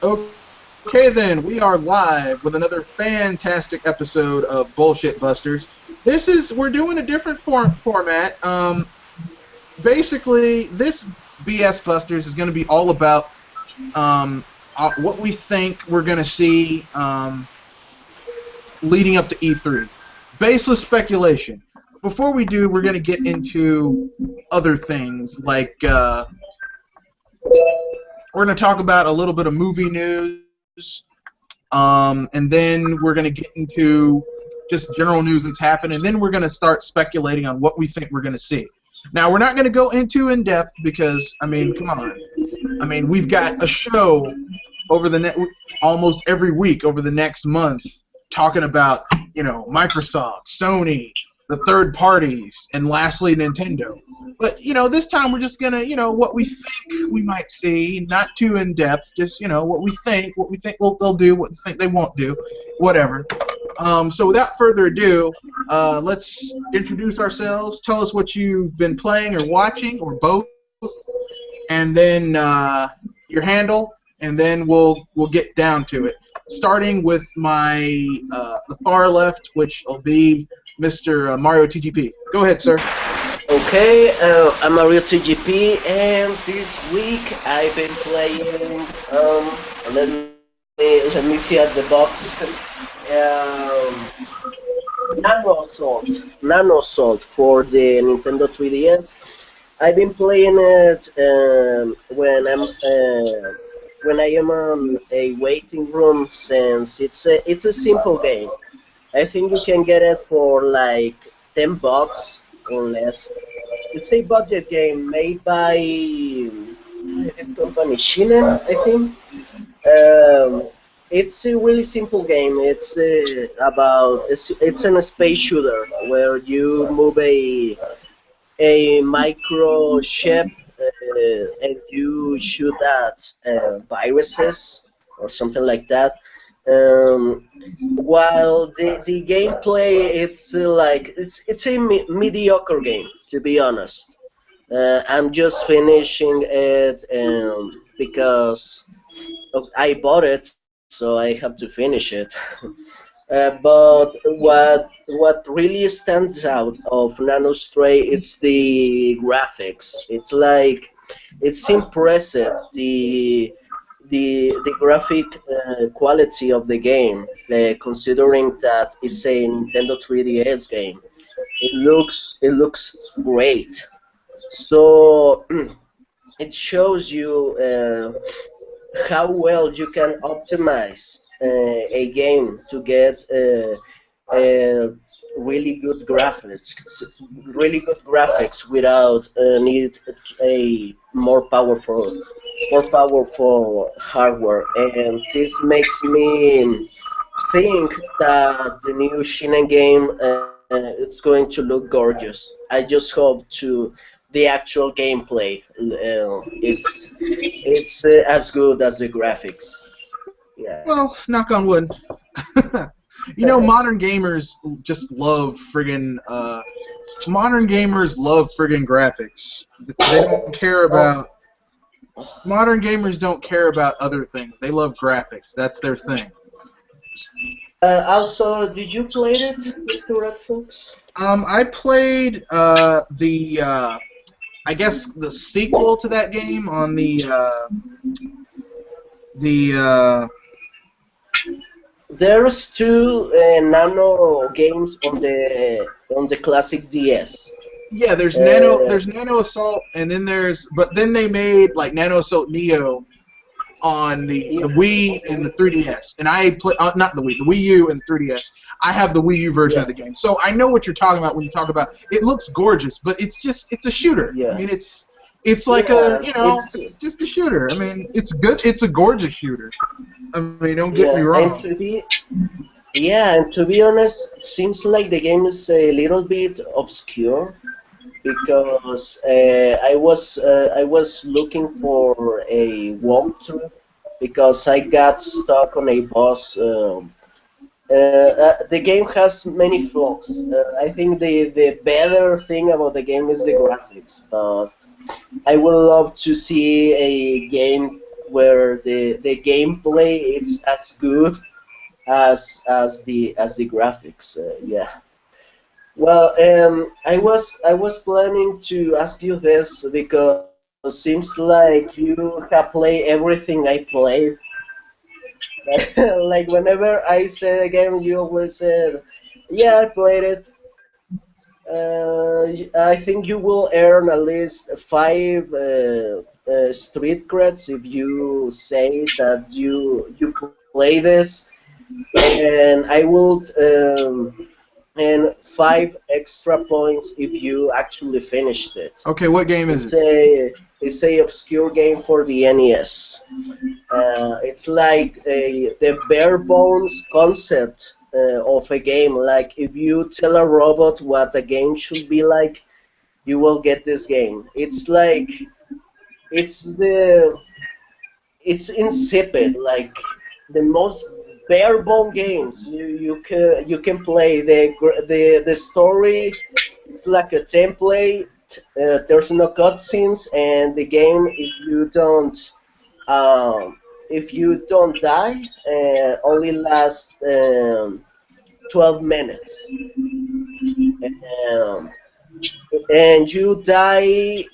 Okay, then we are live with another fantastic episode of Bullshit Busters. We're doing a different format. Basically, this BS Busters is going to be all about what we think we're going to see leading up to E3. Baseless speculation. Before we do, we're going to get into other things like we're going to talk about a little bit of movie news. And then we're going to get into just general news that's happened, and then we're going to start speculating on what we think we're going to see. Now, we're not going to go into in depth because, I mean, come on. I mean, we've got a show over almost every week over the next month talking about, Microsoft, Sony, the third parties, and lastly, Nintendo. But, this time we're just going to, what we think we might see, not too in-depth, just, what we think they'll do, what we think they won't do, whatever. So without further ado, let's introduce ourselves, tell us what you've been playing or watching, or both, and then your handle, and then we'll get down to it. Starting with the far left, which will be Mr. Mario TGP. Go ahead, sir. Okay, I'm Mario TGP, and this week I've been playing. Let me see at the box. Nano Assault for the Nintendo 3DS. I've been playing it when I am on a waiting room, since it's a simple game. I think you can get it for like $10 or less. It's a budget game made by this company, Shinen, I think. It's a really simple game. It's an space shooter where you move a micro ship and you shoot at viruses or something like that. While the gameplay, it's a mediocre game, to be honest. I'm just finishing it because I bought it, so I have to finish it. But what really stands out of Nano Stray, it's the graphics. It's impressive, the graphic quality of the game, considering that it's a Nintendo 3DS game. It looks great. So it shows you how well you can optimize a game to get really good graphics without need a more powerful hardware. And this makes me think that the new Shinen game it's going to look gorgeous. I just hope to the actual gameplay. It's as good as the graphics. Yeah. Well, knock on wood. Modern gamers just love friggin' graphics. They don't care about modern gamers don't care about other things. They love graphics. That's their thing. Also, did you play it, Mr. Red Fox? I played I guess the sequel to that game on the There's two Nano games on the classic DS. yeah, there's Nano Assault, and then they made like Nano Assault Neo on the Wii and the 3DS, and I play not the Wii, the Wii U and the 3DS. I have the Wii U version of the game, so I know what you're talking about when you talk about it. Looks gorgeous, but it's a shooter. Yeah. I mean, it's like it's just a shooter. I mean, it's good. It's a gorgeous shooter. I mean, don't get me wrong. And to be honest, it seems like the game is a little bit obscure, because I was looking for a walkthrough because I got stuck on a boss. The game has many flaws. I think the better thing about the game is the graphics, but I would love to see a game where the gameplay is as good as the graphics. Yeah. Well, I was planning to ask you this because seems like you have played everything I played. Like whenever I said a game, you always said, "Yeah, I played it." I think you will earn at least five street creds if you say that you play this, and I would and five extra points if you actually finished it. Okay, what game is It's it? a obscure game for the NES. It's like the bare bones concept of a game. Like if you tell a robot what a game should be like, you will get this game. It's like it's the it's insipid. Like the most bare bone games you can play. The story, it's like a template. There's no cutscenes, and the game, um, if you don't die, only lasts 12 minutes. Um, and you die,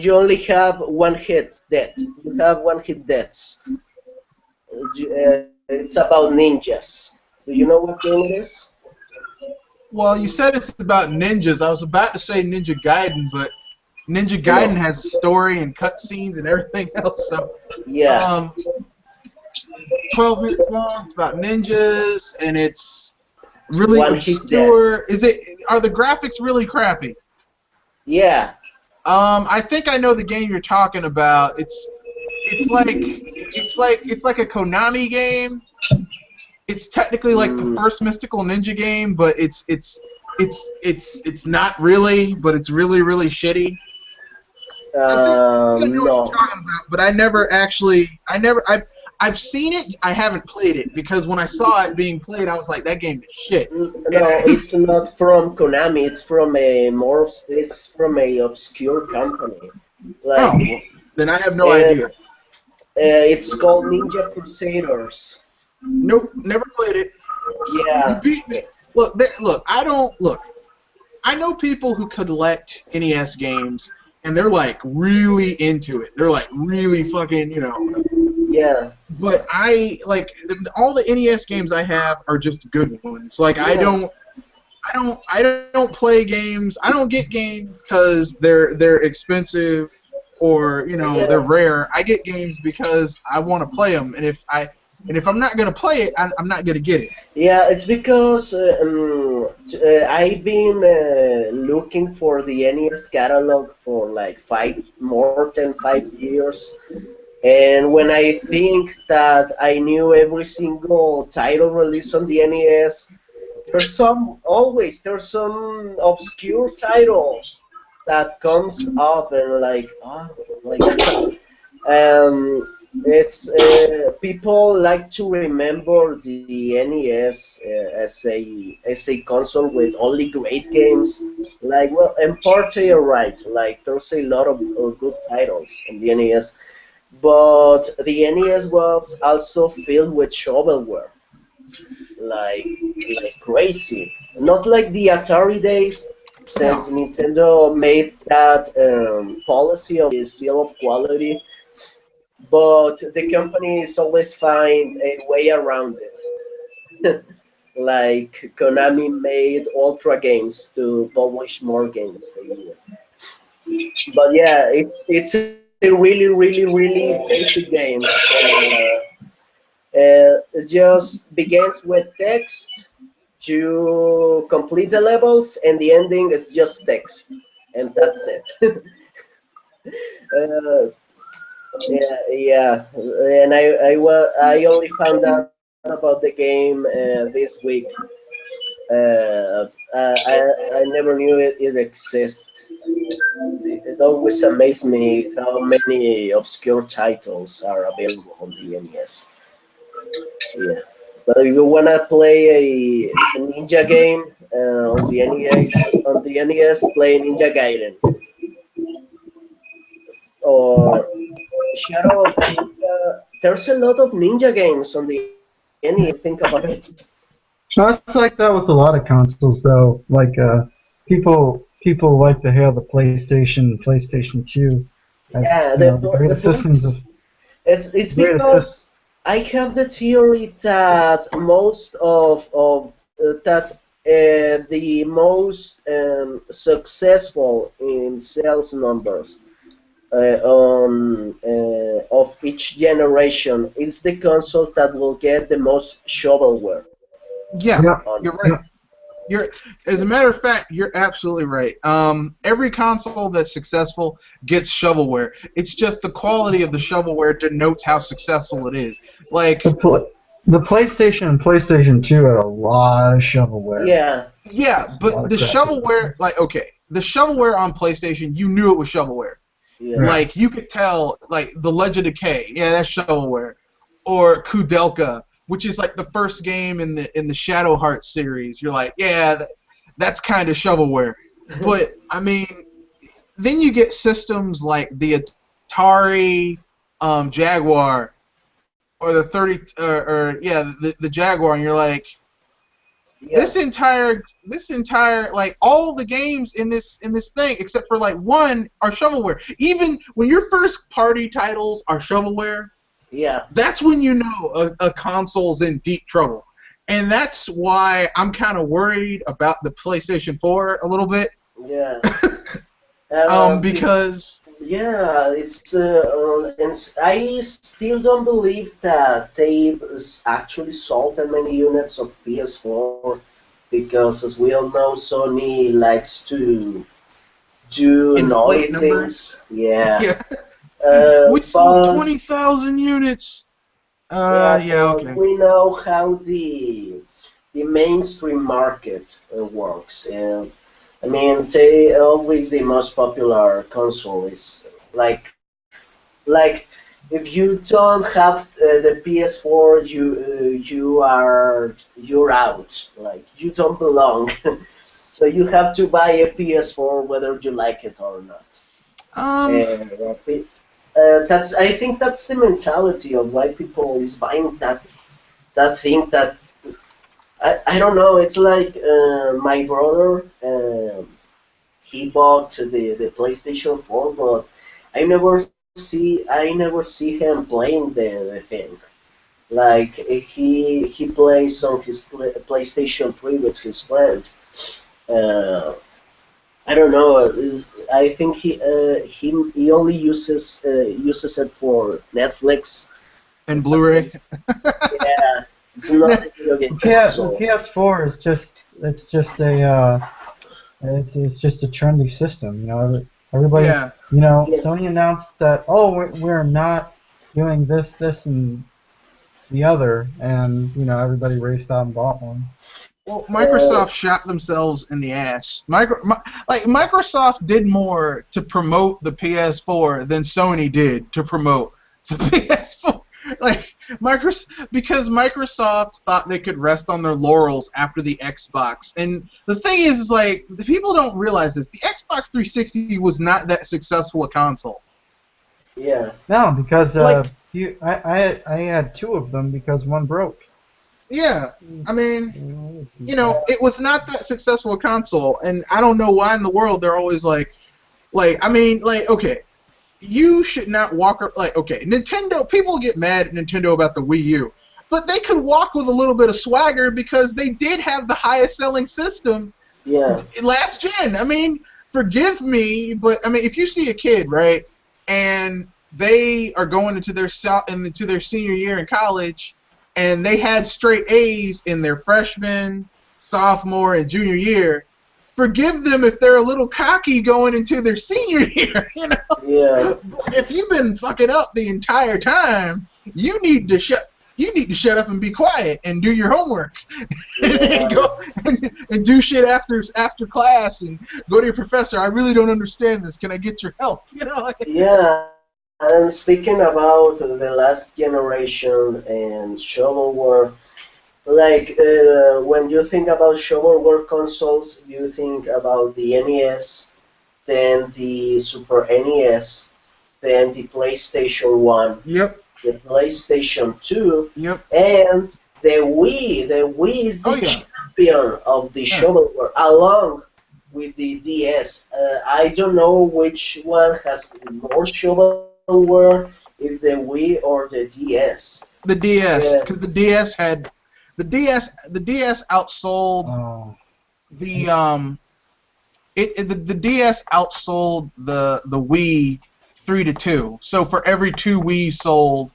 you only have one hit death. You have one hit deaths. It's about ninjas. Do you know what game it is? Well, you said it's about ninjas. I was about to say Ninja Gaiden, but Ninja Gaiden No. has a story and cutscenes and everything else. So, Yeah, um, 12 minutes long. It's about ninjas, and it's really one hit death. obscure. Is it? Are the graphics really crappy? Yeah. I think I know the game you're talking about. It's like a Konami game. It's technically like the Mm, first Mystical Ninja game, but it's not really, but it's really really shitty. I think I know what you're no. talking about, but I've seen it. I haven't played it because when I saw it being played, I was like, that game is shit. And No, it's not from Konami. It's from a obscure company. oh, Like, well, then I have no idea. it's called Ninja Crusaders. Nope, never played it. You Yeah. beat me. Look, look. I don't look. I know people who collect NES games, and they're like really into it. They're like really fucking, Yeah. But I like all the NES games I have are just good ones. Like Yeah. I don't play games. I don't get games because they're expensive or they're Yeah. rare. I get games because I want to play them, and if I'm not gonna play it, I'm not gonna get it. Yeah, it's because I've been looking for the NES catalog for like more than 5 years, and when I think that I knew every single title released on the NES, there's some obscure title that comes up and like, oh my god. It's People like to remember the NES as a console with only great games. Like, well, in part you're right. Like, there's a lot of good titles on the NES, but the NES was also filled with shovelware, like crazy. Not like the Atari days, No. since Nintendo made that policy of the seal of quality, but the companies always find a way around it. Like Konami made Ultra games to publish more games a year. But yeah, it's a really basic game. It just begins with text. You complete the levels, and the ending is just text, and that's it. uh, yeah. And I only found out about the game this week. I never knew it exists. It always amazed me how many obscure titles are available on the NES. Yeah, but if you wanna play a ninja game on the NES, play Ninja Gaiden or Shadow of the Ninja. there's a lot of ninja games on the NES. Think about it. No, it's like that with a lot of consoles, though. Like people like to hail the PlayStation, PlayStation 2 as Yeah, the the greatest systems of place. It's greatest system. because I have the theory that most of that the most successful in sales numbers of each generation is the console that will get the most shovelware Yeah, Yeah, on you're it. right. yeah. As a matter of fact, you're absolutely right. Every console that's successful gets shovelware. It's just the quality of the shovelware denotes how successful it is. Like, The PlayStation and PlayStation 2 had a lot of shovelware, Yeah, yeah, a lot but of the crappy. shovelware, like, okay, the shovelware on PlayStation, you knew it was shovelware. yeah, Yeah. Like, you could tell, like, the Legend of K, yeah, that's shovelware. Or Kudelka, which is like the first game in the Shadow Hearts series. You're like, yeah, that's kind of shovelware. But I mean, then you get systems like the Atari Jaguar or the 30 or yeah, the Jaguar, and you're like, yeah, this entire like all the games in this thing except for like one are shovelware. Even when your first party titles are shovelware, yeah, that's when you know a console's in deep trouble. And that's why I'm kind of worried about the PlayStation 4 a little bit. yeah. Be- Because Yeah, and I still don't believe that they actually sold that many units of PS4 because, as we all know, Sony likes to do naughty inflate numbers. things. Yeah, Yeah, we sold but 20,000 units. yeah, Yeah, but okay. we know how the mainstream market works. I mean, they always the most popular console is like if you don't have the PS4, you're out. Like you don't belong. So you have to buy a PS4 whether you like it or not. Um, That's I think that's the mentality of why people is buying that thing that I don't know. It's like my brother. He bought the PlayStation 4, but I never see him playing the thing. Like he plays on his PlayStation 3 with his friend. Uh, I don't know. I think he only uses it for Netflix. Yeah. and Blu-ray. Yeah, it's not a video game The console. PS4 is just it's just a trendy system. Everybody, Yeah. Yeah, Sony announced that we're not doing this and the other, and everybody raced out and bought one. Well, uh, Microsoft shot themselves in the ass. Microsoft did more to promote the PS4 than Sony did to promote the PS4. Like because Microsoft thought they could rest on their laurels after the Xbox. And the thing is like the people don't realize this. The Xbox 360 was not that successful a console. yeah, No, because Like I had two of them because one broke. yeah, I mean, Uh, it was not that successful a console, and I don't know why in the world they're always like, I mean, like, okay, you should not like, okay, Nintendo, people get mad at Nintendo about the Wii U, but they could walk with a little bit of swagger because they did have the highest selling system yeah, last gen. I mean, forgive me, but I mean, if you see a kid, right, and they are going into their senior year in college, and they had straight A's in their freshman, sophomore, and junior year. Forgive them if they're a little cocky going into their senior year. yeah, If you've been fucking up the entire time, you need to shut up and be quiet and do your homework and yeah. go and do shit after class and go to your professor. I really don't understand this. Can I get your help? Yeah, and speaking about the last generation and shovelware, like when you think about shovelware consoles, you think about the NES, then the Super NES, then the PlayStation 1, Yep. the PlayStation 2, Yep. and the Wii. The Wii is the Oh, yeah. champion of the Yeah. shovelware, along with the DS. I don't know which one has more shovelware, if the Wii or the DS. The DS, Uh, because the DS outsold Oh. the the DS outsold the Wii 3-2. So for every 2 Wii sold,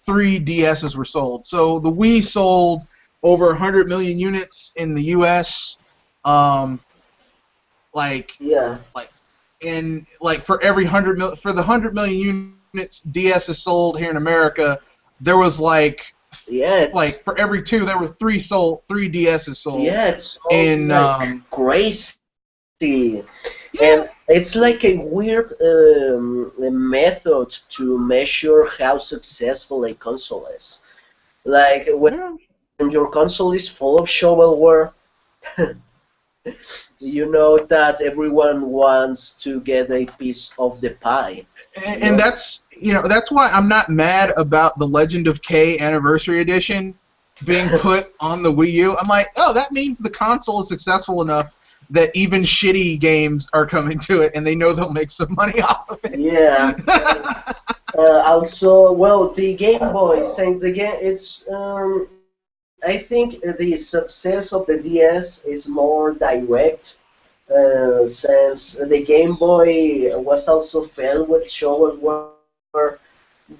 3 DSs were sold. So the Wii sold over 100 million units in the U.S. Like yeah, and like for every 100 million units DS is sold here in America, there was like yeah, for every 2 there were 3 DSs sold. yeah, it's all In like crazy. yeah, And it's like a weird method to measure how successful a console is. Like yeah. when your console is full of shovelware, you know that everyone wants to get a piece of the pie. And that's why I'm not mad about the Legend of K Anniversary Edition being put on the Wii U. I'm like, oh, that means the console is successful enough that even shitty games are coming to it, and they know they'll make some money off of it. Yeah. Also, well, the Game Boy, since again, it's I think the success of the DS is more direct, since the Game Boy was also filled with shovelware,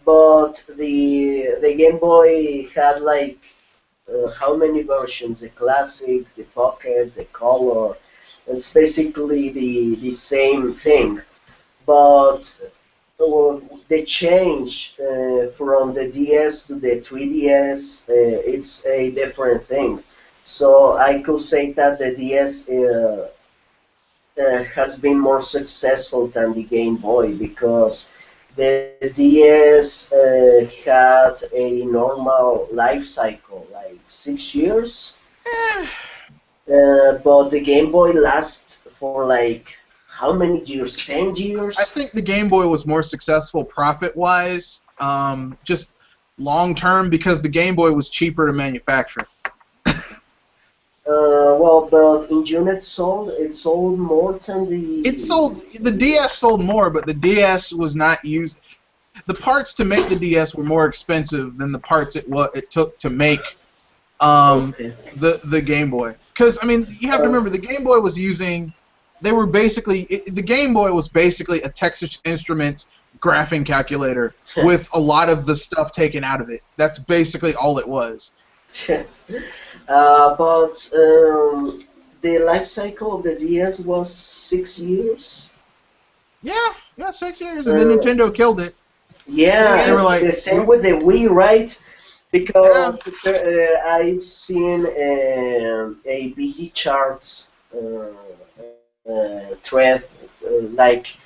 but the Game Boy had like how many versions? The Classic, the Pocket, the Color. It's basically the same thing, but the change from the DS to the 3DS, it's a different thing. So I could say that the DS has been more successful than the Game Boy, because the DS had a normal life cycle, like 6 years, but the Game Boy lasts for like how many years? 10 years? I think the Game Boy was more successful profit-wise, just long-term, because the Game Boy was cheaper to manufacture. Well, but in units sold, it sold more than The DS sold more, but the DS was not used. The parts to make the DS were more expensive than the parts it took to make Okay. the Game Boy. Because I mean, you have to remember, the Game Boy was using. The Game Boy was basically a Texas Instruments graphing calculator with a lot of the stuff taken out of it. That's basically all it was. But the life cycle of the DS was 6 years. Yeah, 6 years, and then Nintendo killed it. Yeah, They were like, the same with the Wii, right? Because I've seen a BG charts thread, like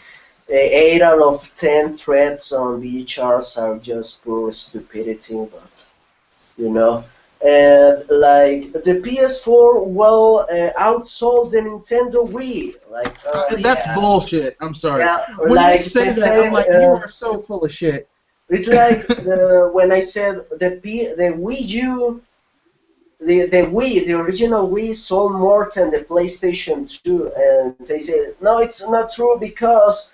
8 out of 10 threads on BG charts are just pure stupidity, but you know. And like the PS4, well, outsold the Nintendo Wii. Like that's bullshit. I'm sorry. Yeah, When like they say the that, I'm thing, like, you are so full of shit. it's like when I said the Wii U, the original Wii sold more than the PlayStation 2, and they said no, it's not true, because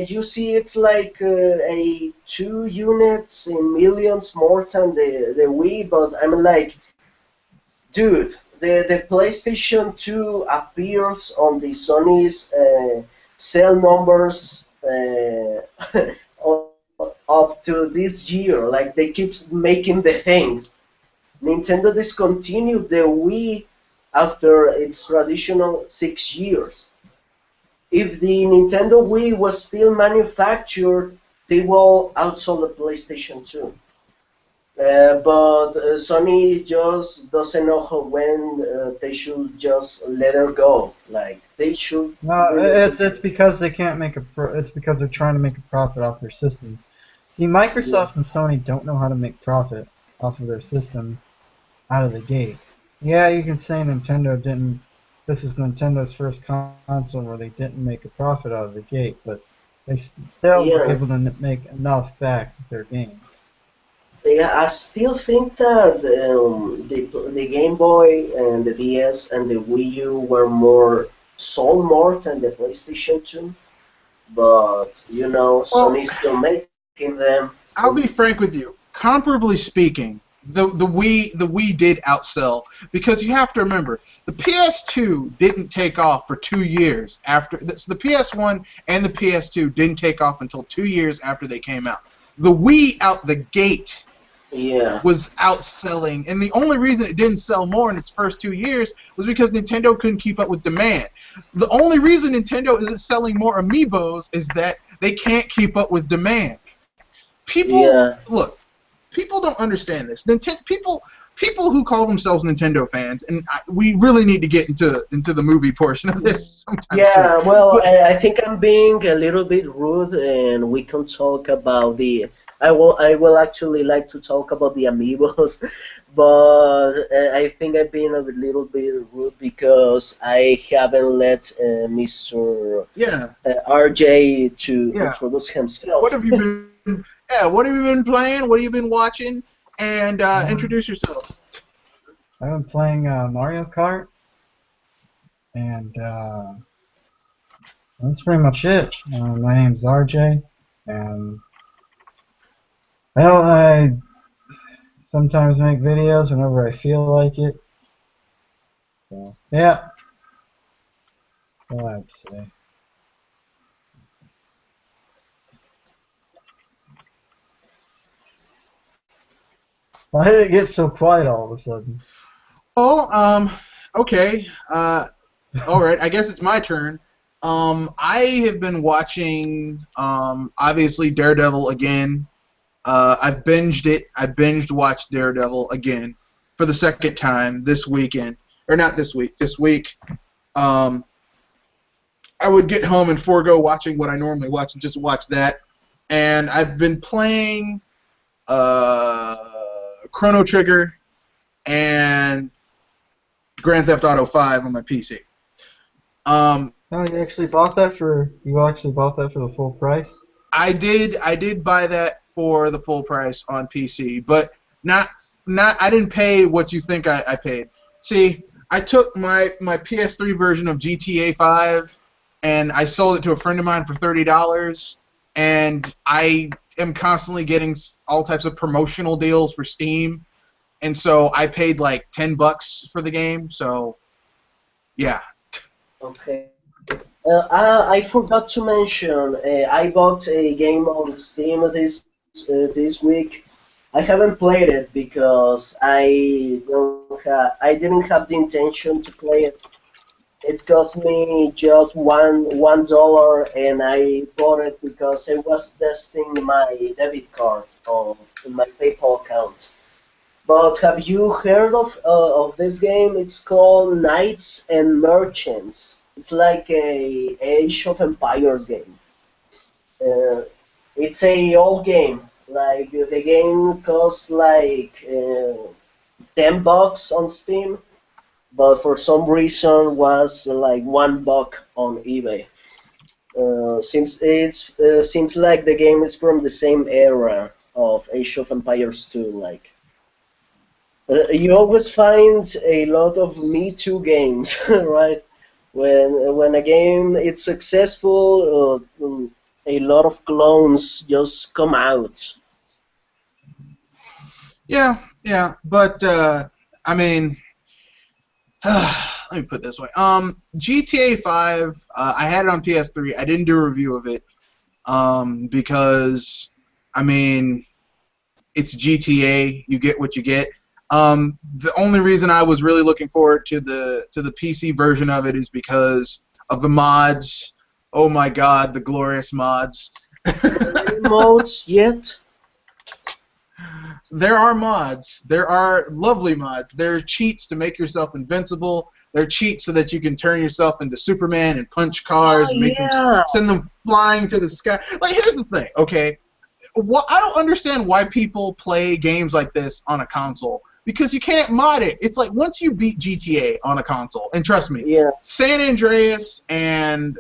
you see it's like a 2 units in millions more than the Wii, but I'm like, dude, the PlayStation 2 appears on the Sony's cell numbers up to this year. Like, they keep making the thing. Nintendo discontinued the Wii after its traditional 6 years. If the Nintendo Wii was still manufactured, they will outsell the PlayStation 2. But Sony just doesn't know when they should just let her go. Like, they should. No, it's because they can't make it's because they're trying to make a profit off their systems. See, Microsoft and Sony don't know how to make profit off of their systems out of the gate. Yeah, you can say Nintendo didn't. This is Nintendo's first console where they didn't make a profit out of the gate, but they still were able to make enough back with their games. yeah, I still think that the Game Boy and the DS and the Wii U were sold more than the PlayStation 2. But Well, Sony's still making them. I'll be frank with you. Comparably speaking, the Wii did outsell because you have to remember the PS2 didn't take off for 2 years after the PS1 and the PS2 didn't take off until 2 years after they came out. The Wii out the gate Yeah, was outselling, and the only reason it didn't sell more in its first 2 years was because Nintendo couldn't keep up with demand. The only reason Nintendo isn't selling more amiibos is that they can't keep up with demand. People yeah. look. People don't understand this. People who call themselves Nintendo fans, and we really need to get into the movie portion of this sometime soon. Yeah, well, But I think I'm being a little bit rude, and we can talk about the. I will actually like to talk about the amiibos, but I think I'm being a little bit rude because I haven't let Mr. yeah, RJ to yeah. introduce What himself. have you been? Yeah, what have you been playing? What have you been watching? And Um, introduce yourself. I've been playing Mario Kart, and that's pretty much it. My name's RJ, and I sometimes make videos whenever I feel like it. So yeah, that's all I have to say. Why did it get so quiet all of a sudden? Oh, okay. All right. I guess it's my turn. I have been watching, obviously Daredevil again. I've binged it. I binged watched Daredevil again for the second time this weekend, or not this week. This week, um, I would get home and forego watching what I normally watch and just watch that. And I've been playing uh, Chrono Trigger and Grand Theft Auto 5 on my PC. Um, Oh, you actually bought that for the full price? I did buy that for the full price on PC, but not I didn't pay what you think I paid. See, I took my PS3 version of GTA 5 and I sold it to a friend of mine for $30, and I am constantly getting all types of promotional deals for Steam, and so I paid like $10 for the game. So yeah. Okay. I forgot to mention, I bought a game on Steam this week. I haven't played it because I didn't have the intention to play it. It cost me just $1, and I bought it because I was testing my debit card in my PayPal account. But have you heard of this game? It's called Knights and Merchants. It's like a Age of Empires game. Uh, it's a old game. Like the game costs like $10 on Steam, but for some reason was like $1 on eBay. Seems like the game is from the same era of Age of Empires 2, like. You always find a lot of Me Too games, right? When a game is successful, a lot of clones just come out. Yeah, yeah, but I mean, let me put it this way. GTA 5, I had it on PS3. I didn't do a review of it because, I mean, it's GTA. You get what you get. The only reason I was really looking forward to the PC version of it is because of the mods. Oh my God, the glorious mods. Any modes yet? There are mods. There are lovely mods. There are cheats to make yourself invincible. There are cheats so that you can turn yourself into Superman and punch cars Oh and make them yeah. send them flying to the sky. Like, here's the thing, okay? I don't understand why people play games like this on a console, because you can't mod it. It's like once you beat GTA on a console, and trust me, Yeah. San Andreas and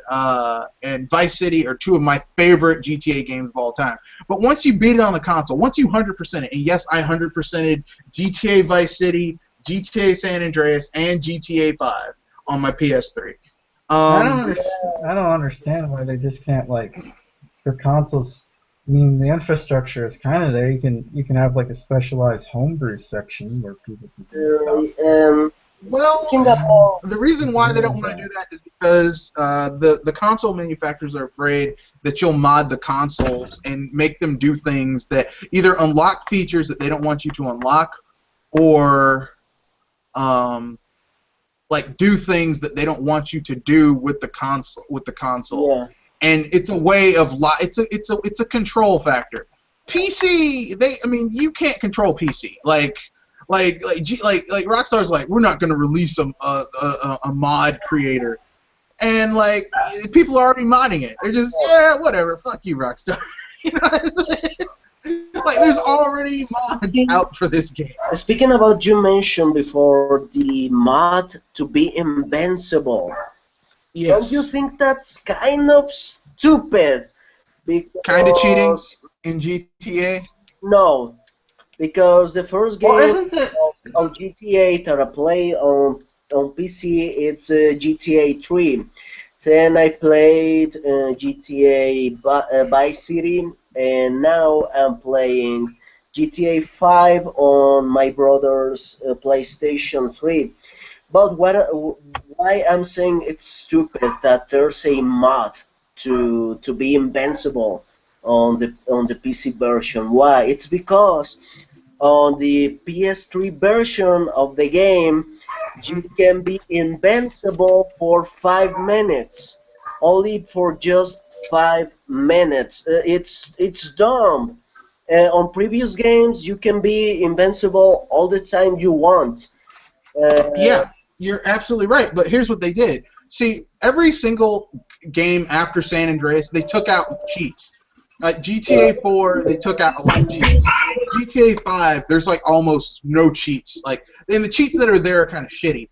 Vice City are two of my favorite GTA games of all time. But once you beat it on the console, once you 100% it, and yes, I 100%ed GTA Vice City, GTA San Andreas, and GTA 5 on my PS3. I don't understand why they just can't, like, for consoles. I mean, the infrastructure is kind of there. You can have like a specialized homebrew section where people can do stuff. Well, Think about the reason why they don't want to do that is because the console manufacturers are afraid that you'll mod the consoles and make them do things that either unlock features that they don't want you to unlock, or like do things that they don't want you to do with the console. yeah. And it's a way of it's a control factor. PC, you can't control PC. Like Rockstar's like, we're not going to release a mod creator, and like people are already modding it. They're just whatever, fuck you, Rockstar. You know, like there's already mods out for this game. Speaking about, you mentioned before the mod to be invincible. Yes. Don't you think that's kind of stupid? Kind of cheating in GTA? No, because the first game Well, isn't it? of GTA that I play on PC, it's GTA 3. Then I played GTA Vice City, and now I'm playing GTA 5 on my brother's PlayStation 3. But why I'm saying it's stupid that there's a mod to be invincible on the PC version. Why? It's because on the PS3 version of the game, you can be invincible for 5 minutes, only for just 5 minutes. It's dumb. On previous games, you can be invincible all the time you want. Yeah, you're absolutely right. But here's what they did. See, every single game after San Andreas, they took out cheats. Like GTA 4, they took out a lot of cheats. GTA 5, there's like almost no cheats. Like, and the cheats that are there are kind of shitty.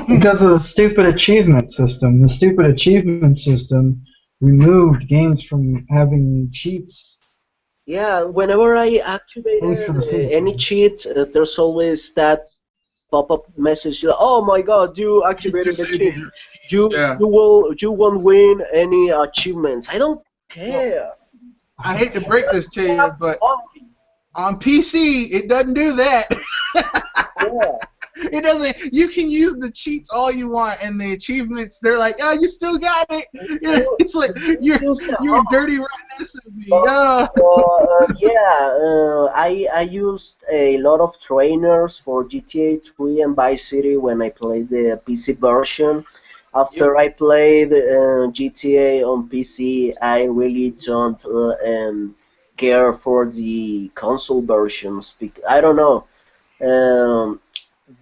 Because of the stupid achievement system. The stupid achievement system removed games from having cheats. Yeah, whenever I activate At least for the single any player. cheat, there's always that pop-up message. Oh my God, you activated the cheat. You won't win any achievements. I don't care. I hate to break this to you, but on PC, it doesn't do that. Yeah. It doesn't. You can use the cheats all you want, and the achievements, they're like, oh, you still got it. It's like you're dirty rotten SOB. I used a lot of trainers for GTA 3 and Vice City when I played the PC version. After I played GTA on PC, I really don't care for the console versions. I don't know.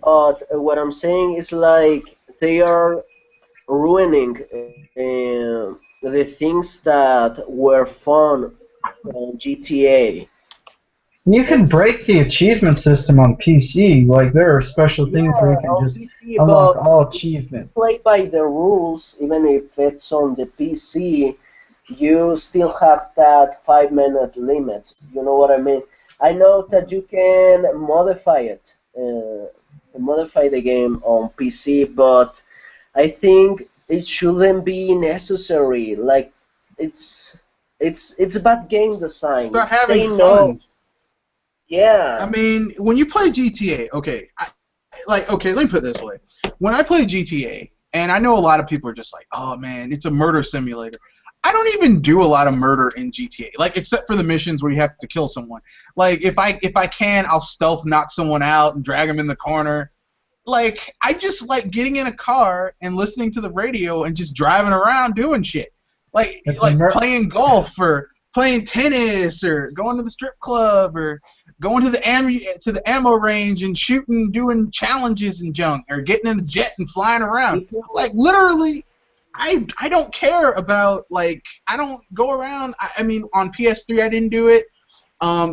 But what I'm saying is, like, they are ruining the things that were fun on GTA. You can break the achievement system on PC. Like, there are special things where you can on just PC, unlock but all achievements. play by the rules, even if it's on the PC, you still have that 5-minute limit. You know what I mean? I know that you can modify it, modify the game on PC, but I think it shouldn't be necessary. Like, it's about game design. It's about having They fun. know. Yeah. I mean, when you play GTA, okay, let me put it this way. When I play GTA, and I know a lot of people are just like, oh man, it's a murder simulator. I don't even do a lot of murder in GTA, like except for the missions where you have to kill someone. Like if I can, I'll stealth knock someone out and drag them in the corner. Like I just like getting in a car and listening to the radio and just driving around doing shit. Like playing golf or playing tennis or going to the strip club or going to the ammo range and shooting, doing challenges and junk, or getting in the jet and flying around. Like literally, I don't care about, like, I don't go around. I mean, on PS3 I didn't do it.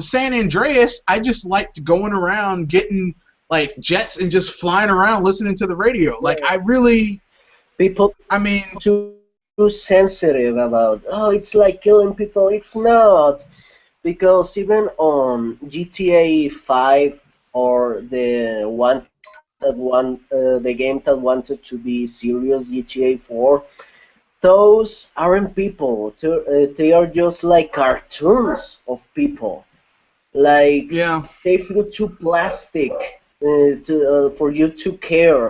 San Andreas, I just liked going around getting like jets and just flying around listening to the radio. Like I really, People I mean, too sensitive about, oh, it's like killing people. It's not, because even on GTA 5 or the game that wanted to be serious, GTA 4, those aren't people. They are just like cartoons of people. Like yeah, they feel too plastic for you to care.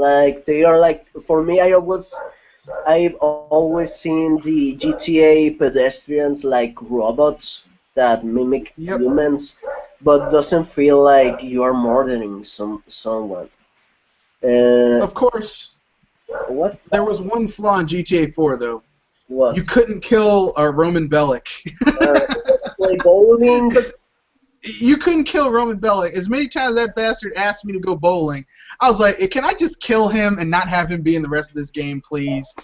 Like they are like, for me, I've always seen the GTA pedestrians like robots that mimic yep, humans, but doesn't feel like you are murdering someone. Uh, of course. what? There was one flaw in GTA 4 though. You What? couldn't kill Roman Bellic. Uh, Play bowling? Because you couldn't kill Roman Bellic. As many times that bastard asked me to go bowling, I was like, can I just kill him and not have him be in the rest of this game, please?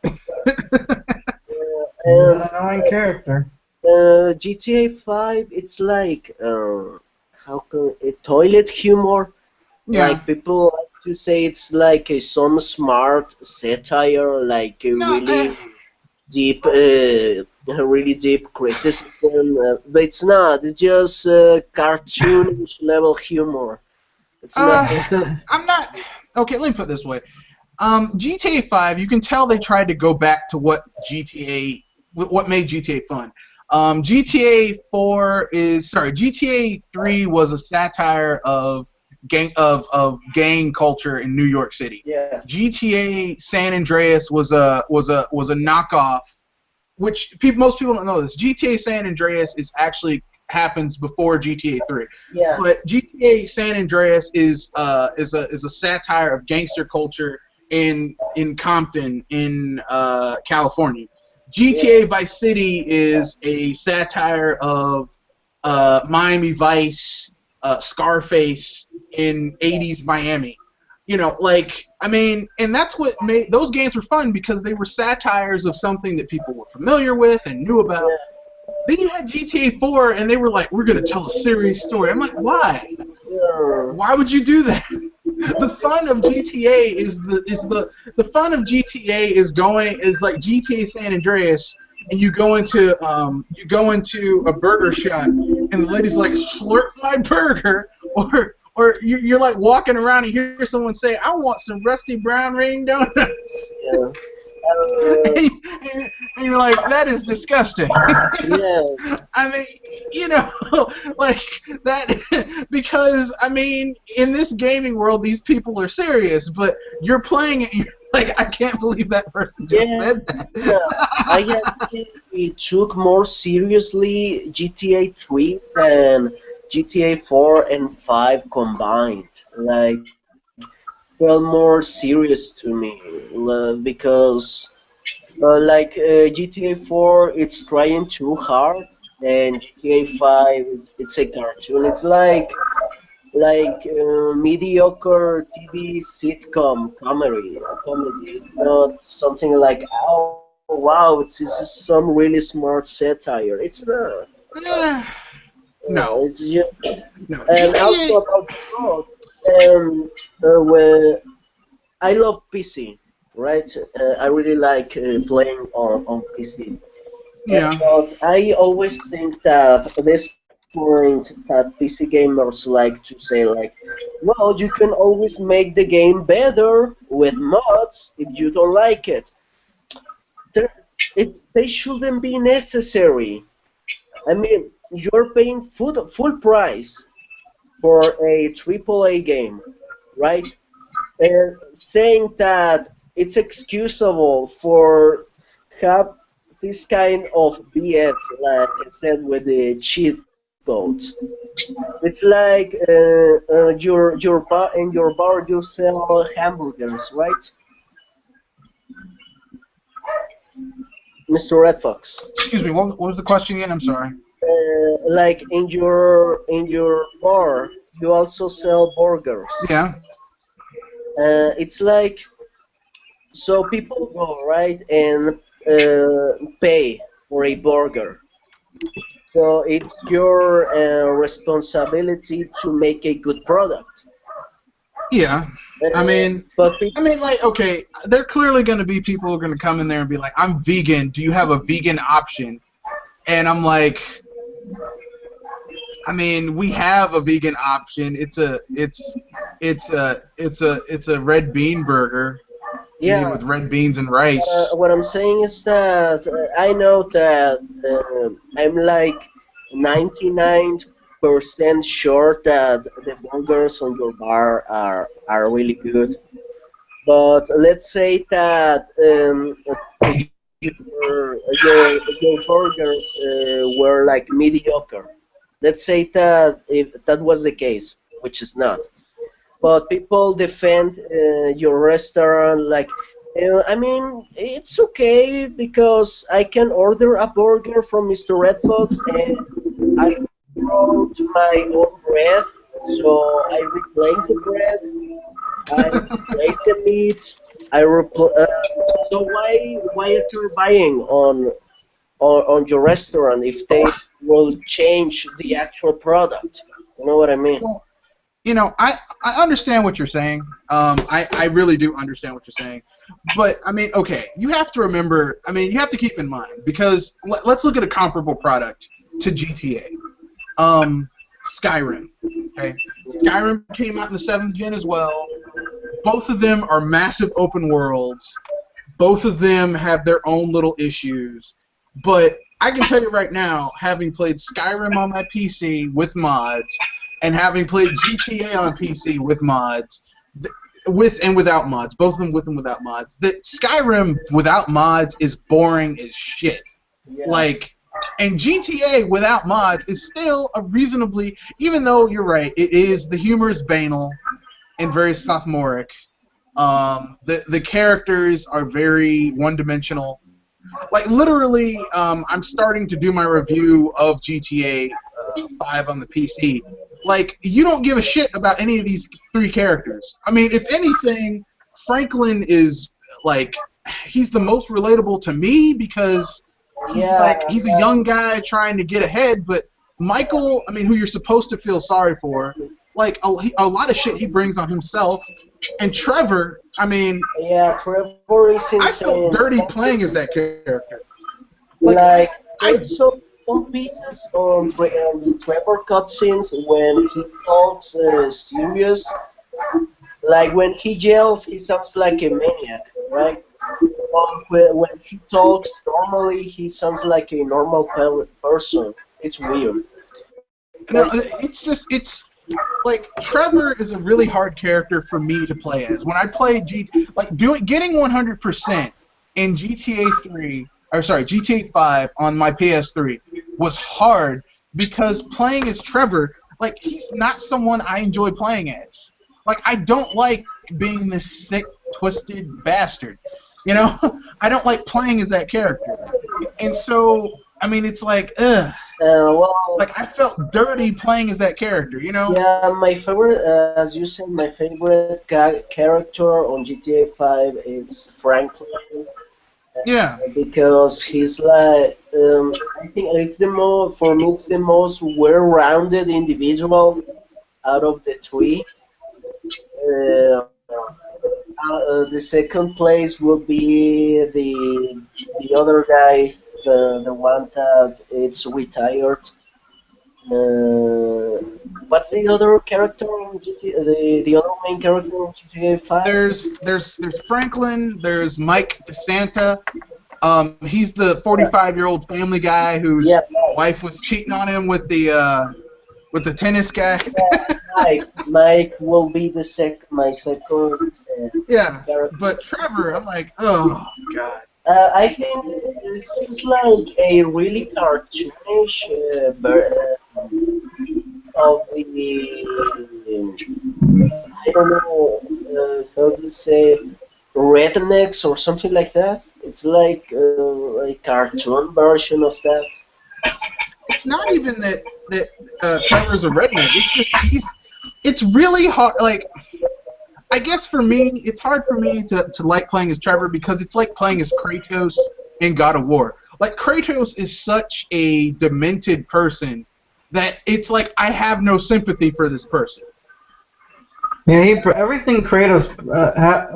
He's an And annoying character. GTA 5, it's like how can toilet humor. Yeah. Like people like to say it's like some smart satire, like a No, really deep criticism, but it's not. It's just cartoonish level humor. It's not. It's a I'm not. Okay, let me put it this way. GTA 5, you can tell they tried to go back to what made GTA fun. GTA 3 was a satire of gang culture in New York City. Yeah. GTA San Andreas was a knockoff, which most people don't know this. GTA San Andreas actually happens before GTA 3. Yeah. But GTA San Andreas is a satire of gangster culture in Compton in California. GTA Vice City is a satire of Miami Vice, Scarface in 80s Miami. You know, like, I mean, and that's what made those games were fun, because they were satires of something that people were familiar with and knew about. Yeah. Then you had GTA 4, and they were like, we're going to tell a serious story. I'm like, why? Yeah. Why would you do that? The fun of GTA the fun of GTA is like GTA San Andreas, and you go into a burger shop, and the lady's like, slurp my burger, or you're like walking around and you hear someone say, I want some Rusty Brown Ring donuts. Yeah. And you're like, that is disgusting. Yeah. I mean, you know, like that, because, I mean, in this gaming world, these people are serious, but you're playing it, and you're like, I can't believe that person just said that. Yeah. I actually took more seriously GTA 3 than GTA 4 and 5 combined. Like, felt more serious to me, because GTA 4, it's trying too hard, and GTA 5, it's a cartoon. It's like mediocre TV sitcom comedy. It's not something like, oh wow, this is some really smart satire. It's not. Eh, no, It's just, no. and GTA, also about growth. And when I love PC, right? I really like playing on PC. yeah. But I always think that at this point that PC gamers like to say like, well, you can always make the game better with mods if you don't like it. They shouldn't be necessary. I mean, you're paying full price for a AAA game, right? Saying that it's excusable for have this kind of BS, like I said, with the cheat codes. It's like in your bar you sell hamburgers, right, Mr. Red Fox? Excuse me, what was the question again? I'm sorry. Like in your bar you also sell burgers. Yeah. It's like, so people go right and pay for a burger. So it's your responsibility to make a good product. Yeah. I mean, But like, okay, there are clearly going to be people who are going to come in there and be like, "I'm vegan. Do you have a vegan option?" And I'm like, I mean, we have a vegan option. It's a red bean burger made yeah, with red beans and rice. what I'm saying is that I know that I'm like 99% sure that the burgers on your bar are really good. But let's say that your burgers were like mediocre. Let's say that if that was the case, which is not. But people defend your restaurant like, I mean, it's okay because I can order a burger from Mr. Red Fox and I brought my own bread, so I replace the bread, I replace the meat, so why are you buying on your restaurant if they will change the actual product? You know what I mean? Well, I understand what you're saying. I really do understand what you're saying. But, I mean, okay, you have to remember, I mean, you have to keep in mind, because let's look at a comparable product to GTA. Skyrim. Okay? Skyrim came out in the 7th gen as well. Both of them are massive open worlds. Both of them have their own little issues. But I can tell you right now, having played Skyrim on my PC with mods, and having played GTA on PC with mods, with and without mods, both of them with and without mods, that Skyrim without mods is boring as shit. Yeah. Like, and GTA without mods is still a reasonably, even though you're right, the humor is banal and very sophomoric. The characters are very one-dimensional. Like, literally, I'm starting to do my review of GTA 5 on the PC. Like, you don't give a shit about any of these 3 characters. I mean, if anything, Franklin is, like, he's the most relatable to me because he's a young guy trying to get ahead, but Michael, I mean, who you're supposed to feel sorry for, like, a lot of shit he brings on himself. And Trevor, I mean, yeah, Trevor is insane. I felt dirty playing as that character. Like there's some pieces on the Trevor cutscenes when he talks serious. Like when he yells, he sounds like a maniac, right? When he talks normally, he sounds like a normal person. It's weird. No, it's like Trevor is a really hard character for me to play as. When I play getting 100% in GTA 5 on my PS3 was hard because playing as Trevor, like, he's not someone I enjoy playing as. Like, I don't like being this sick, twisted bastard. You know, I don't like playing as that character. And so, I mean, it's like, ugh. Like, I felt dirty playing as that character, you know? Yeah, my favorite, as you said, my favorite character on GTA 5 is Franklin. Yeah. Because he's like, I think it's for me, it's the most well-rounded individual out of the 3. The second place will be the other guy, the one that is retired. What's the other character in GTA? The other main character in GTA 5? There's Franklin. There's Mike DeSanta. He's the 45-year-old family guy whose wife was cheating on him with the tennis guy. Mike will be my second. Character. But Trevor, I'm like, oh god. I think it's just like a really cartoonish of the, I don't know how to say, rednecks or something like that. It's like a cartoon version of that. It's not even that Trevor's a redneck. It's just it's really hard. Like, I guess for me, it's hard for me to like playing as Trevor because it's like playing as Kratos in God of War. Like, Kratos is such a demented person that it's like I have no sympathy for this person. Yeah, everything Kratos,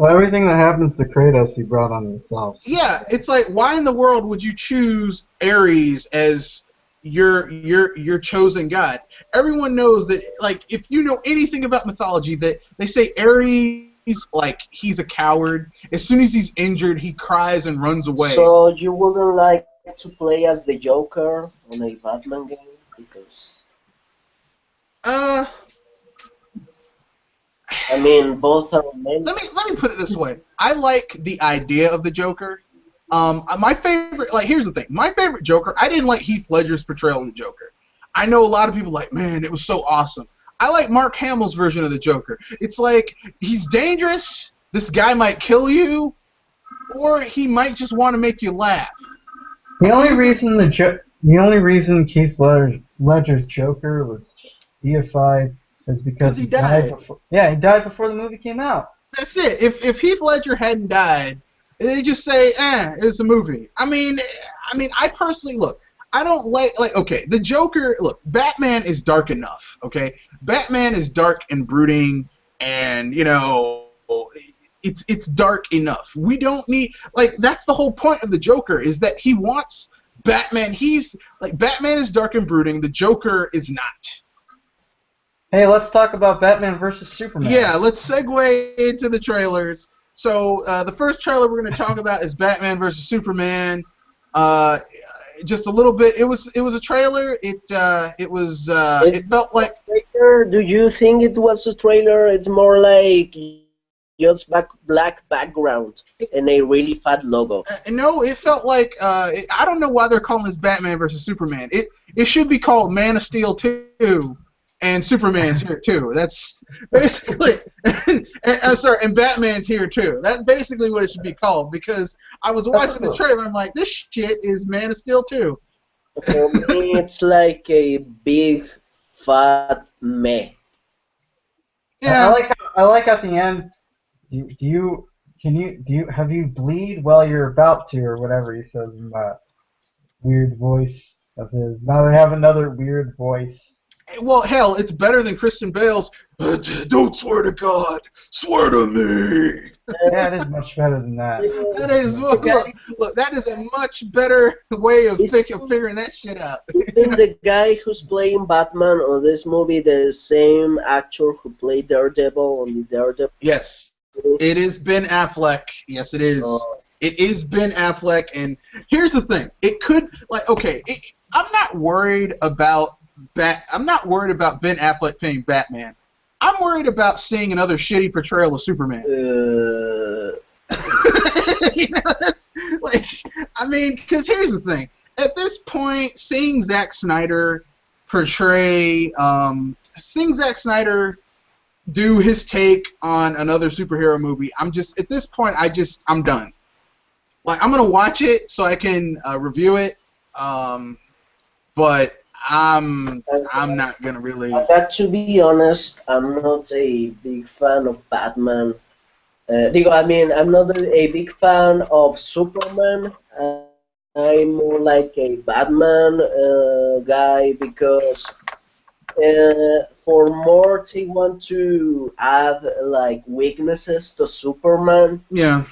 everything that happens to Kratos, he brought on himself. Yeah, it's like, why in the world would you choose Ares as your chosen god? Everyone knows that, like, if you know anything about mythology, that they say Ares, like, he's a coward. As soon as he's injured, he cries and runs away. So you wouldn't like to play as the Joker on a Batman game? Because Uh, I mean, both are amazing. let me put it this way. I like the idea of the Joker. My favorite, like, here's the thing. My favorite Joker, I didn't like Heath Ledger's portrayal of the Joker. I know a lot of people like, man, it was so awesome. I like Mark Hamill's version of the Joker. It's like, he's dangerous, this guy might kill you, or he might just want to make you laugh. The only reason Keith Ledger's Joker was deified is because he died. before. Yeah, he died before the movie came out. That's it. If Heath Ledger hadn't died, they just say, it's a movie. I mean, I personally, look, I don't like, okay, the Joker, look, Batman is dark enough, okay? Batman is dark and brooding, and, you know, it's dark enough. We don't need, like, that's the whole point of the Joker, is that he wants Batman, Batman is dark and brooding, the Joker is not. Hey, let's talk about Batman versus Superman. Yeah, let's segue into the trailers. So the first trailer we're going to talk about is Batman versus Superman. Just a little bit. It was a trailer. It felt like. Do you think it was a trailer? It's more like just black background and a really fat logo. No, it felt like I don't know why they're calling this Batman versus Superman. It should be called Man of Steel 2. And Superman's here too. That's basically, and Batman's here too. That's basically what it should be called, because I was watching the trailer. I'm like, this shit is Man of Steel 2. For me, it's like a big fat meh. Yeah. I like at the end. Have you bleed while you're about to, or whatever he says in that weird voice of his. Now they have another weird voice. Well, hell, it's better than Christian Bale's. Don't swear to God, swear to me. Yeah, it is much better than that. That is look, that is a much better way of figuring that shit out. Isn't the guy who's playing Batman on this movie the same actor who played Daredevil on the Daredevil? Yes, it is Ben Affleck. Yes, it is. It is Ben Affleck, and here's the thing. It could, I'm not worried about Ben Affleck playing Batman. I'm worried about seeing another shitty portrayal of Superman. That's because here's the thing. At this point, seeing Zack Snyder do his take on another superhero movie, at this point, I'm done. Like, I'm gonna watch it so I can review it, but I'm not gonna really. I got to be honest. I'm not a big fan of Batman. I'm not a big fan of Superman. I'm more like a Batman guy, because for more they want to add like weaknesses to Superman. Yeah.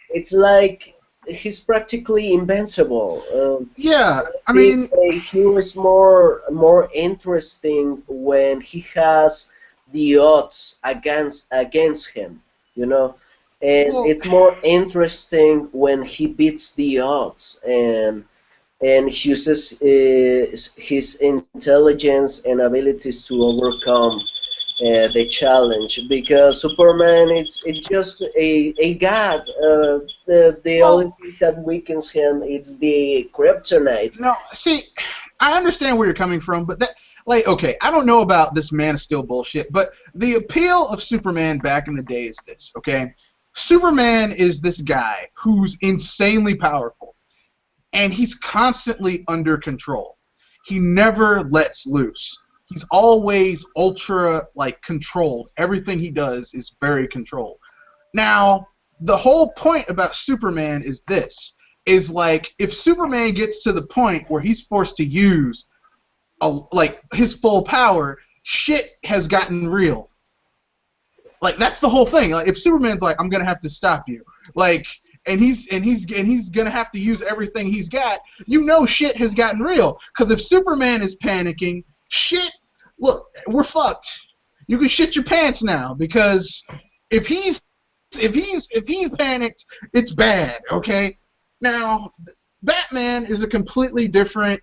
It's like he's practically invincible. Yeah, I mean, he was more interesting when he has the odds against him, you know, and it's more interesting when he beats the odds and uses his intelligence and abilities to overcome the challenge, because Superman it's just a god. The only thing that weakens him is the kryptonite. No, see, I understand where you're coming from, but I don't know about this Man of Steel bullshit, but the appeal of Superman back in the day is this, okay? Superman is this guy who's insanely powerful, and he's constantly under control. He never lets loose. He's always ultra, controlled. Everything he does is very controlled. Now, the whole point about Superman is this, if Superman gets to the point where he's forced to use, his full power, shit has gotten real. Like that's the whole thing. Like if Superman's like, I'm gonna have to stop you, like, and he's gonna have to use everything he's got. You know, shit has gotten real. Because if Superman is panicking, shit, look, we're fucked. You can shit your pants now because if he's panicked, it's bad. Okay. Now, Batman is a completely different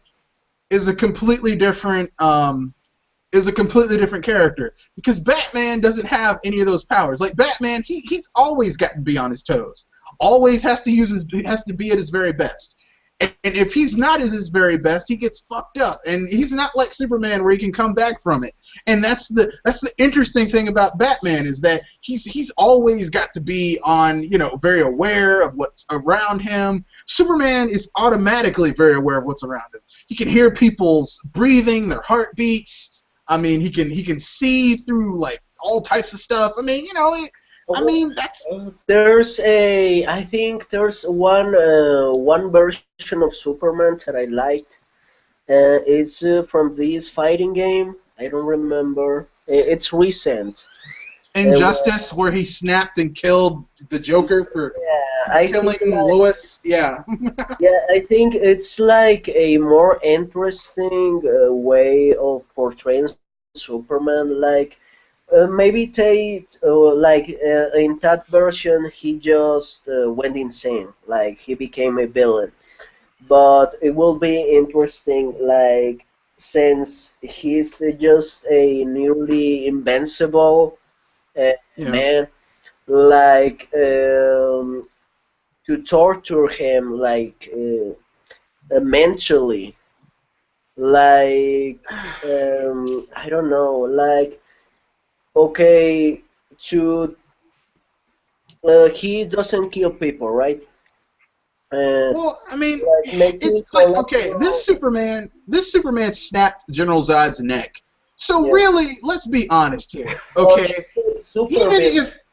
character because Batman doesn't have any of those powers. Like Batman, he's always got to be on his toes. Always has to be at his very best. And if he's not at his very best, he gets fucked up. And he's not like Superman where he can come back from it. And that's the interesting thing about Batman is that he's always got to be on, very aware of what's around him. Superman is automatically very aware of what's around him. He can hear people's breathing, their heartbeats. I mean, he can see through like all types of stuff. I mean, that's. I think there's one version of Superman that I liked. It's from this fighting game. I don't remember. It's recent. Injustice, where he snapped and killed the Joker for killing Lois. Yeah. Yeah, I think it's like a more interesting way of portraying Superman. Like maybe in that version he just went insane. Like he became a villain. But it will be interesting, like since he's just a nearly invincible man, like to torture him like mentally, like I don't know, like okay, he doesn't kill people, right? Well, I mean, it's like okay, this Superman snapped General Zod's neck. So really, let's be honest here, okay?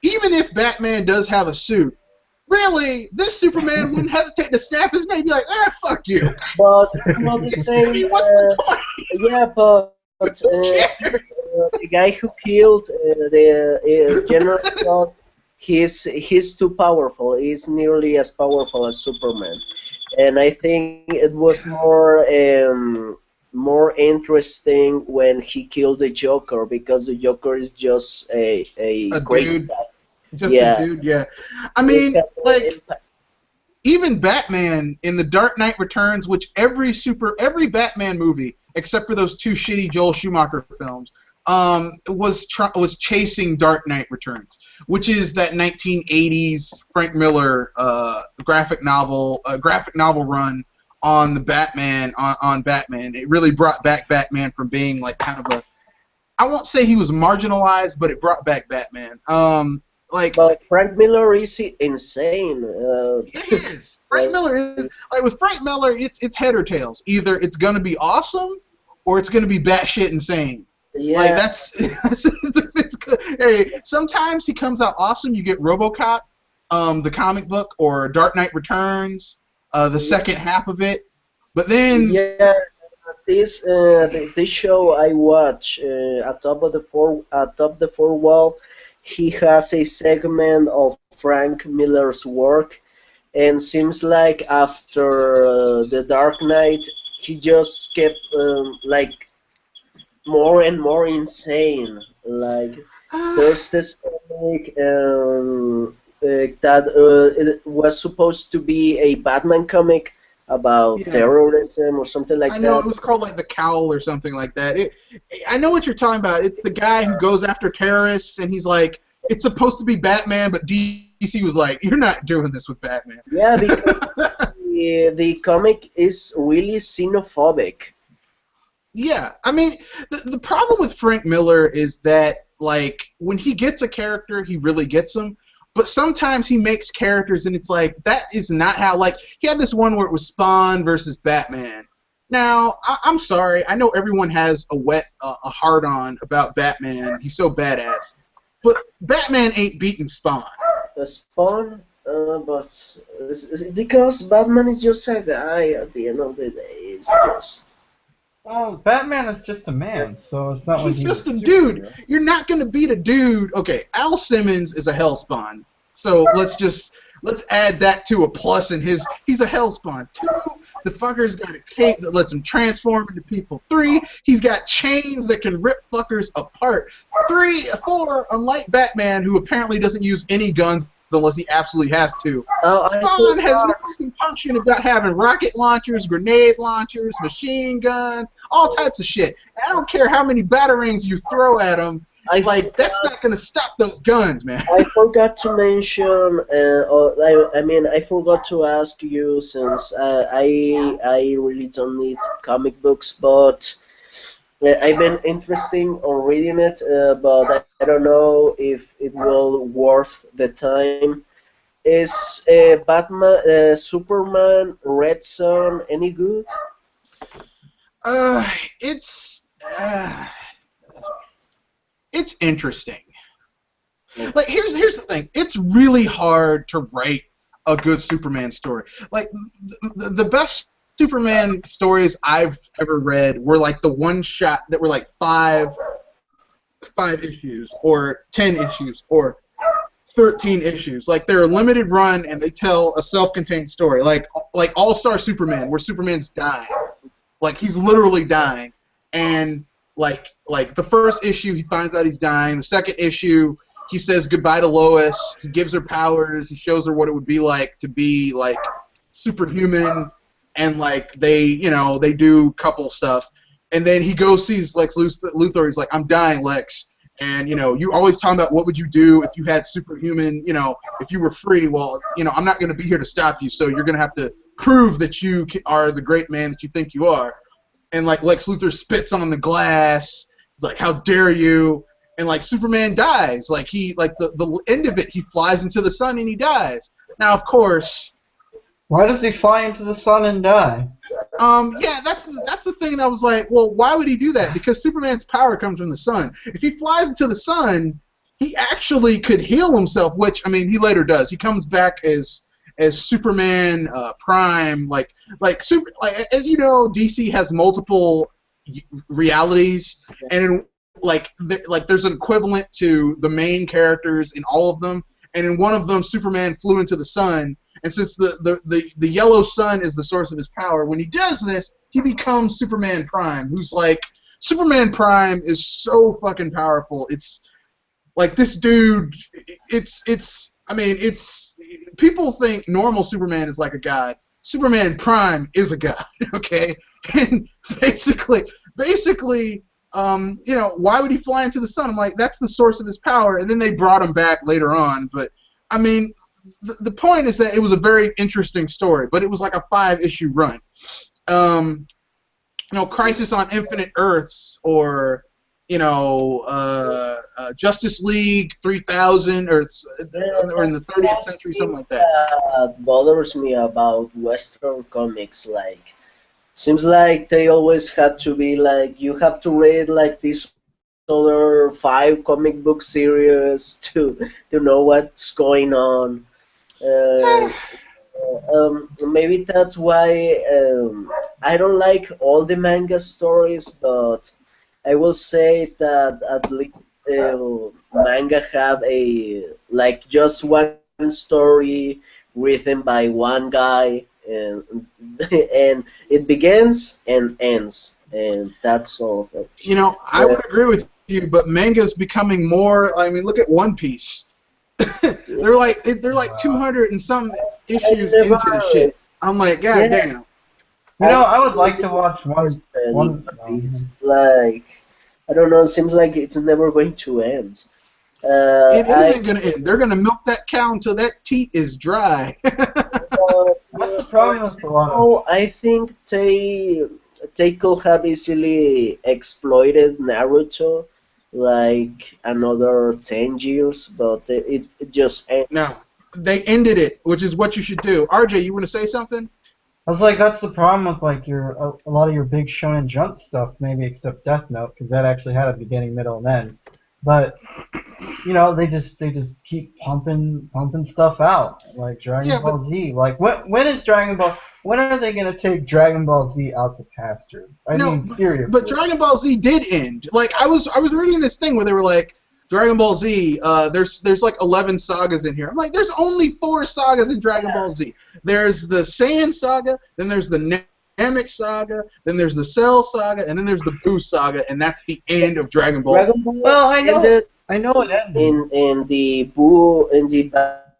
Even if Batman does have a suit, really, this Superman wouldn't hesitate to snap his neck and be like, fuck you. But the same, what's the point? Yeah, but the guy who killed the General Zod, he's too powerful. He's nearly as powerful as Superman, and I think it was more interesting when he killed the Joker because the Joker is just a crazy dude. guy. Just a dude, yeah. I mean, like even Batman in the Dark Knight Returns, which every Batman movie except for those two shitty Joel Schumacher films, was chasing Dark Knight Returns, which is that 1980s Frank Miller graphic novel run on the Batman on Batman. It really brought back Batman from being like kind of I won't say he was marginalized, but it brought back Batman. But Frank Miller is insane. It is. Frank Miller is like with Frank Miller. It's head or tails. Either it's gonna be awesome or it's gonna be batshit insane. Yeah. Like it's good. Hey, sometimes he comes out awesome. You get RoboCop, the comic book, or Dark Knight Returns, the second half of it. But then this show I watch atop the four wall. He has a segment of Frank Miller's work, and seems like after the Dark Knight, he just kept like more and more insane. Like there's this comic that it was supposed to be a Batman comic about terrorism or something like that. I know it was called like The Cowl or something like that. I know what you're talking about. It's the guy who goes after terrorists, and he's like, it's supposed to be Batman, but DC was like, you're not doing this with Batman. Yeah, because the comic is really xenophobic. Yeah, I mean, the problem with Frank Miller is that, like, when he gets a character, he really gets them. But sometimes he makes characters, and it's like, that is not how, like, he had this one where it was Spawn versus Batman. Now, I'm sorry, I know everyone has a hard-on about Batman. He's so badass. But Batman ain't beating Spawn. Spawn? But it's because Batman is just a guy at the end of the day. It's just... Well, Batman is just a man, so it's not like He's he's just a dude. superhero. You're not gonna beat a dude. Okay, Al Simmons is a hellspawn. So let's add that to a plus in his. He's a hellspawn. 2, the fucker's got a cape that lets him transform into people. 3, he's got chains that can rip fuckers apart. 4, unlike Batman, who apparently doesn't use any guns unless he absolutely has to. Spawn has no compunction about having rocket launchers, grenade launchers, machine guns, all types of shit. I don't care how many batarangs you throw at him. That's not gonna stop those guns, man. I forgot to mention, I forgot to ask you, since I really don't need comic books, but I've been interested on reading it, but I don't know if it will worth the time. Is Batman, Superman, Red Son any good? It's interesting. Like here's the thing. It's really hard to write a good Superman story. Like the best Superman stories I've ever read were like the one shot that were like five issues or 10 issues or 13 issues. Like they're a limited run and they tell a self-contained story. Like All-Star Superman, where Superman's dying. Like he's literally dying, and like the first issue he finds out he's dying. The second issue he says goodbye to Lois. He gives her powers. He shows her what it would be like to be like superhuman, and like they do couple stuff. And then he goes sees Lex Luthor. He's like, I'm dying, Lex. And you always talking about what would you do if you had superhuman, if you were free. Well, I'm not going to be here to stop you. So you're going to have to prove that you are the great man that you think you are. And like Lex Luthor spits on the glass. He's like, how dare you? And like Superman dies. Like the end of it, he flies into the sun and he dies. Now, of course. Why does he fly into the sun and die? Yeah, that's the thing that I was like, well, why would he do that? Because Superman's power comes from the sun. If he flies into the sun, he actually could heal himself, which, I mean, he later does. He comes back as Superman Prime, as you know, DC has multiple realities, and there's an equivalent to the main characters in all of them, and in one of them, Superman flew into the sun. And since the yellow sun is the source of his power, when he does this, he becomes Superman Prime, who's like, Superman Prime is so fucking powerful. It's like this dude, people think normal Superman is like a god. Superman Prime is a god, okay? And basically, why would he fly into the sun? I'm like, that's the source of his power. And then they brought him back later on, but I mean, the point is that it was a very interesting story, but it was like a 5-issue run. Crisis on Infinite Earths, or Justice League 3000, or in the 30th century, something like that. Bothers me about Western comics. Like, seems like they always have to be like, you have to read like this other 5 comic book series to know what's going on. Maybe that's why I don't like all the manga stories, but I will say that at least manga have just one story written by one guy, and it begins and ends, and that's all. I would agree with you, but manga's becoming more. I mean, look at One Piece. they're like 200 and some issues into the shit. I'm like, God damn. I would like to watch one. It's like, I don't know. It seems like it's never going to end. It isn't going to end. They're going to milk that cow until that teat is dry. What's the problem with the one? Oh, I think they could have easily exploited Naruto like another 10 years, but it just ended. No, they ended it, which is what you should do. RJ, you want to say something? I was like, that's the problem with like a lot of your big Shonen Jump stuff, maybe except Death Note, because that actually had a beginning, middle, and end. But they just keep pumping stuff out, like Dragon Ball Z. Like when is Dragon Ball? When are they gonna take Dragon Ball Z out the pasture? I No, mean, seriously. but Dragon Ball Z did end. Like I was reading this thing where they were like, Dragon Ball Z, there's like 11 sagas in here. I'm like, there's only 4 sagas in Dragon Ball Z. There's the Saiyan saga, then there's the Namek saga, then there's the Cell saga, and then there's the Buu saga, and that's the end of Dragon Ball. Dragon Ball Well, I know ended it ended. in the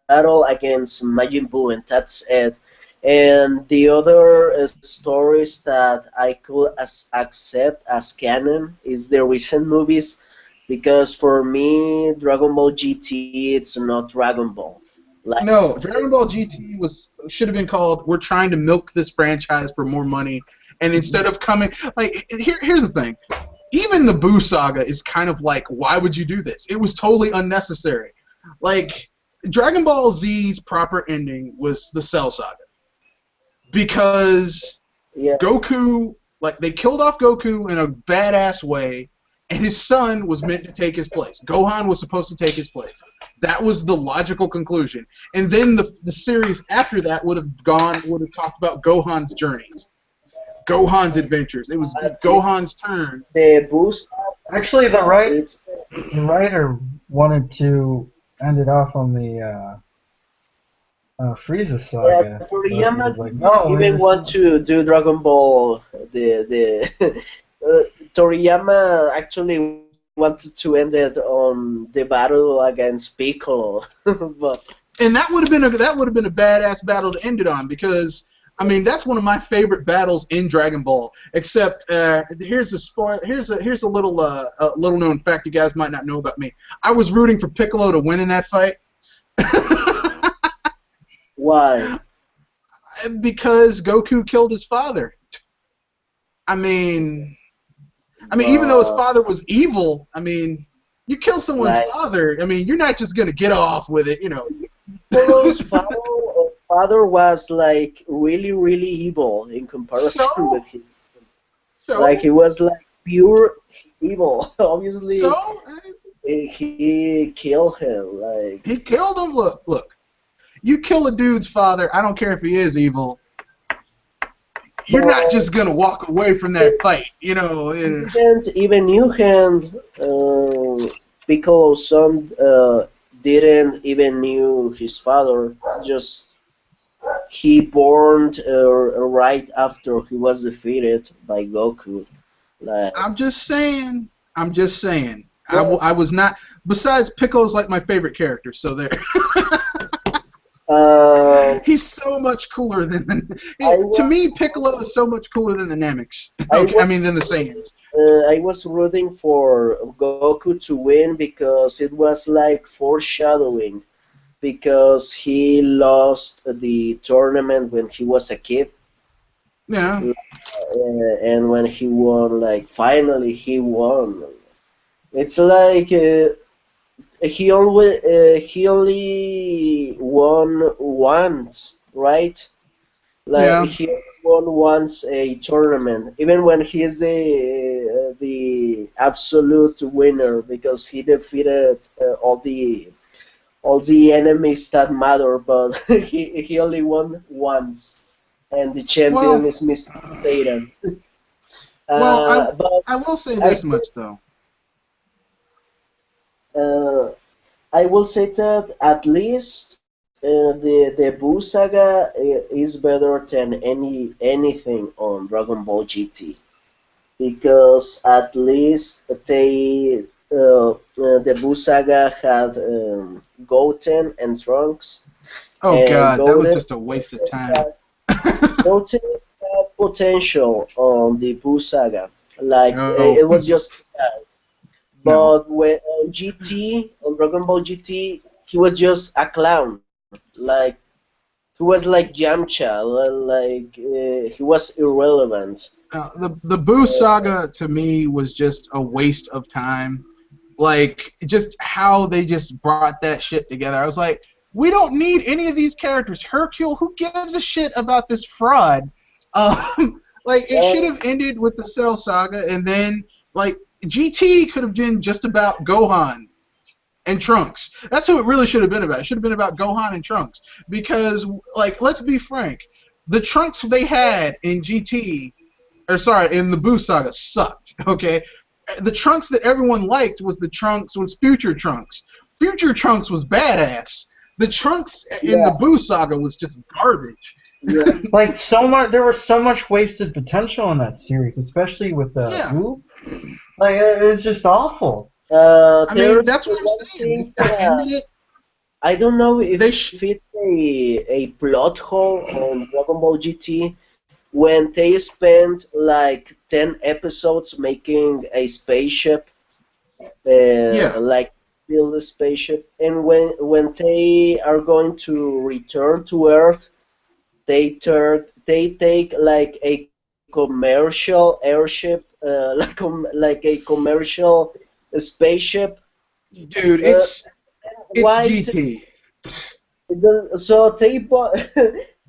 battle against Majin Buu, and that's it. And the other stories that I could accept as canon is the recent movies, because for me, Dragon Ball GT, it's not Dragon Ball. Like, No, Dragon Ball GT should have been called "We're trying to milk this franchise for more money," and instead of coming like here's the thing, even the Buu saga is kind of like, why would you do this? It was totally unnecessary. Like Dragon Ball Z's proper ending was the Cell saga. Because yeah. Goku, like, they killed off Goku in a badass way, and his son was meant to take his place. Gohan was supposed to take his place. That was the logical conclusion. And then the series after that would have talked about Gohan's journeys, Gohan's adventures. It was Gohan's turn. The boost. Actually, the writer wanted to end it off on the Frieza saga. Yeah, Toriyama like, no, even want to do Dragon Ball. The Toriyama actually wanted to end it on the battle against Piccolo, but And that would have been a badass battle to end it on, because I mean that's one of my favorite battles in Dragon Ball. Except here's a little little known fact you guys might not know about me. I was rooting for Piccolo to win in that fight. why? Because Goku killed his father. I mean, even though his father was evil, I mean, you kill someone's father, I mean, you're not just gonna get off with it, you know. Piccolo's father was like really, really evil in comparison with his. Like he was like pure evil. Obviously, he killed him. Like he killed him. Look. You kill a dude's father, I don't care if he is evil. You're not just gonna walk away from that fight, you know. Even Newhand, Piccolo's son, didn't even knew his father. Just he born right after he was defeated by Goku. Like, I'm just saying. I was not. Besides, Piccolo's like my favorite character, so there. He's so much cooler than to me. Piccolo is so much cooler than the Nameks. Than the Saiyans. I was rooting for Goku to win because it was like foreshadowing, because he lost the tournament when he was a kid. Yeah. And when he won, like finally he won. It's like he only won once, right? Like he won once a tournament, even when he's the absolute winner, because he defeated all the enemies that matter, but he only won once, and the champion is Mr. Satan. But I will say this much though. I will say that at least the Buu saga is better than anything on Dragon Ball GT, because at least the Buu saga had Goten and Trunks. Oh and God, Goten, that was just a waste of time. Goten had potential on the Buu saga, like it was just. But when on Dragon Ball GT, he was just a clown. Like he was like Yamcha, like he was irrelevant. The Buu saga to me was just a waste of time. Like just how they just brought that shit together. I was like, we don't need any of these characters. Hercule, who gives a shit about this fraud? Like it should have ended with the Cell saga, and then like. GT could have been just about Gohan and Trunks. That's who it really should have been about. It should have been about Gohan and Trunks. Because, like, let's be frank, The Trunks they had in in the Boo Saga sucked. Okay, the Trunks that everyone liked was Future Trunks. Future Trunks was badass. The Trunks in the Boo Saga was just garbage. Yeah. Like there was so much wasted potential in that series, especially with the Boo. Like it's just awful. I mean, that's what I'm saying. I don't know if it's a plot hole on Dragon Ball GT when they spent like 10 episodes making a spaceship, like build a spaceship, and when they are going to return to Earth, they take like a commercial airship, like a commercial spaceship. Dude, it's GT. So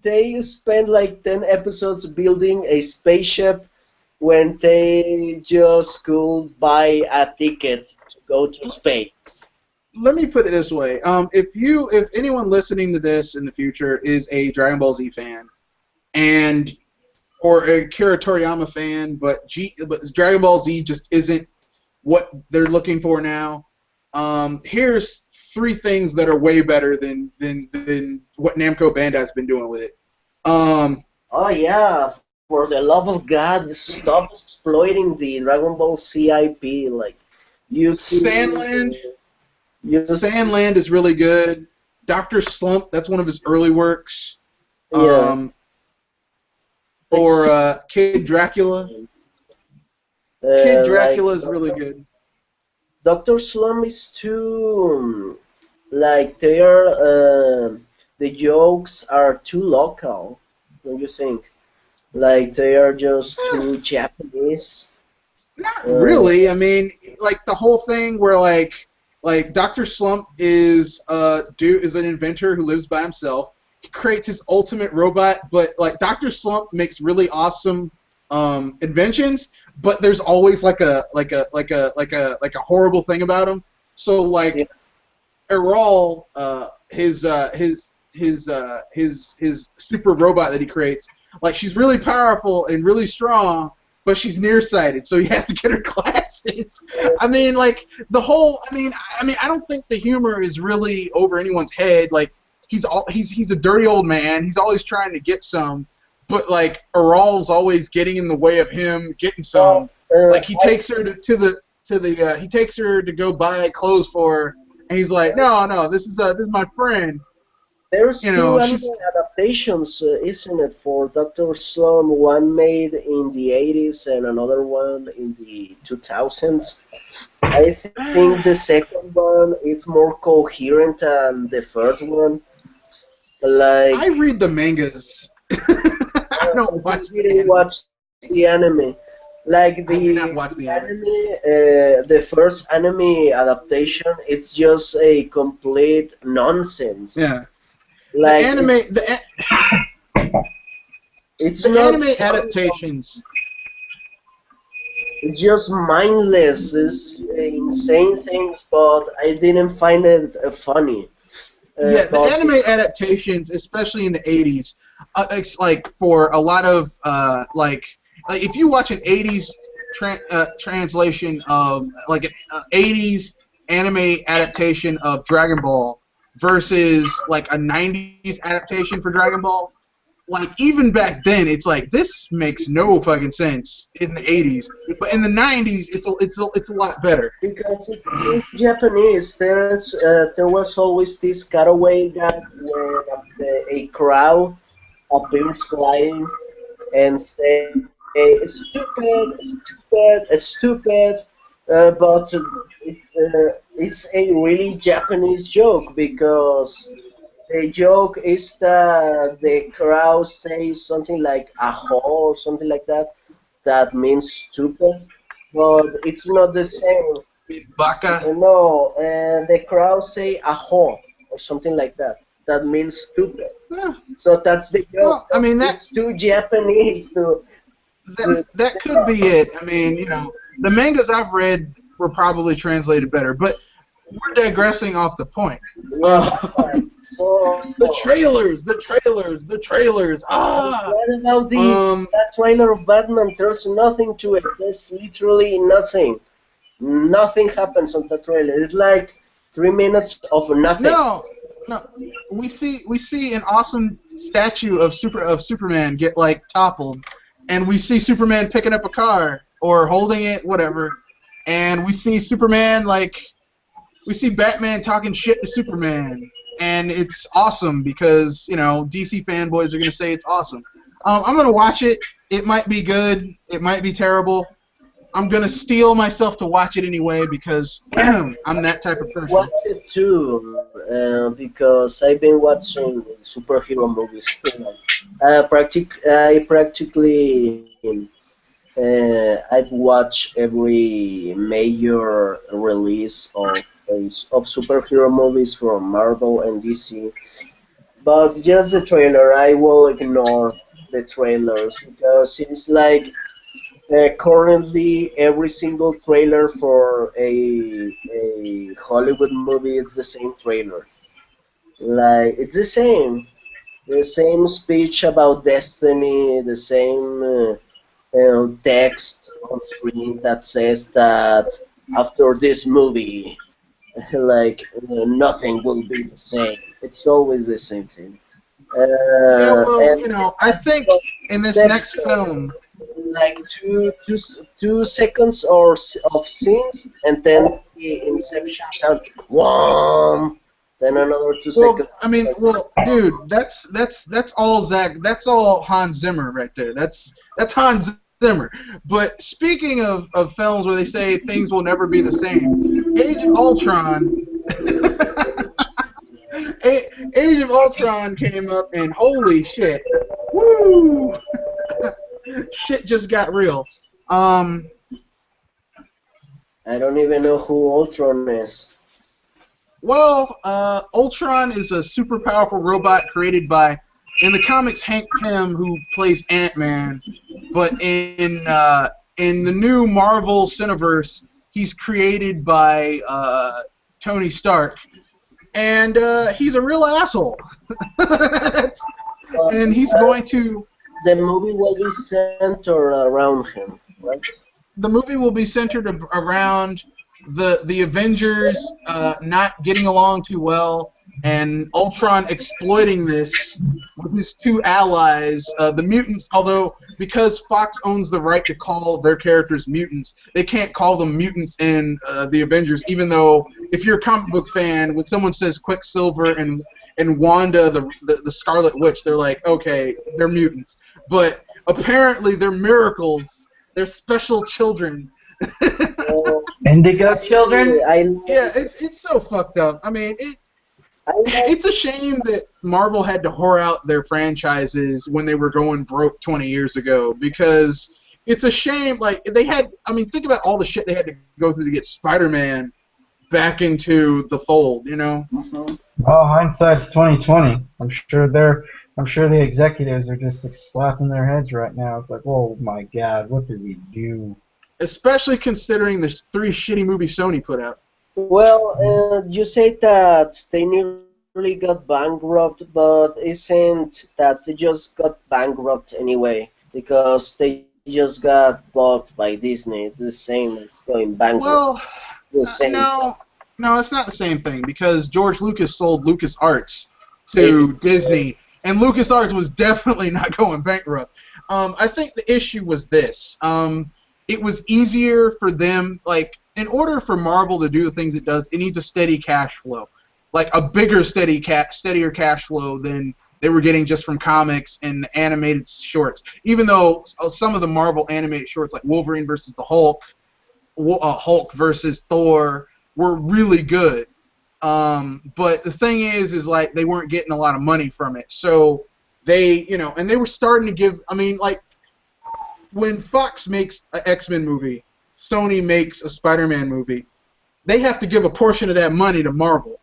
they spend like 10 episodes building a spaceship when they just could buy a ticket to go to space. Let me put it this way: if anyone listening to this in the future is a Dragon Ball Z fan, or a Akira Toriyama fan, but Dragon Ball Z just isn't what they're looking for now, here's 3 things that are way better than what Namco Bandai's been doing with it. Oh yeah, for the love of God, stop exploiting the Dragon Ball Z IP. Like, Sandland is really good. Dr. Slump, that's one of his early works. Yeah. Or Kid Dracula. Kid Dracula is really good. Dr. Slump is too, like, the jokes are too local, don't you think? Like, they are just too Japanese. Not really. I mean, like the whole thing where like Dr. Slump is an inventor who lives by himself. He creates his ultimate robot, but like Dr. Slump makes really awesome inventions, but there's always like a horrible thing about him. So like Errol, his super robot that he creates, like she's really powerful and really strong, but she's nearsighted, so he has to get her glasses. I mean, like the whole. I mean, I don't think the humor is really over anyone's head. Like he's a dirty old man. He's always trying to get some, but like Errol's always getting in the way of him getting some. Like he takes her he takes her to go buy clothes for her, and he's like, no, this is my friend. There's two adaptations, isn't it, for Dr. Slump? One made in the 80s and another one in the 2000s. I think the second one is more coherent than the first one. Like, I read the mangas. I don't watch the anime. Like the anime, the first anime adaptation, it's just a complete nonsense. Yeah. Like the anime adaptations. It's just mindless. It's insane things, but I didn't find it funny. The anime adaptations, especially in the 80s, it's like for a lot of like if you watch an 80s translation of like an 80s anime adaptation of Dragon Ball versus like a 90s adaptation for Dragon Ball, like even back then it's like this makes no fucking sense in the 80s, but in the 90s it's a lot better. Because in Japanese there was always this cutaway that when a crowd appears flying and say stupid, but it's a really Japanese joke because the joke is that the crowd says something like "aho" or something like that. That means stupid, but it's not the same. Baka. No, the crowd say "aho" or something like that. That means stupid. Yeah. So that's the joke. Well, I mean that's too Japanese to. That could be it. I mean, you know, the mangas I've read were probably translated better, but we're digressing off the point. The Oh, trailers, the trailers, the trailers. Ah. what about the Um. that trailer of Batman? There's nothing to it. There's literally nothing. Nothing happens on the trailer. It's like 3 minutes of nothing. No. No. We see an awesome statue of Superman get like toppled, and we see Superman picking up a car or holding it, whatever, and we see Superman like. We see Batman talking shit to Superman, and it's awesome because, you know, DC fanboys are going to say it's awesome. I'm going to watch it. It might be good. It might be terrible. I'm going to steel myself to watch it anyway because I'm that type of person. Watch it too, because I've been watching superhero movies. I practically I've watched every major release of superhero movies from Marvel and DC, but just the trailer. I will ignore the trailers because seems like currently every single trailer for a Hollywood movie is the same trailer. Like it's the same speech about destiny, the same text on screen that says that after this movie, like nothing will be the same. It's always the same thing. Yeah, well, And you know, I think in this next film, like 2 seconds of scenes, and then the Inception sound, wham, then another 2 seconds. well, I mean, well, dude, that's all Zach. That's all Hans Zimmer right there. That's Hans Zimmer. But speaking of films where they say things will never be the same, Age of Ultron. Age of Ultron came up, and holy shit, woo! Shit just got real. I don't even know who Ultron is. Well, Ultron is a super powerful robot created by, in the comics, Hank Pym, who plays Ant-Man, but in the new Marvel Cineverse, he's created by Tony Stark, and he's a real asshole. And he's going to. The movie will be centered around him, right? The movie will be centered around the Avengers not getting along too well, and Ultron exploiting this with his two allies, the mutants. Although because Fox owns the right to call their characters mutants, they can't call them mutants in the Avengers. Even though if you're a comic book fan, when someone says Quicksilver and Wanda, the Scarlet Witch, they're like, okay, they're mutants. But apparently they're miracles. They're special children. Indigo children? Yeah, it's so fucked up. I mean, it's a shame that Marvel had to whore out their franchises when they were going broke 20 years ago, because it's a shame. Like, they had, I mean, think about all the shit they had to go through to get Spider-Man back into the fold, you know? Mhm. Oh, hindsight's 2020. I'm sure the executives are just like, slapping their heads right now. It's like, oh my god, what did we do? Especially considering the 3 shitty movies Sony put out. Well, you say that they nearly got bankrupt, but isn't that they just got bankrupt anyway because they just got bought by Disney? It's the same as going bankrupt. Well, the same. No, it's not the same thing, because George Lucas sold LucasArts to Disney, and LucasArts was definitely not going bankrupt. I think the issue was this. It was easier for them, like, in order for Marvel to do the things it does, it needs a steady cash flow. Like, a bigger, steadier cash flow than they were getting just from comics and animated shorts. Even though some of the Marvel animated shorts, like Wolverine versus the Hulk, Hulk versus Thor, were really good. But the thing is like, they weren't getting a lot of money from it. So they, you know, and they were starting to give, I mean, like, when Fox makes an X-Men movie, Sony makes a Spider-Man movie, they have to give a portion of that money to Marvel.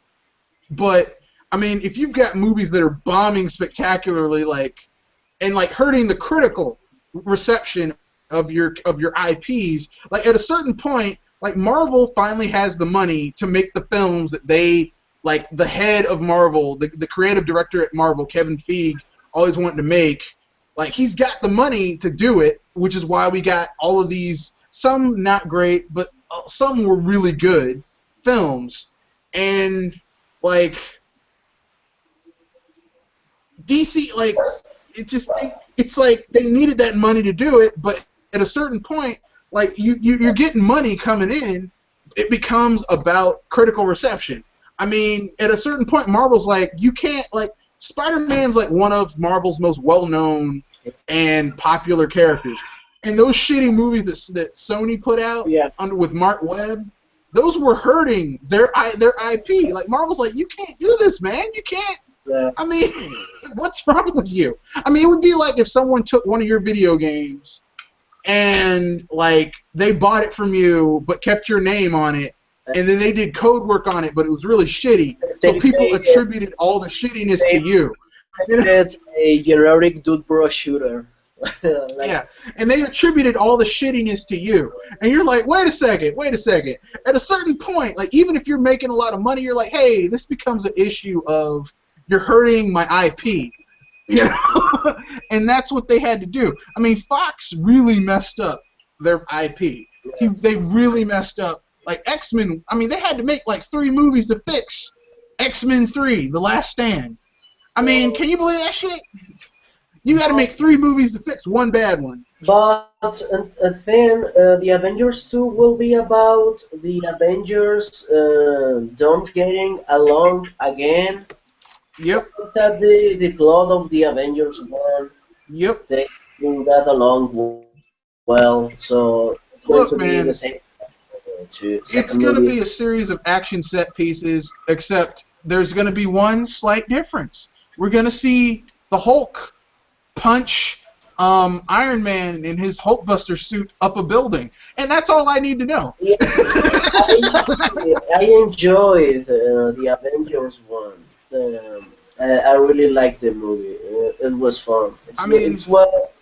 But, I mean, if you've got movies that are bombing spectacularly, like, and like hurting the critical reception of your IPs, like, at a certain point, like, Marvel finally has the money to make the films that they like the head of Marvel, the creative director at Marvel, Kevin Feige, always wanted to make. Like, he's got the money to do it, which is why we got all of these, some not great, but some were really good films. And, like, DC, like, it's like they needed that money to do it, but at a certain point, like, you're getting money coming in, it becomes about critical reception. I mean, at a certain point, Marvel's like, you can't, like, Spider-Man's like one of Marvel's most well-known and popular characters. And those shitty movies that Sony put out with Mark Webb, those were hurting their IP. Like, Marvel's like, you can't do this, man. You can't. Yeah. I mean, what's wrong with you? I mean, it would be like if someone took one of your video games and, like, they bought it from you but kept your name on it, and then they did code work on it, but it was really shitty. So people attributed all the shittiness to you. It's a generic dude bro shooter. Yeah, and they attributed all the shittiness to you. And you're like, wait a second. At a certain point, like, even if you're making a lot of money, you're like, hey, this becomes an issue of you're hurting my IP. You know? And that's what they had to do. I mean, Fox really messed up their IP. They really messed up. Like, X-Men, I mean, they had to make, like, 3 movies to fix X-Men 3, The Last Stand. I mean, can you believe that shit? You got to make 3 movies to fix one bad one. But then the Avengers 2 will be about the Avengers don't getting along again. Yep. That the plot of the Avengers 1. Yep. They got along well, so it's going to be the same. It's going to be a series of action set pieces, except there's going to be one slight difference. We're going to see the Hulk punch Iron Man in his Hulkbuster suit up a building, and that's all I need to know. Yeah, I enjoyed the Avengers one. I really liked the movie. It was fun. It was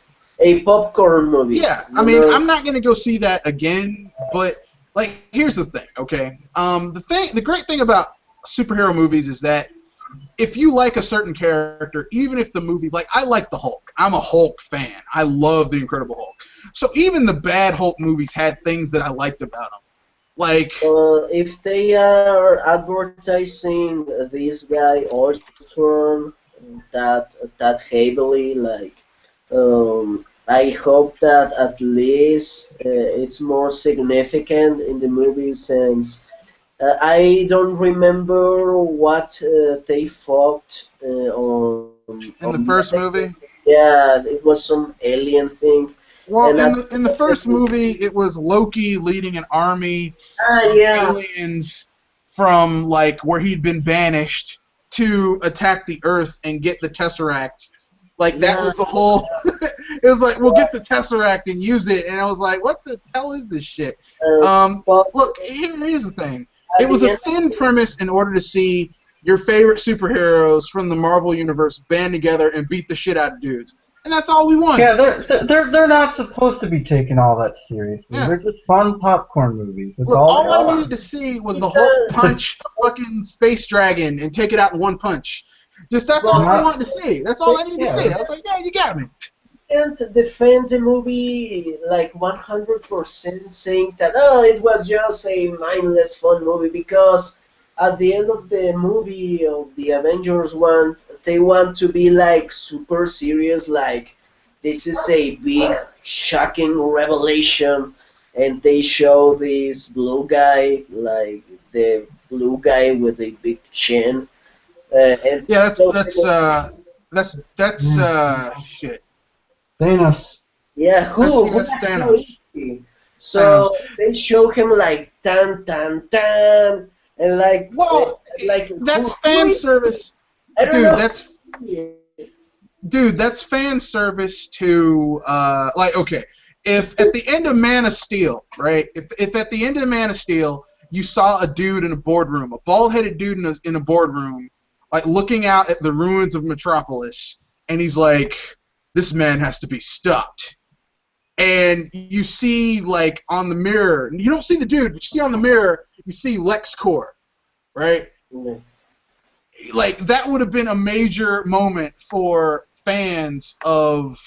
a popcorn movie. Yeah, I mean, I'm not going to go see that again, but, like, here's the thing, okay? The great thing about superhero movies is that if you like a certain character, even if the movie, like, I like the Hulk. I'm a Hulk fan. I love the Incredible Hulk. So even the bad Hulk movies had things that I liked about them. Like, if they are advertising this guy Ultron that heavily, like, I hope that at least it's more significant in the movie, since I don't remember what they fought on the first movie? Yeah, it was some alien thing. Well, in the first movie, it was Loki leading an army of aliens from, like, where he'd been banished to attack the Earth and get the Tesseract. Like, that was the whole... It was like, we'll get the Tesseract and use it. And I was like, what the hell is this shit? Look, here's the thing. It was a thin premise in order to see your favorite superheroes from the Marvel Universe band together and beat the shit out of dudes. And that's all we want. Yeah, they're not supposed to be taken all that seriously. Yeah. They're just fun popcorn movies. That's all I needed to see was the Hulk punch a fucking space dragon and take it out in one punch. That's all I wanted to see. That's all I needed to see. I was like, yeah, you got me. And defend the movie like 100%, saying that it was just a mindless fun movie, because at the end of the movie of the Avengers one, they want to be like super serious, like this is a big shocking revelation, and they show this blue guy, like the blue guy with a big chin. And yeah, that's shit. Thanos. Yeah, who? Thanos. So they show him like tan tan tan, and like that's fan service. Dude, that's fan service to like, okay, if at the end of Man of Steel, right? If at the end of Man of Steel you saw a dude in a boardroom, a bald-headed dude in a boardroom, like looking out at the ruins of Metropolis, and he's like, this man has to be stopped. And you see, like, on the mirror, you don't see the dude, but you see on the mirror, you see LexCorp, right? Mm-hmm. like that would have been a major moment for fans of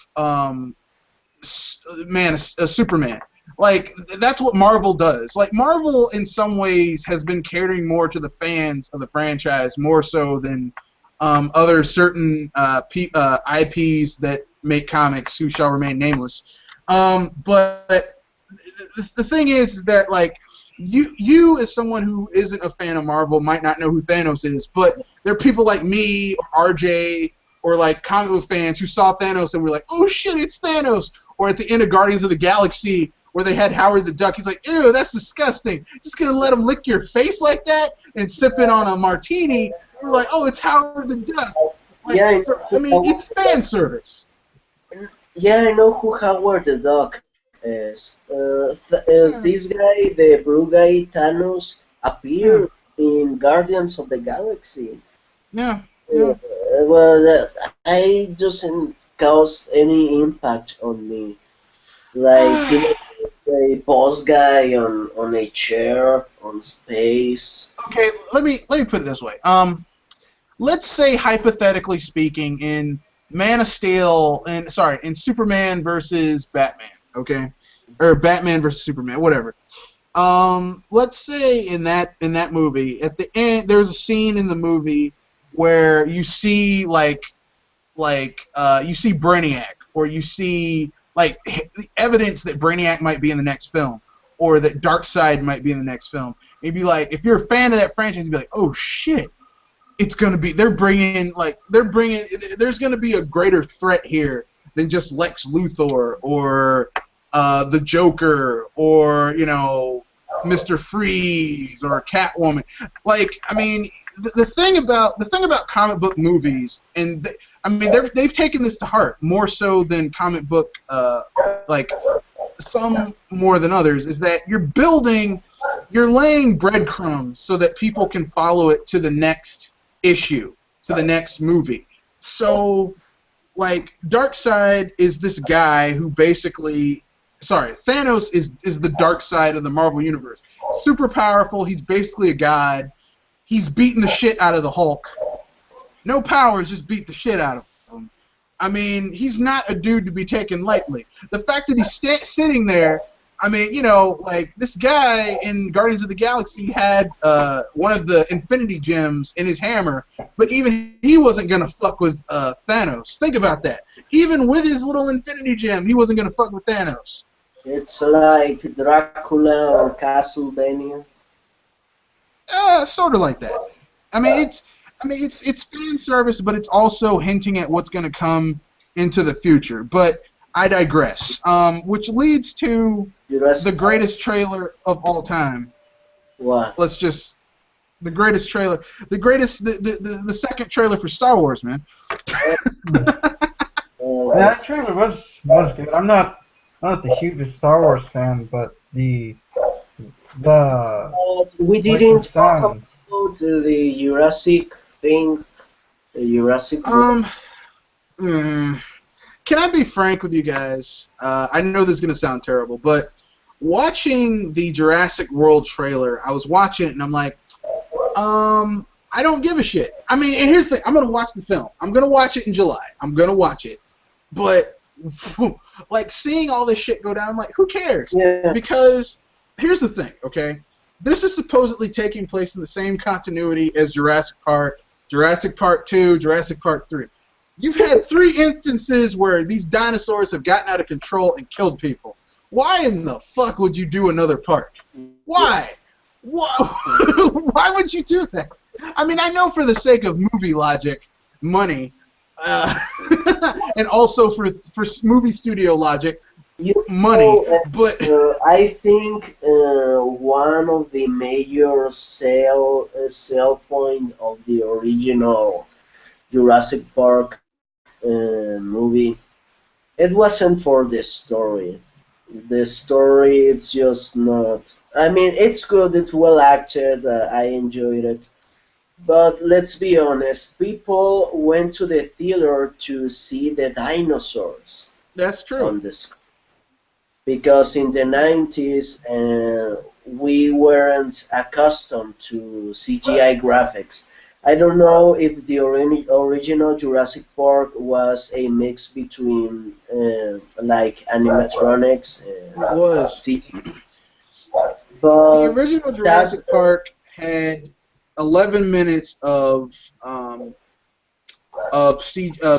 Superman. Like that's what Marvel does. Like Marvel, in some ways, has been catering more to the fans of the franchise more so than other certain IPs that make comics who shall remain nameless. But the thing is that like you as someone who isn't a fan of Marvel might not know who Thanos is, but there are people like me or RJ or like comic book fans who saw Thanos and were like, oh shit, it's Thanos. Or at the end of Guardians of the Galaxy, where they had Howard the Duck, he's like, ew, that's disgusting. Just gonna let him lick your face like that and sipping on a martini. We're like, oh, it's Howard the Duck. Like, Yeah, I mean, it's fan service. yeah, I know who Howard the Duck is. This guy, the blue guy, Thanos, appeared in Guardians of the Galaxy. Yeah. Well, I doesn't cause any impact on me. Like, you know, a boss guy on a chair on space. Okay, let me put it this way. Let's say hypothetically speaking, in Man of Steel, in Superman versus Batman, okay, or Batman versus Superman, whatever. Let's say in that movie, at the end, there's a scene in the movie where you see you see Brainiac, or you see like evidence that Brainiac might be in the next film, or that Darkseid might be in the next film. You'd be like, if you're a fan of that franchise, you'd be like, oh shit, it's gonna be. There's gonna be a greater threat here than just Lex Luthor or the Joker or Mr. Freeze or Catwoman. Like, I mean, the thing about comic book movies, and they've taken this to heart more so than comic book, like some more than others, is that you're laying breadcrumbs so that people can follow it to the next issue, to the next movie. So, like, Darkseid is this guy who basically, Thanos is the dark side of the Marvel Universe. Super powerful, he's basically a god. He's beating the shit out of the Hulk. No powers, just beat the shit out of him. I mean, he's not a dude to be taken lightly. The fact that he's sitting there, I mean, like, this guy in Guardians of the Galaxy had one of the Infinity Gems in his hammer, but even he wasn't going to fuck with Thanos. Think about that. Even with his little Infinity Gem, he wasn't going to fuck with Thanos. It's like Dracula or Castlevania. Sort of like that. I mean, it's fan service, but it's also hinting at what's going to come into the future. But I digress. Which leads to the greatest trailer of all time. What? The greatest trailer. The second trailer for Star Wars, man. That trailer was good. I'm not the hugest Star Wars fan, but the we didn't talk about the Jurassic thing. The Jurassic. Can I be frank with you guys? I know this is gonna sound terrible, but watching the Jurassic World trailer, I was watching it and I'm like, I don't give a shit. I mean, and here's the thing: I'm gonna watch the film. I'm gonna watch it in July. I'm gonna watch it, but like seeing all this shit go down, I'm like, who cares? Yeah. Because here's the thing, okay? This is supposedly taking place in the same continuity as Jurassic Park, Jurassic Park 2, Jurassic Park 3. You've had 3 instances where these dinosaurs have gotten out of control and killed people. Why in the fuck would you do another park? Why? Why would you do that? I mean, I know for the sake of movie logic, money, and also for movie studio logic, money, but I think one of the major sell point of the original Jurassic Park movie, it wasn't for the story. The story, it's just not. I mean, it's good. It's well acted. I enjoyed it. But let's be honest, people went to the theater to see the dinosaurs. That's true. On the screen. Because in the 90s, we weren't accustomed to CGI graphics. I don't know if the original Jurassic Park was a mix between like animatronics It and was. CG, The but original that's Jurassic Park had 11 minutes of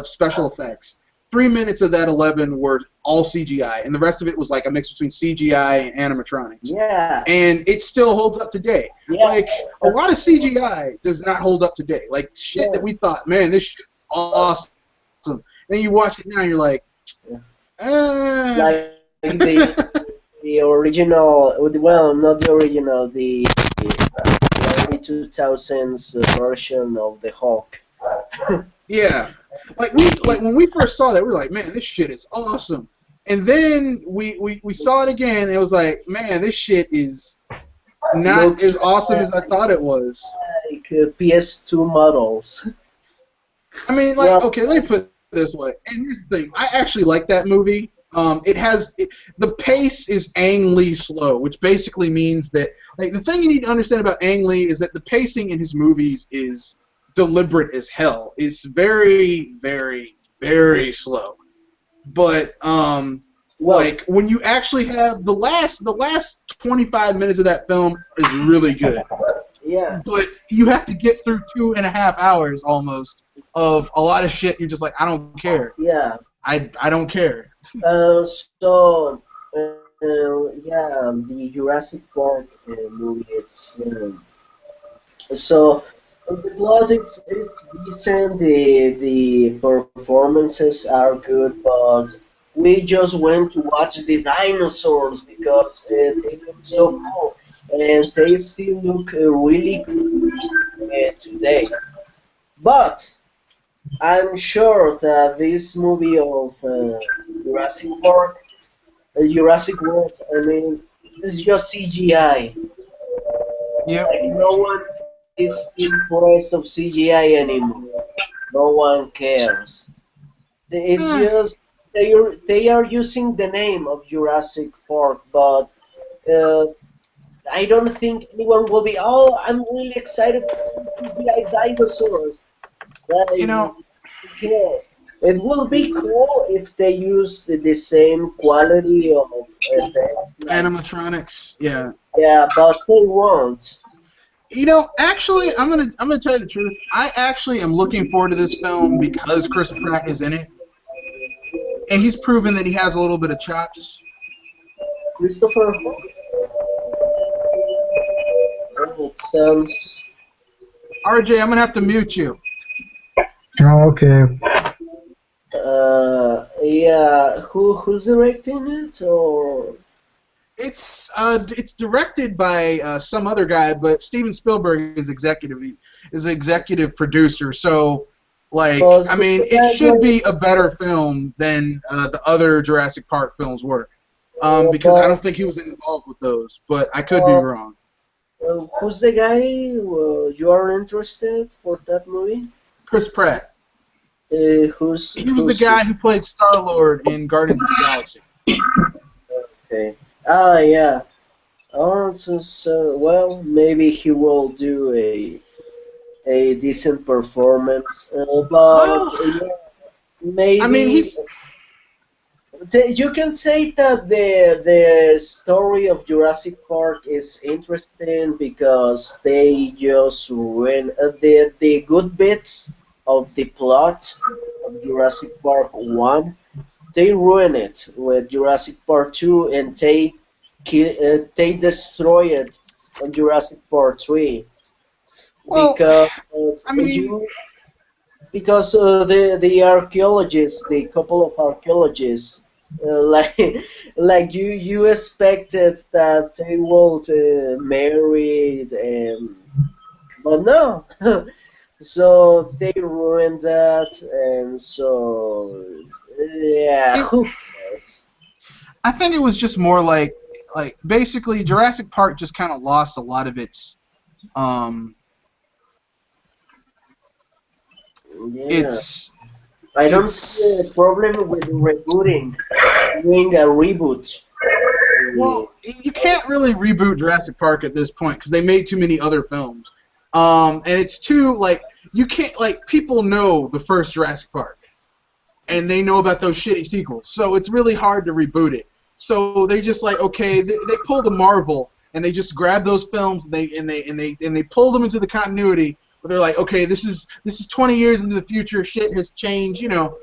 special effects. 3 minutes of that 11 were all CGI, and the rest of it was like a mix between CGI and animatronics. yeah, And it still holds up today. yeah, Like, a lot of CGI does not hold up today. Like, shit yeah, that we thought, man, this shit's awesome. Then you watch it now, and you're like, yeah. eh. Like the original, well, not the original, the early 2000s version of the Hulk. Yeah, like when we first saw that, we were like, man, this shit is awesome. And then we saw it again, and it was like, man, this shit is not Looks as awesome as I thought it was. like PS2 models. I mean, like, Well, okay, let me put it this way. And here's the thing, I actually like that movie. The pace is Ang Lee slow, which basically means that, like, the thing you need to understand about Ang Lee is that the pacing in his movies is deliberate as hell. It's very, very, very slow. But well, like when you actually have the last 25 minutes of that film is really good. yeah, But you have to get through 2.5 hours almost of a lot of shit. You're just like, I don't care. yeah. I don't care. So, yeah, the Jurassic Park movie, so the plot it's decent, the performances are good, but we just went to watch the dinosaurs because they look so cool, and they still look really good today. But I'm sure that this movie of Jurassic Park, Jurassic World, I mean, it's just CGI. Yep. Like no one is impressed of CGI anymore. No one cares. It's Eh, just they are using the name of Jurassic Park, but uh, I don't think anyone will be. Oh, I'm really excited to see CGI dinosaurs. Like, you know, who cares? It will be cool if they use the same quality of effects. Like, animatronics. Yeah. yeah, but they won't. You know, actually, I'm gonna tell you the truth. I actually am looking forward to this film because Chris Pratt is in it, and he's proven that he has a little bit of chops. Christopher Hawk. Oh, it sounds. RJ, I'm gonna have to mute you. Oh, okay. Yeah. Who's directing it? Or It's directed by some other guy, but Steven Spielberg is executive producer. So, like, because I mean, it should be a better film than the other Jurassic Park films were, because I don't think he was involved with those, but I could be wrong. who's the guy you are interested for that movie? Chris Pratt. Who's He was the guy who played Star-Lord in Guardians of the Galaxy. Okay. Ah, yeah. Oh, well, maybe he will do a decent performance, but Well, yeah, maybe I mean, he's you can say that the story of Jurassic Park is interesting because they just ruin the good bits of the plot of Jurassic Park 1. They ruin it with Jurassic Park 2, and they destroy it on Jurassic Park 3 well. because I mean, you because the archaeologists, the couple of archaeologists, like you expected that they would marry, but no. So they ruined that, and so yeah, it, who cares? I think it was just more like basically Jurassic Park just kind of lost a lot of its um Yeah, its I don't see a its problem with rebooting, doing a reboot. well, you can't really reboot Jurassic Park at this point because they made too many other films. And it's too like you can't, like, people know the first Jurassic Park, and they know about those shitty sequels, so it's really hard to reboot it. So they just like, okay, they pulled a Marvel, and they just grabbed those films, and they pulled them into the continuity. But they're like, okay, this is 20 years into the future, shit has changed, you know.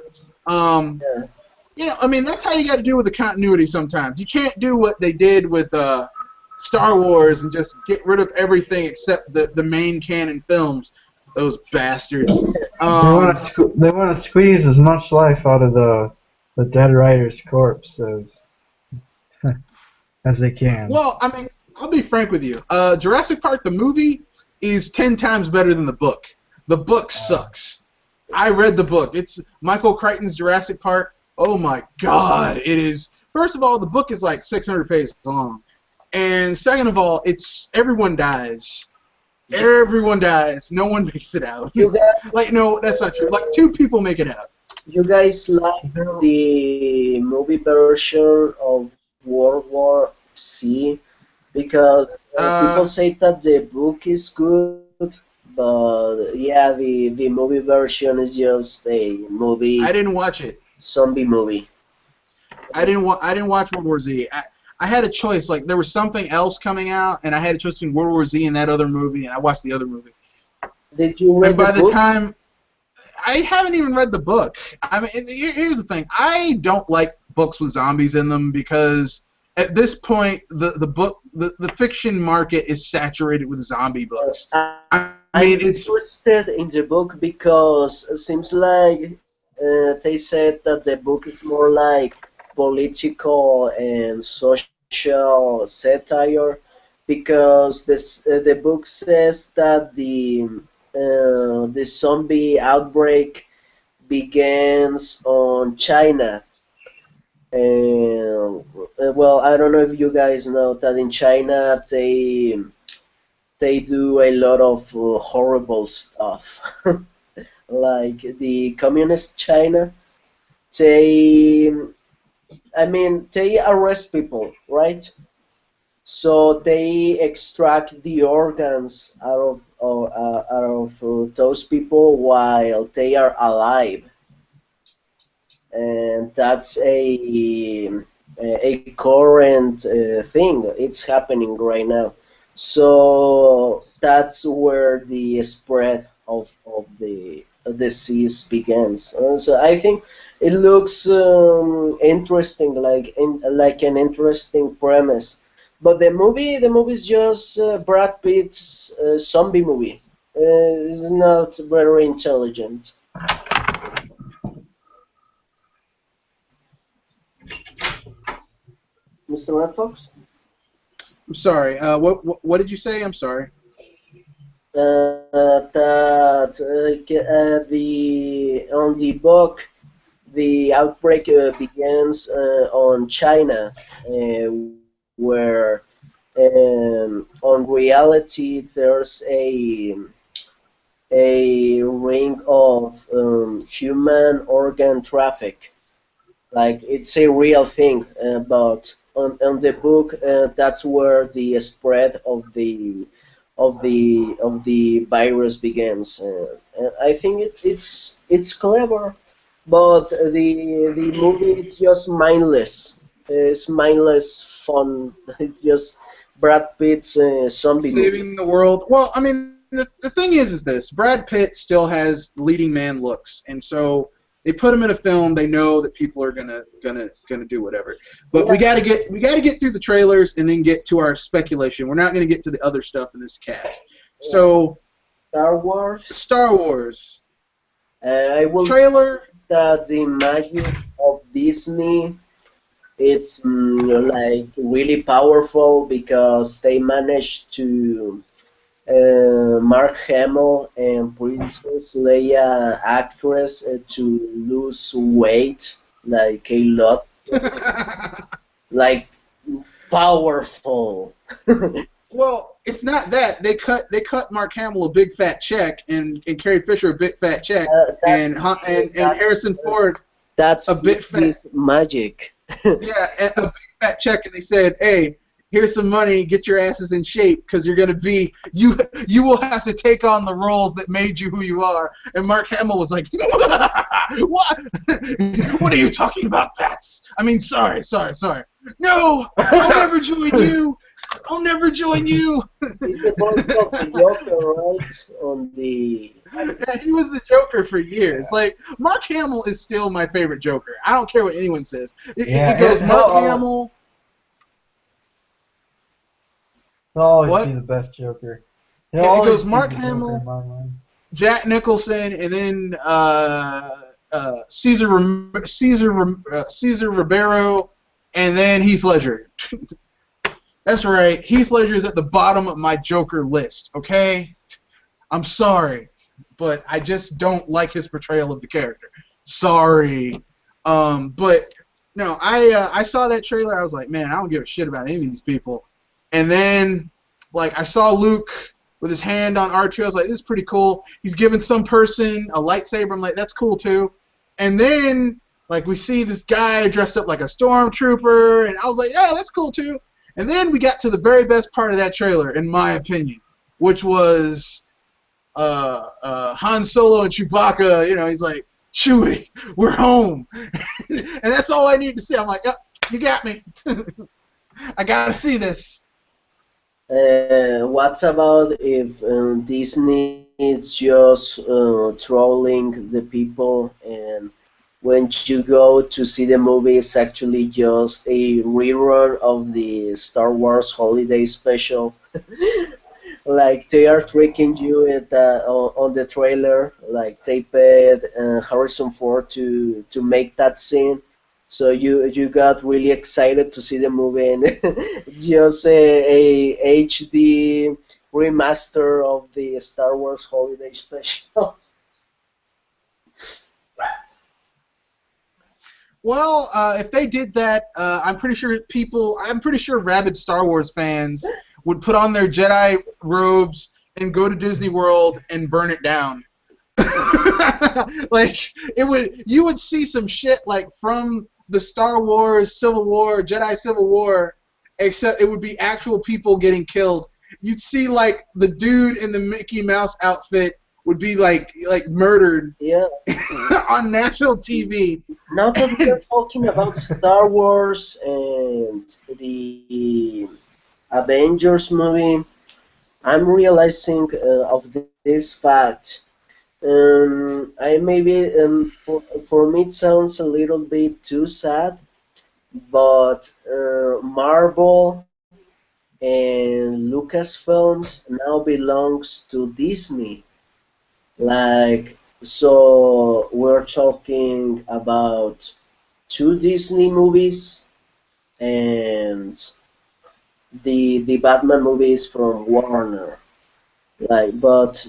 Yeah. You know, I mean, that's how you got to do with the continuity sometimes. You can't do what they did with Star Wars and just get rid of everything except the main canon films. Those bastards. They want to squeeze as much life out of the dead writer's corpse as they can. Well, I mean, I'll be frank with you. Jurassic Park, the movie, is 10 times better than the book. The book sucks. I read the book. It's Michael Crichton's Jurassic Park. Oh my God, it is. First of all, the book is like 600 pages long, and second of all, it's everyone dies. Everyone dies. No one makes it out. You guys, Like, no, that's not true. Like, 2 people make it out. you guys like the movie version of World War C? Because people say that the book is good, but yeah, the movie version is just a movie. I didn't watch it. Zombie movie. I didn't watch World War Z. I had a choice. Like, there was something else coming out, and I had a choice between World War Z and that other movie, and I watched the other movie. Did you read And by the the book? time, I haven't even read the book. I mean, here's the thing. I don't like books with zombies in them because at this point, the fiction market is saturated with zombie books. I mean, I'm it's interested in the book because it seems like they said that the book is more like political and social satire because the book says that the zombie outbreak begins on China. And well, I don't know if you guys know that in China they do a lot of horrible stuff. Like the communist China, they, I mean, they arrest people, right? So they extract the organs out of those people while they are alive, and that's a current thing. It's happening right now. So that's where the spread of the disease begins. So I think it looks interesting, like an interesting premise. But the movie is just Brad Pitt's zombie movie. It's not very intelligent. Mr. Red Fox? I'm sorry. What did you say? I'm sorry. That the on the book the outbreak begins on China, where on reality there's a ring of human organ traffic. Like it's a real thing, but on the book, that's where the spread of the virus begins. And I think it's clever, but the movie is just mindless. It's mindless fun. It's just Brad Pitt's zombie movie. Saving the world. Well, I mean, the thing is this: Brad Pitt still has leading man looks, and so they put him in a film. They know that people are gonna do whatever. But Yeah. we gotta get through the trailers and then get to our speculation. We're not gonna get to the other stuff in this cast. So Star Wars. Star Wars I will trailer. that the magic of Disney it's like really powerful because they managed to Mark Hamill and Princess Leia actress to lose weight like a lot, like powerful. Well, it's not that they cut Mark Hamill a big fat check and Carrie Fisher a big fat check and Harrison Ford That's a big fat Disney's magic. yeah a big fat check, and they said, hey, here's some money, get your asses in shape, because you're gonna be you will have to take on the roles that made you who you are. And Mark Hamill was like, what? What are you talking about, Pats? I mean, sorry. No, I'll never join you. I'll never join you. He's the voice of the Joker, right? On the. Yeah, he was the Joker for years. Yeah. Like, Mark Hamill is still my favorite Joker. I don't care what anyone says. Yeah, It goes Mark hell, Hamill. He'll always What? be the best Joker. Yeah, it Always goes be Mark the Joker Hamill, in my mind. Jack Nicholson, and then Caesar Ribeiro, and then Heath Ledger. That's right. Heath Ledger is at the bottom of my Joker list. Okay, I'm sorry, but I just don't like his portrayal of the character. Sorry, but no, I saw that trailer. I was like, man, I don't give a shit about any of these people. And then, like, I saw Luke with his hand on R2. I was like, this is pretty cool. He's giving some person a lightsaber. I'm like, that's cool too. And then, like, we see this guy dressed up like a stormtrooper, and I was like, yeah, that's cool too. And then we got to the very best part of that trailer, in my opinion, which was Han Solo and Chewbacca. You know, he's like, Chewie, we're home. And that's all I need to see. I'm like, oh, you got me. I gotta see this. What about if Disney is just trolling the people, and when you go to see the movie, it's actually just a rerun of the Star Wars Holiday Special? Like, they are tricking you on the trailer, like they paid Harrison Ford to make that scene. So you got really excited to see the movie, and it's just a HD remaster of the Star Wars Holiday Special. Well, if they did that, I'm pretty sure rabid Star Wars fans would put on their Jedi robes and go to Disney World and burn it down. Like, you would see some shit like from the Star Wars Civil War, Jedi Civil War, except it would be actual people getting killed. You'd see, like, the dude in the Mickey Mouse outfit would be like murdered. Yeah. On national TV. Now that we are talking about Star Wars and the Avengers movie, I'm realizing of this fact. I maybe for me it sounds a little bit too sad, but Marvel and Lucasfilms now belongs to Disney. Like, so we're talking about 2 Disney movies and the Batman movies from Warner. Like, but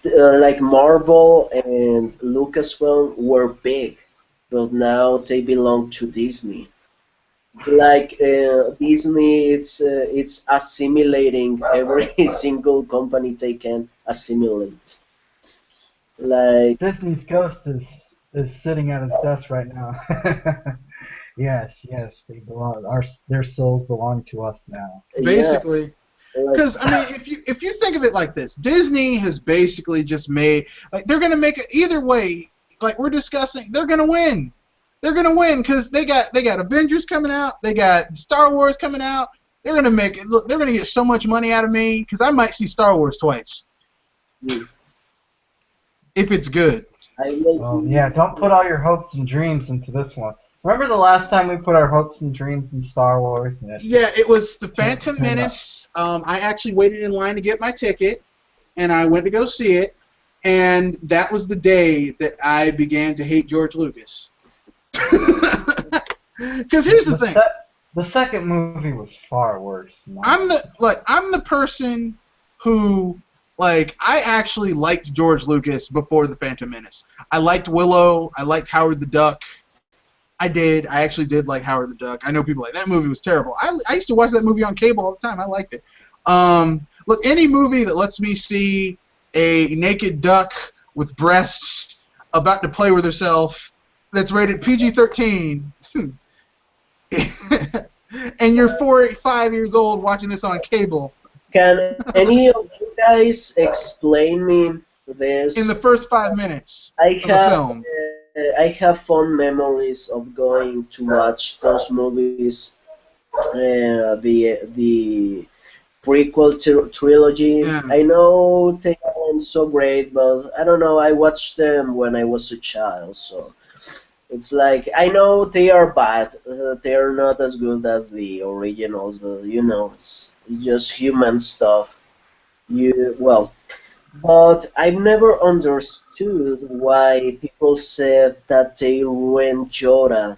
like Marvel and Lucasfilm were big, but now they belong to Disney. Like, Disney, it's assimilating every single company they can assimilate. Like, Disney's ghost is sitting at his desk right now. Yes, they belong. Their souls belong to us now. Basically. yeah, Because, I mean, if you think of it like this, Disney has basically just made, like, they're going to make it either way. Like we're discussing, they're going to win. They're going to win because they got Avengers coming out, they got Star Wars coming out. They're going to make it. Look, they're going to get so much money out of me because I might see Star Wars twice if it's good. I will. Well, yeah, don't put all your hopes and dreams into this one. Remember the last time we put our hopes and dreams in Star Wars? Yeah, it was the Phantom Menace. I actually waited in line to get my ticket, and I went to go see it, and that was the day that I began to hate George Lucas. Because here's the thing. The second movie was far worse. I'm the person who, like, I actually liked George Lucas before the Phantom Menace. I liked Willow. I liked Howard the Duck. I actually did like Howard the Duck. I know people like, that movie was terrible. I used to watch that movie on cable all the time. I liked it. Look, any movie that lets me see a naked duck with breasts about to play with herself that's rated PG-13, and you're 5 years old watching this on cable. Can any of you guys explain me this? In the first 5 minutes I of the have film. I have fond memories of going to watch those movies, the prequel trilogy. Yeah. I know they aren't so great, but I don't know. I watched them when I was a child, so it's like I know they are bad. They are not as good as the originals, but it's just human stuff. But I've never understood why people said that they ruined Yoda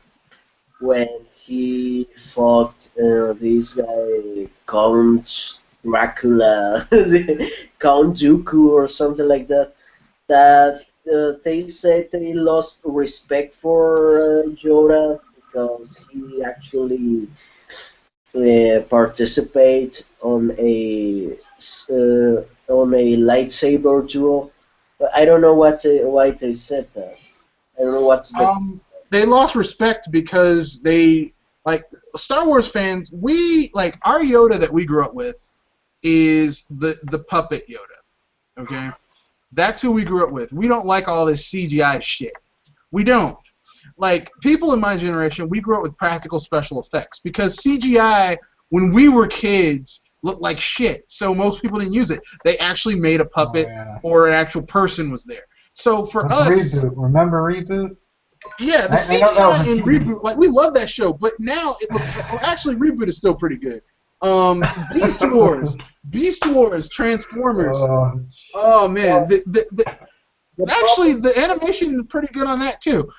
when he fought this guy Count Dracula, Count Dooku or something like that. That they said they lost respect for Yoda because he actually participate on a lightsaber duel. But I don't know why they said that. I don't know what's the They lost respect because they like Star Wars fans. We like our Yoda that we grew up with is the puppet Yoda. Okay, that's who we grew up with. We don't like all this CGI shit. We don't. Like people in my generation, we grew up with practical special effects because CGI when we were kids looked like shit. So most people didn't use it. They actually made a puppet or an actual person was there. So for us, Reboot. Remember Reboot? yeah, the I know that was CGI a in TV. Reboot, like we love that show, but now it looks like, well, actually Reboot is still pretty good. Beast Wars, Transformers. Oh man, actually the animation is pretty good on that too.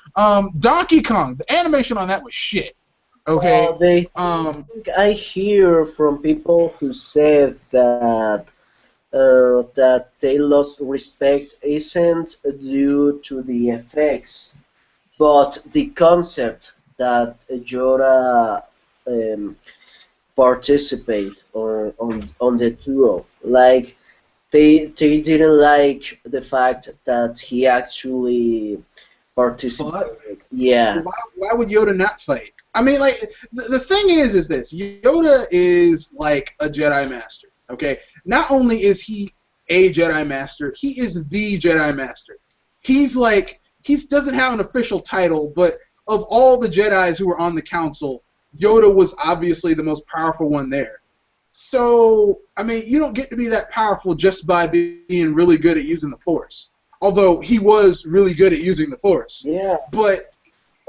Donkey Kong, the animation on that was shit. Okay. I hear from people who said that they lost respect isn't due to the effects, but the concept that Yoda um, participate on the duel. Like they didn't like the fact that he actually participated. Yeah. Why would Yoda not fight? I mean, like the thing is this: Yoda is like a Jedi Master. Okay, not only is he a Jedi Master, he is the Jedi Master. He's like he doesn't have an official title, but of all the Jedis who were on the council, Yoda was obviously the most powerful one there. So, I mean, you don't get to be that powerful just by being really good at using the Force. Although he was really good at using the Force. Yeah. But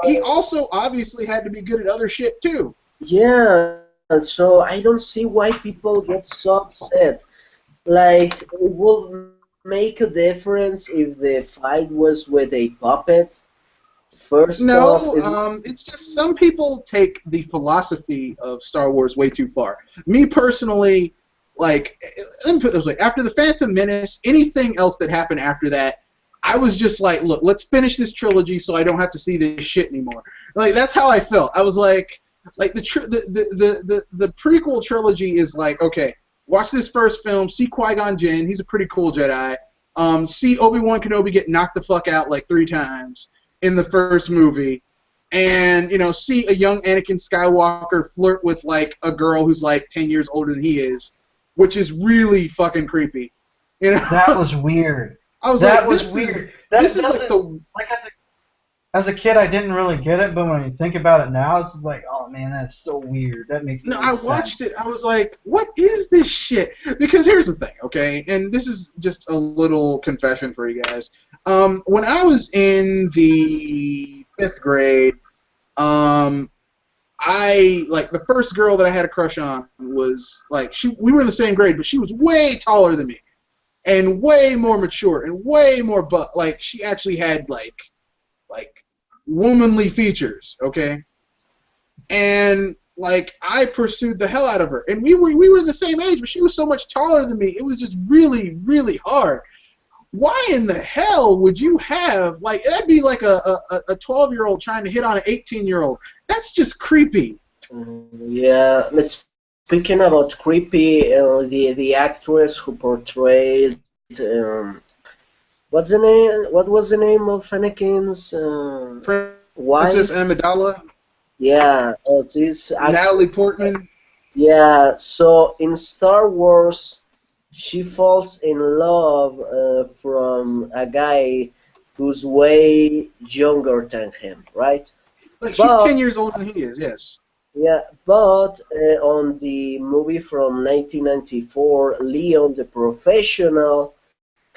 he also obviously had to be good at other shit too. Yeah. So I don't see why people get so upset. Like, it would make a difference if the fight was with a puppet. First off, it's just some people take the philosophy of Star Wars way too far. Me personally, like, let me put it this way: after the Phantom Menace, anything else that happened after that, I was just like, look, let's finish this trilogy so I don't have to see this shit anymore. Like that's how I felt. I was like the prequel trilogy is like, okay, watch this first film, see Qui-Gon Jinn, he's a pretty cool Jedi. See Obi-Wan Kenobi get knocked the fuck out like 3 times in the first movie, and see a young Anakin Skywalker flirt with like a girl who's like 10 years older than he is, which is really fucking creepy. That was weird. I was that like, was weird. This is like the like as a kid, I didn't really get it, but when you think about it now, it's just like, oh man, that's so weird. That makes no I sense. watched it. I was like, what is this shit? Because here's the thing, okay, and this is just a little confession for you guys. When I was in the 5th grade, I like the first girl that I had a crush on was like we were in the same grade, but she was way taller than me, and way more mature, and way more like she actually had like womanly features, okay? And like I pursued the hell out of her, and we were the same age, but she was so much taller than me. It was just really, really hard. Why in the hell would you have like that'd be like a 12-year-old trying to hit on an 18-year-old? That's just creepy. Yeah. Speaking about creepy, the actress who portrayed what's the name? What was the name of Anakin's wife? Princess Amidala. Yeah, it is Natalie actually. Portman. Yeah, so in Star Wars, she falls in love from a guy who's way younger than him, right? Like she's But 10 years older than he is. Yes. yeah, but on the movie from 1994, Leon the Professional,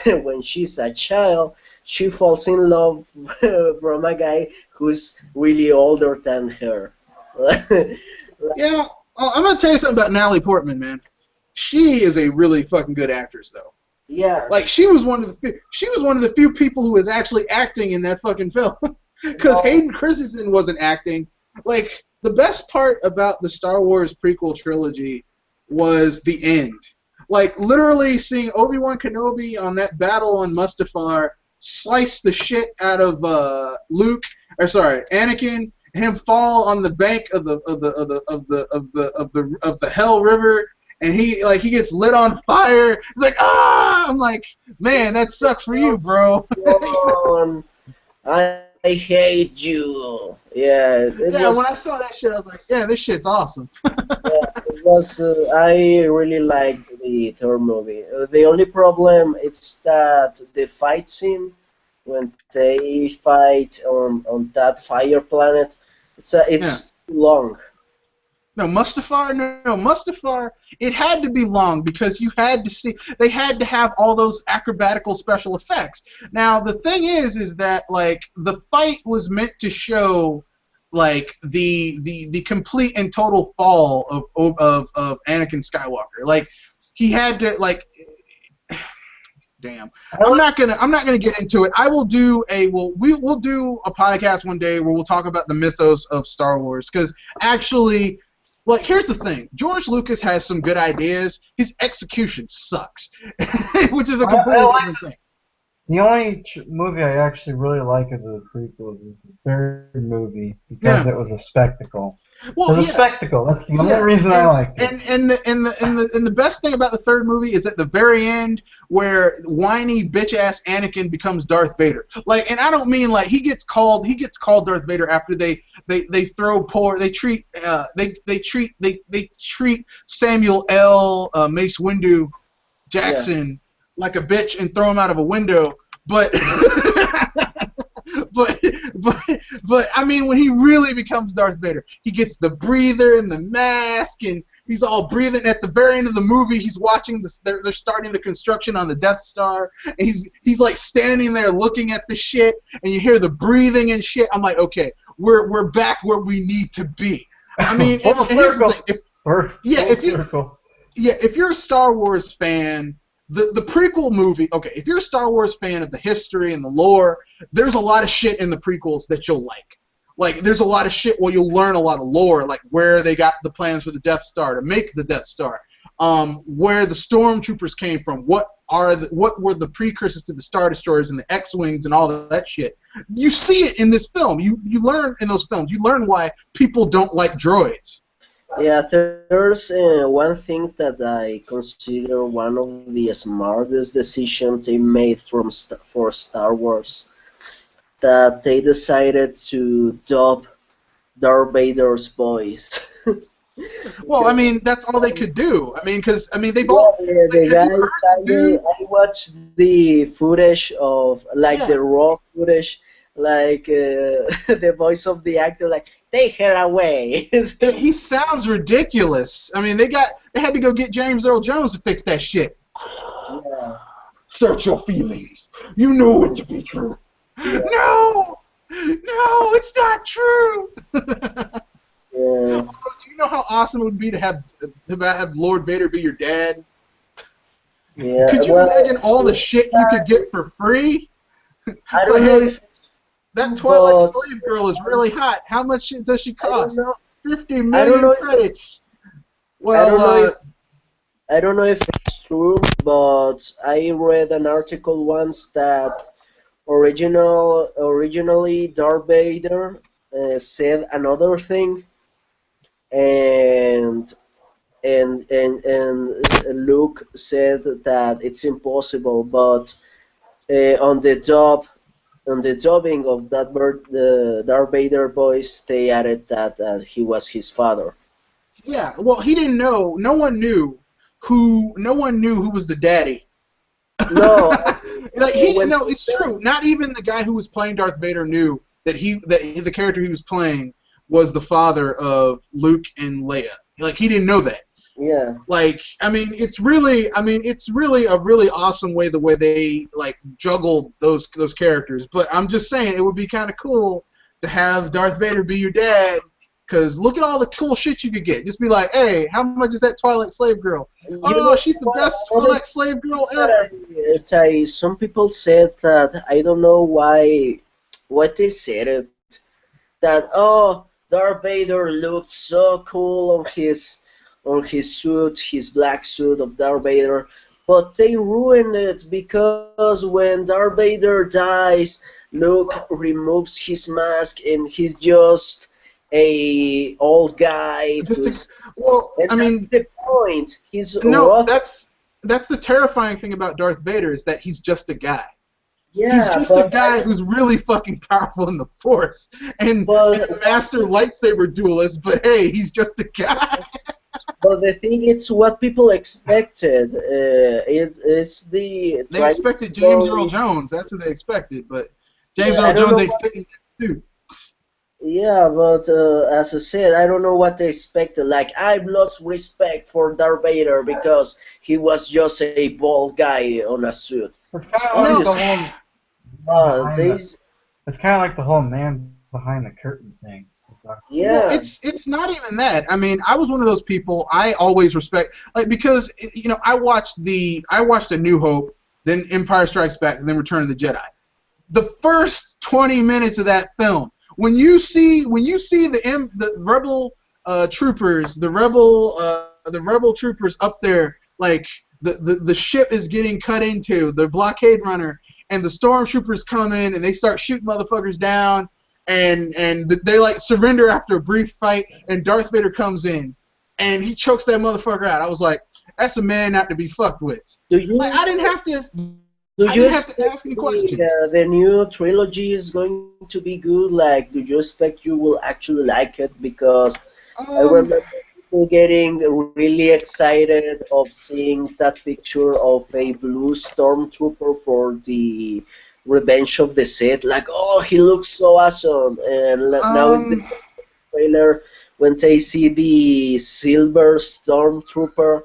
when she's a child, she falls in love from a guy who's really older than her. Yeah. I'm gonna tell you something about Natalie Portman, man. She is a really fucking good actress, though. Yeah, Like she was one of the few people who was actually acting in that fucking film, because no, Hayden Christensen wasn't acting. Like the best part about the Star Wars prequel trilogy was the end. Like literally seeing Obi-Wan Kenobi on that battle on Mustafar slice the shit out of Anakin, him fall on the bank of the Hell River, and he gets lit on fire. It's like, ah! I'm like, man, that sucks for you, bro. John, I hate you. Yeah, it Yeah, when was. I saw that shit, I was like, yeah, this shit's awesome. It was. I really liked the third movie. The only problem is that the fight scene when they fight on that fire planet, Yeah. it's too long. No, Mustafar, no, Mustafar, it had to be long because they had to have all those acrobatical special effects. Now, the thing is that, like, the fight was meant to show, like, the complete and total fall of Anakin Skywalker. Like, he had to, like, damn. I'm not gonna get into it. I will do we'll do a podcast one day where we'll talk about the mythos of Star Wars, because actually, like, here's the thing. George Lucas has some good ideas. His execution sucks, which is a completely different thing. The only movie I actually really like of the prequels is the third movie because Yeah. it was a spectacle. It Well, was a yeah. spectacle. That's the only Yeah, reason I liked it. and the best thing about the third movie is at the very end where whiny bitch ass Anakin becomes Darth Vader. Like, and I don't mean like he gets called Darth Vader after they treat Samuel L. Mace Windu Yeah. Jackson like a bitch and throw him out of a window, but but but but I mean, when he really becomes Darth Vader, he gets the breather and the mask, and he's all breathing. At the very end of the movie, he's watching this. They're starting the construction on the Death Star, and he's like standing there looking at the shit, and you hear the breathing and shit. I'm like, okay, we're back where we need to be. I mean, and here's the thing. If you're a Star Wars fan, the prequel movie, okay, if you're a Star Wars fan of the history and the lore, there's a lot of shit in the prequels that you'll like. Like, there's a lot of shit where you'll learn a lot of lore, like where they got the plans for the Death Star to make the Death Star, where the stormtroopers came from, what were the precursors to the Star Destroyers and the X-Wings and all that shit. You see it in this film. You learn in those films. You learn why people don't like droids. Yeah, there's one thing that I consider one of the smartest decisions they made for Star Wars, that they decided to dub Darth Vader's voice. Well, I mean, that's all they could do. I mean, because they've Yeah, all. the Like, have you guys, heard the dude? I watched the footage of, like, Yeah. the raw footage, like the voice of the actor, like, take her away. He sounds ridiculous. I mean, they had to go get James Earl Jones to fix that shit. Yeah. Search your feelings. You know it to be true. Yeah. No, it's not true. Yeah. Do you know how awesome it would be to have Lord Vader be your dad? Yeah. Could you Well, imagine all the shit you could get for free? I It's don't like, know hey, if that Twilight but Slave girl is really hot. How much does she I don't cost? know. 50 I don't million know if credits. I don't know Well, if I don't know if it's true, but I read an article once that originally Darth Vader said another thing, and and Luke said that it's impossible, but on the dub on the dubbing of that the Darth Vader voice, they added that he was his father. Yeah, well, he didn't know. No one knew who. No one knew who was the daddy. No, Like he didn't when know. It's true. Not even the guy who was playing Darth Vader knew that the character he was playing was the father of Luke and Leia. Like he didn't know that. yeah. Like it's really a really awesome way the way they like juggled those characters. But I'm just saying it would be kind of cool to have Darth Vader be your dad. Because look at all the cool shit you could get. Just be like, hey, how much is that Twilight slave girl? Oh, she's the best Twilight slave girl ever. Some people said that I don't know why what they said it that Darth Vader looked so cool on his suit, his black suit of Darth Vader, but they ruined it because when Darth Vader dies, Luke removes his mask and he's just a old guy. Well, and I mean, that's the point. He's no, rough. that's the terrifying thing about Darth Vader is that he's just a guy. Yeah, he's just a guy who's really fucking powerful in the Force and a master lightsaber duelist. But hey, he's just a guy. But the thing is, what people expected. It's the they expected James Earl Jones. That's what they expected. But James Earl Jones ain't fitting that suit. Yeah, but as I said, I don't know what they expected. Like, I've lost respect for Darth Vader because he was just a bald guy on a suit. It's kind of like it's kind of like the whole man behind the curtain thing. Yeah, well, it's not even that. I mean, I was one of those people. I always respect because I watched A New Hope, then Empire Strikes Back, and then Return of the Jedi. The first 20 minutes of that film. When you see the rebel troopers, the rebel troopers up there, like the ship is getting cut into, the blockade runner, and the stormtroopers come in and they start shooting motherfuckers down, and they like surrender after a brief fight, and Darth Vader comes in, and he chokes that motherfucker out. I was like, that's a man not to be fucked with. I didn't have to. Do you have to ask any questions. The new trilogy is going to be good? Like, do you expect you will actually like it? Because I remember people getting really excited of seeing that picture of a blue stormtrooper for the Revenge of the Sith. Like, oh, he looks so awesome. And now is the trailer when they see the silver stormtrooper.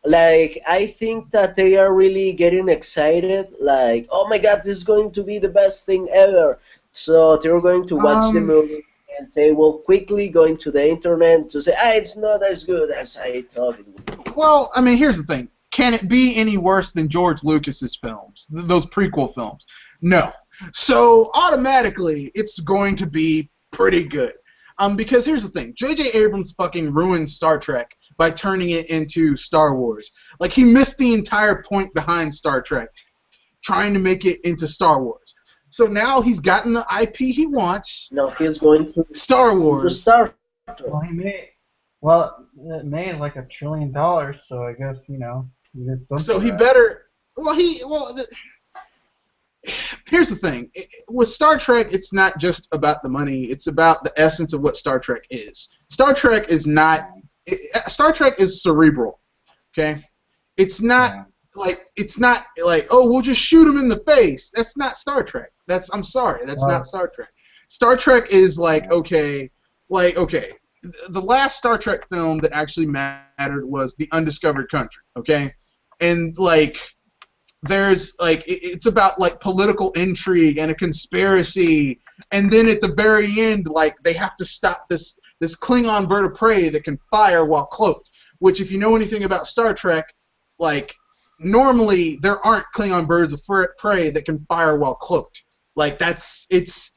Like, I think that they are really getting excited, like, oh my god, this is going to be the best thing ever. So they're going to watch the movie, and they will quickly go into the internet to say, it's not as good as I thought it would be. Well, I mean, here's the thing. Can it be any worse than George Lucas's films, those prequel films? No. So, automatically, it's going to be pretty good. Because here's the thing. J.J. Abrams fucking ruined Star Trek by turning it into Star Wars. Like, he missed the entire point behind Star Trek, trying to make it into Star Wars. So now he's gotten the IP he wants. No, he's going to Star Wars. Well, it made like $1 trillion, so I guess he did something. So he better. Here's the thing. With Star Trek, it's not just about the money. It's about the essence of what Star Trek is. Star Trek is not. Star Trek is cerebral, okay? It's not like oh, we'll just shoot him in the face. That's not Star Trek. I'm sorry, that's not Star Trek. Star Trek is like okay. The last Star Trek film that actually mattered was The Undiscovered Country, okay? And like there's like it's about like political intrigue and a conspiracy, and then at the very end, like they have to stop this Klingon bird of prey that can fire while cloaked, which if you know anything about Star Trek, like normally there aren't Klingon birds of prey that can fire while cloaked. Like it's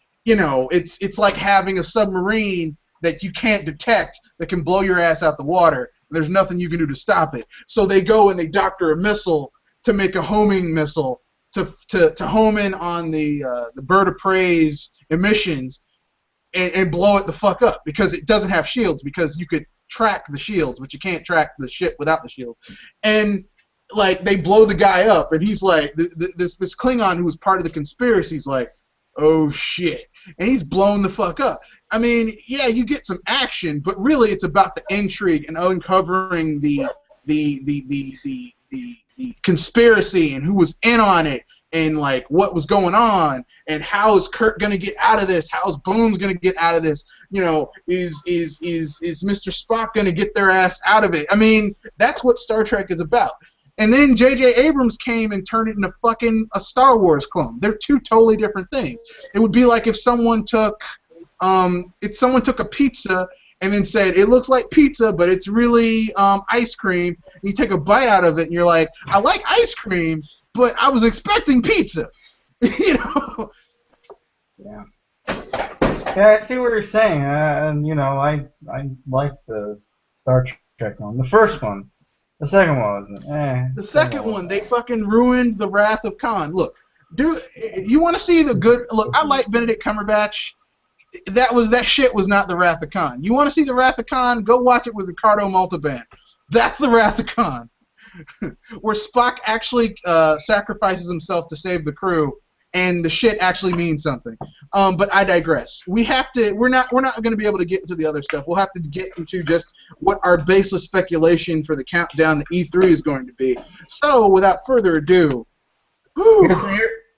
like having a submarine that you can't detect that can blow your ass out the water. There's nothing you can do to stop it. So they go and they doctor a missile to make a homing missile to home in on the bird of prey's emissions and blow it the fuck up because it doesn't have shields, because you could track the shields, but you can't track the ship without the shield. And like they blow the guy up, and he's like, this Klingon who was part of the conspiracy is like, oh shit, and he's blown the fuck up. I mean, yeah, you get some action, but really it's about the intrigue and uncovering the conspiracy and who was in on it and like what was going on and how is Kurt gonna get out of this? How is Bones gonna get out of this? You know, is Mr. Spock gonna get their ass out of it? I mean, that's what Star Trek is about. And then J.J. Abrams came and turned it into fucking a Star Wars clone. They're two totally different things. It would be like if someone took a pizza and then said, it looks like pizza, but it's really ice cream. And you take a bite out of it, and you're like, I like ice cream, but I was expecting pizza. You know? Yeah. Yeah, I see what you're saying, and you know, I like the Star Trek one, the first one. The second one wasn't. The second one, they fucking ruined the Wrath of Khan. Look, dude, you want to see the good? Look, I like Benedict Cumberbatch. That shit was not the Wrath of Khan. You want to see the Wrath of Khan? Go watch it with Ricardo Montalban. That's the Wrath of Khan, where Spock actually sacrifices himself to save the crew, and the shit actually means something. But I digress. We're not going to be able to get into the other stuff. We'll have to get into just what our baseless speculation for the countdown to E3 is going to be. So, without further ado,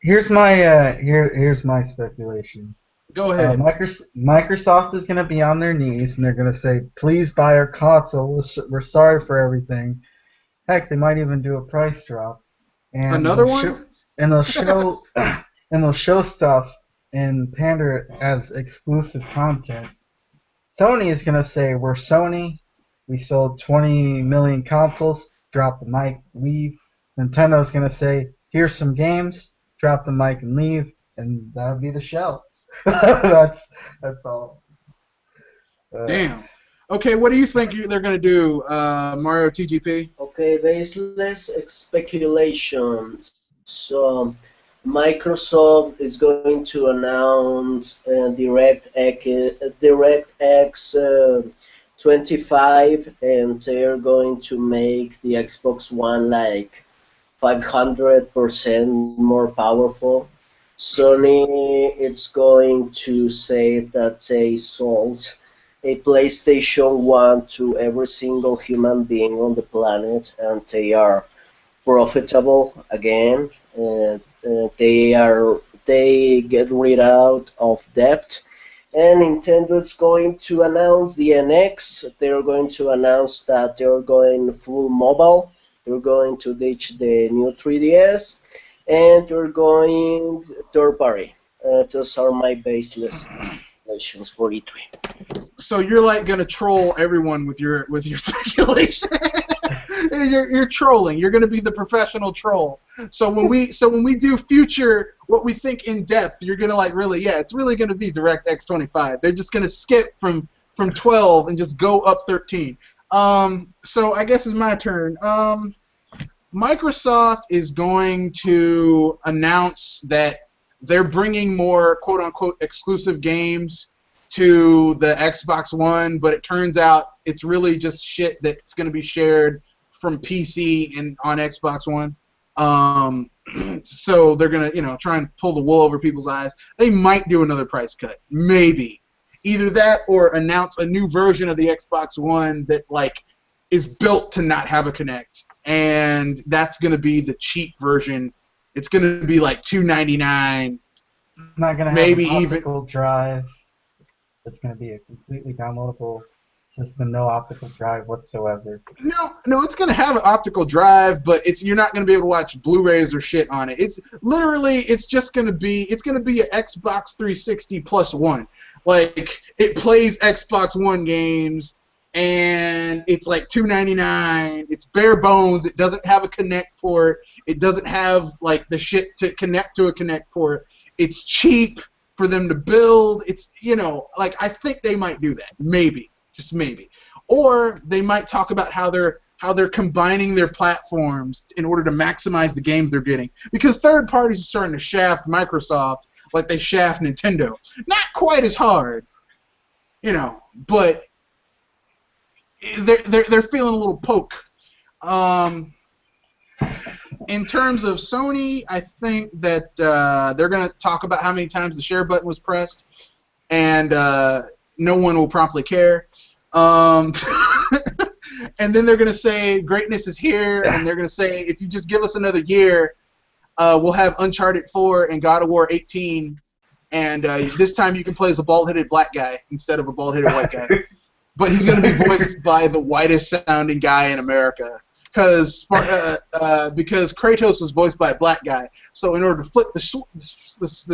here's my speculation. Go ahead. Microsoft is going to be on their knees and they're going to say, "Please buy our console. We're sorry for everything." Heck, they might even do a price drop. And another one. And they'll show and they'll show stuff and pander it as exclusive content. Sony is going to say, "We're Sony. We sold 20 million consoles. Drop the mic, leave." Nintendo's going to say, "Here's some games. Drop the mic and leave," and that'll be the show. That's all. Damn. Okay, what do you think they're going to do, Mario TGP? Okay, baseless speculation. So, Microsoft is going to announce DirectX 25, and they're going to make the Xbox One like 500% more powerful. Sony is going to say that they sold a PlayStation 1 to every single human being on the planet, and they are profitable again. They get rid out of debt. And Nintendo is going to announce the NX. They're going to announce that they're going full mobile. They're going to ditch the new 3DS. And you're going third party. Those are my baseless speculations for E3. So you're like gonna troll everyone with your speculation. you're trolling. You're gonna be the professional troll. So when we do future what we think in depth, you're gonna like it's really gonna be DirectX 25. They're just gonna skip from 12 and just go up 13. So I guess it's my turn. Microsoft is going to announce that they're bringing more quote-unquote exclusive games to the Xbox One, but it turns out it's really just shit that's going to be shared from PC and on Xbox One. So they're going to, try and pull the wool over people's eyes. They might do another price cut, maybe. Either that or announce a new version of the Xbox One that is built to not have a Kinect. And that's going to be the cheap version. It's going to be like $299. It's not going to have an optical drive. It's going to be a completely downloadable system, no optical drive whatsoever. No, it's going to have an optical drive, but you're not going to be able to watch Blu-rays or shit on it. It's just going to be an Xbox 360 plus one. Like, it plays Xbox One games. And it's like $299. It's bare bones. It doesn't have a Kinect port. It doesn't have the shit to connect to a Kinect port. It's cheap for them to build. It's I think they might do that. Maybe, just maybe. Or they might talk about how they're combining their platforms in order to maximize the games they're getting. Because third parties are starting to shaft Microsoft like they shaft Nintendo. Not quite as hard, but they're feeling a little poke. In terms of Sony, I think that they're going to talk about how many times the share button was pressed, and no one will promptly care. And then they're going to say greatness is here, and they're going to say if you just give us another year, we'll have Uncharted 4 and God of War 18, and this time you can play as a bald-headed black guy instead of a bald-headed white guy. But he's going to be voiced by the whitest-sounding guy in America. Because Kratos was voiced by a black guy, so in order to flip the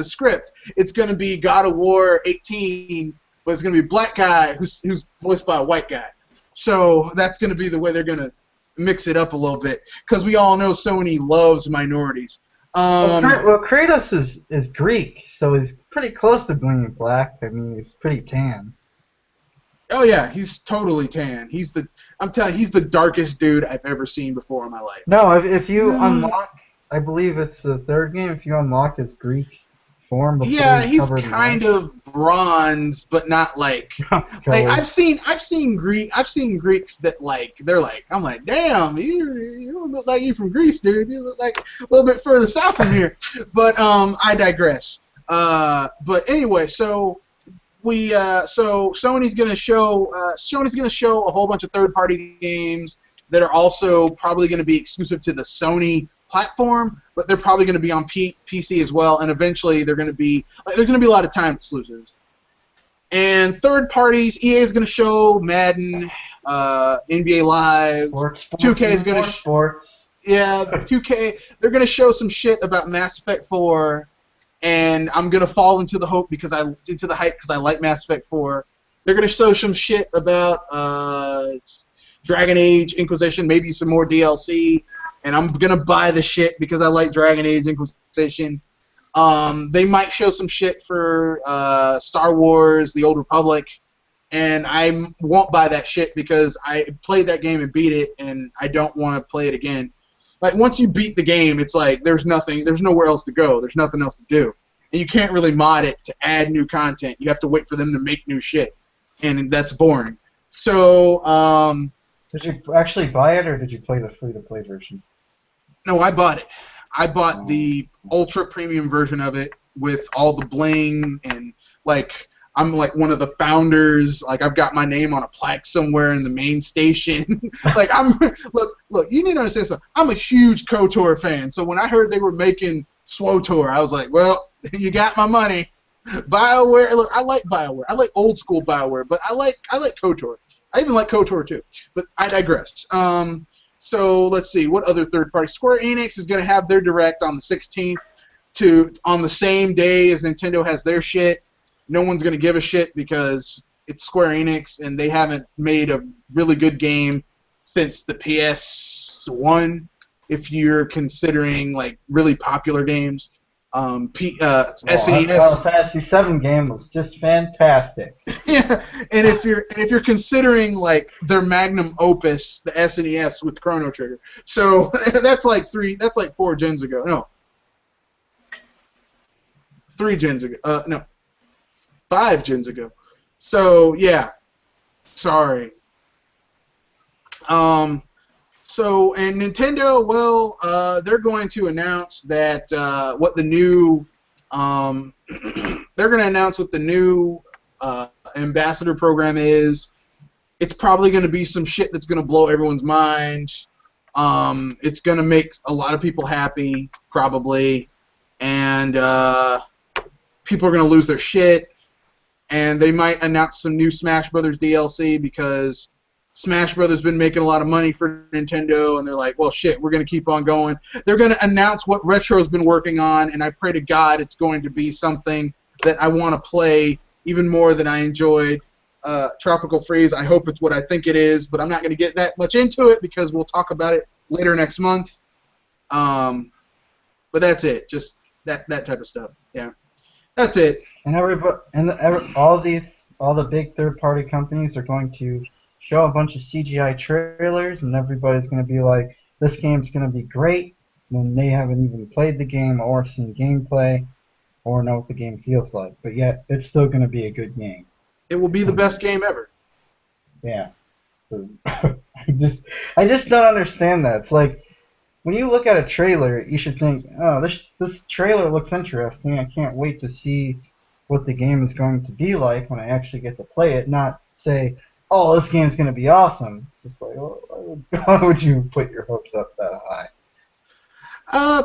script, it's going to be God of War 18, but it's going to be a black guy who's voiced by a white guy. So that's going to be the way they're going to mix it up a little bit, because we all know Sony loves minorities. Well, Kratos is Greek, so he's pretty close to being black. I mean, he's pretty tan. Oh yeah, he's totally tan. I'm telling you, he's the darkest dude I've ever seen before in my life. No, if you unlock, I believe it's the third game, if you unlock his Greek form before he's kind of bronze, but not like I've seen Greeks that they're like, I'm like, damn, you don't look like you from Greece, dude. You look like a little bit further south from here. But I digress. But anyway, so Sony's gonna show a whole bunch of third-party games that are also probably going to be exclusive to the Sony platform, but they're probably going to be on PC as well, and eventually there's going to be a lot of time exclusives. And third parties, EA is going to show Madden, NBA Live, 2K is going to sports. Yeah, 2K. They're going to show some shit about Mass Effect 4. And I'm gonna fall into the hype because I like Mass Effect 4. They're gonna show some shit about Dragon Age Inquisition, maybe some more DLC, and I'm gonna buy the shit because I like Dragon Age Inquisition. They might show some shit for Star Wars: The Old Republic, and I won't buy that shit because I played that game and beat it, and I don't want to play it again. Like, once you beat the game, it's like there's nowhere else to go. There's nothing else to do. And you can't really mod it to add new content. You have to wait for them to make new shit. And that's boring. So, did you actually buy it, or did you play the free-to-play version? No, I bought it. I bought the ultra premium version of it with all the bling, and, like, I'm like one of the founders. Like, I've got my name on a plaque somewhere in the main station. Like, look. You need to understand something. I'm a huge KOTOR fan. So when I heard they were making SWOTOR, I was like, well, you got my money. BioWare. Look, I like BioWare. I like old school BioWare, but I like KOTOR. I even like KOTOR too. But I digress. So let's see. What other third party? Square Enix is going to have their Direct on the 16th, on the same day as Nintendo has their shit. No one's going to give a shit because it's Square Enix and they haven't made a really good game since the PS1, if you're considering like really popular games. SNES. Final Fantasy VII game was just fantastic. Yeah, and if you're considering like their magnum opus, the SNES with Chrono Trigger, so that's like 4 gens ago. No, 3 gens ago. No. 5 gens ago. So yeah, sorry. So and Nintendo, well, they're going to announce that what the new they're going to announce what the new ambassador program is. It's probably going to be some shit that's going to blow everyone's mind. It's going to make a lot of people happy, probably, and people are going to lose their shit. And they might announce some new Smash Brothers DLC because Smash Brothers been making a lot of money for Nintendo, and they're like, well, shit, we're going to keep on going. They're going to announce what Retro's been working on, and I pray to God it's going to be something that I want to play even more than I enjoyed Tropical Freeze. I hope it's what I think it is, but I'm not going to get that much into it because we'll talk about it later next month. But that's it. Just that type of stuff. Yeah. That's it. And all the big third-party companies are going to show a bunch of CGI trailers, and everybody's going to be like, "This game's going to be great," when they haven't even played the game or seen gameplay or know what the game feels like. But yet, it's still going to be a good game. It will be the best game ever. Yeah. I just don't understand that. It's like when you look at a trailer, you should think, oh, this trailer looks interesting. I can't wait to see what the game is going to be like when I actually get to play it. Not say, oh, this game's going to be awesome. It's just like, why would you put your hopes up that high?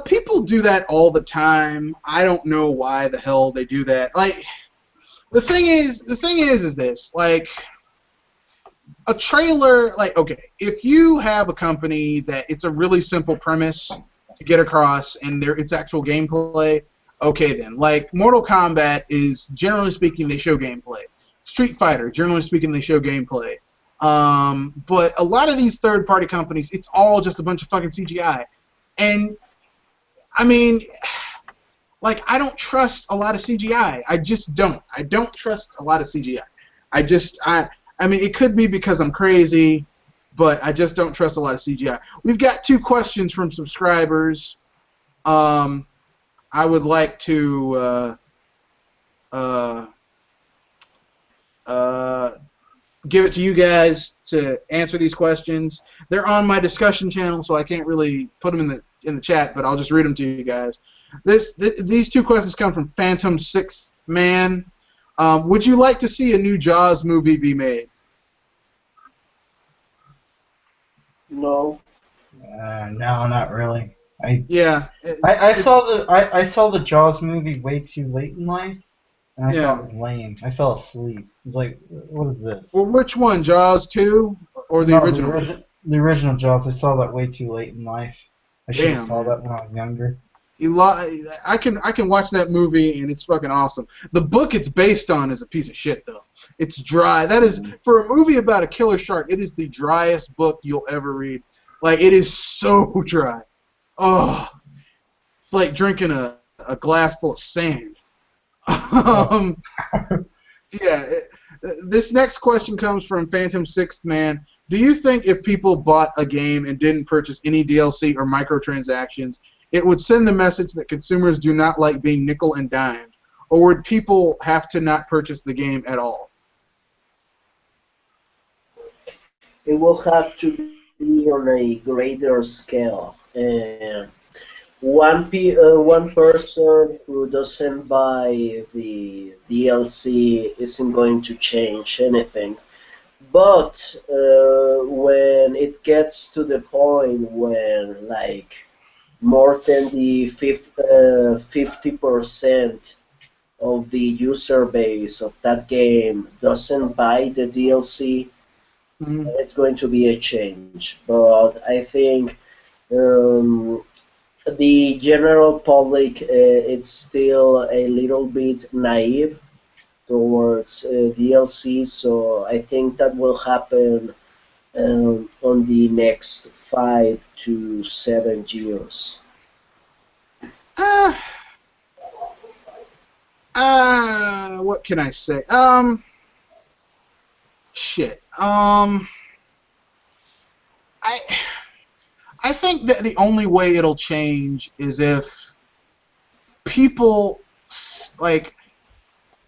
People do that all the time. I don't know why the hell they do that. Like, the thing is this, like, a trailer, like, okay, if you have a company that it's a really simple premise to get across and it's actual gameplay, okay then. Like, Mortal Kombat is, generally speaking, they show gameplay. Street Fighter, generally speaking, they show gameplay. But a lot of these third-party companies, it's all just a bunch of fucking CGI. And, I mean, like, I don't trust a lot of CGI. I just don't. I don't trust a lot of CGI. I mean, it could be because I'm crazy, but I just don't trust a lot of CGI. We've got 2 questions from subscribers. I would like to give it to you guys to answer these questions. They're on my discussion channel, so I can't really put them in the chat, but I'll just read them to you guys. These 2 questions come from Phantom Sixth Man. Would you like to see a new Jaws movie be made? No. No, not really. I saw the Jaws movie way too late in life, and I thought it was lame. I fell asleep. It was like, what is this? Well, which one, Jaws 2 or the original? The original Jaws. I saw that way too late in life. I should have saw that when I was younger. I can watch that movie and it's fucking awesome. The book it's based on is a piece of shit though. It's dry. That is, for a movie about a killer shark, it is the driest book you'll ever read. Like, it is so dry. Oh, it's like drinking a glass full of sand. Yeah. This next question comes from Phantom Sixth Man. Do you think if people bought a game and didn't purchase any DLC or microtransactions, it would send the message that consumers do not like being nickel and dimed? Or would people have to not purchase the game at all? It will have to be on a greater scale. One person who doesn't buy the DLC isn't going to change anything. But when it gets to the point when, like, more than the 50% of the user base of that game doesn't buy the DLC, it's going to be a change. But I think the general public, it's still a little bit naive towards DLC, so I think that will happen on the next 5 to 7 years. What can I say? Shit. I think that the only way it'll change is if people, like,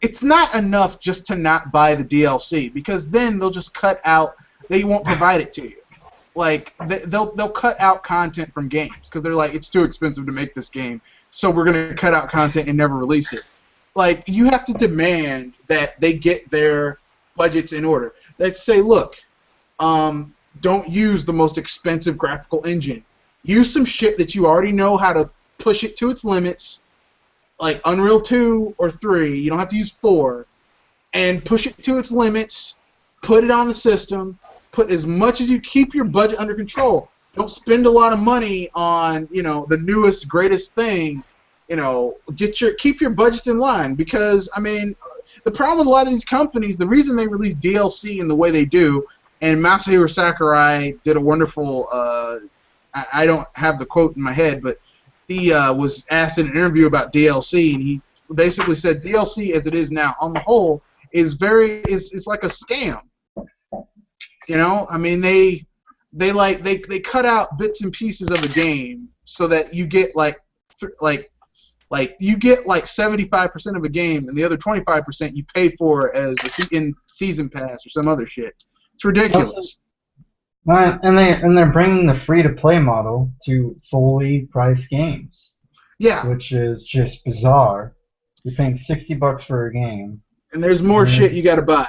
it's not enough just to not buy the DLC, because then they'll just cut out, they won't provide it to you. Like, they'll cut out content from games, because they're like, it's too expensive to make this game, so we're going to cut out content and never release it. Like, you have to demand that they get their budgets in order. Let's say, look, don't use the most expensive graphical engine. Use some shit that you already know how to push it to its limits, like Unreal 2 or 3. You don't have to use 4. And push it to its limits. Put it on the system. Put as much as you keep your budget under control. Don't spend a lot of money on, you know, the newest, greatest thing. You know, keep your budgets in line, because, I mean, the problem with a lot of these companies, the reason they release DLC in the way they do, and Masahiro Sakurai did a wonderful, I don't have the quote in my head, but he was asked in an interview about DLC, and he basically said DLC as it is now, on the whole, is like a scam. You know, I mean, they cut out bits and pieces of a game so that you get like you get like 75% of a game, and the other 25% you pay for as in season pass or some other shit. It's ridiculous. And they're bringing the free to play model to fully priced games, Yeah, which is just bizarre. You're paying $60 for a game. and there's more And shit you got to buy.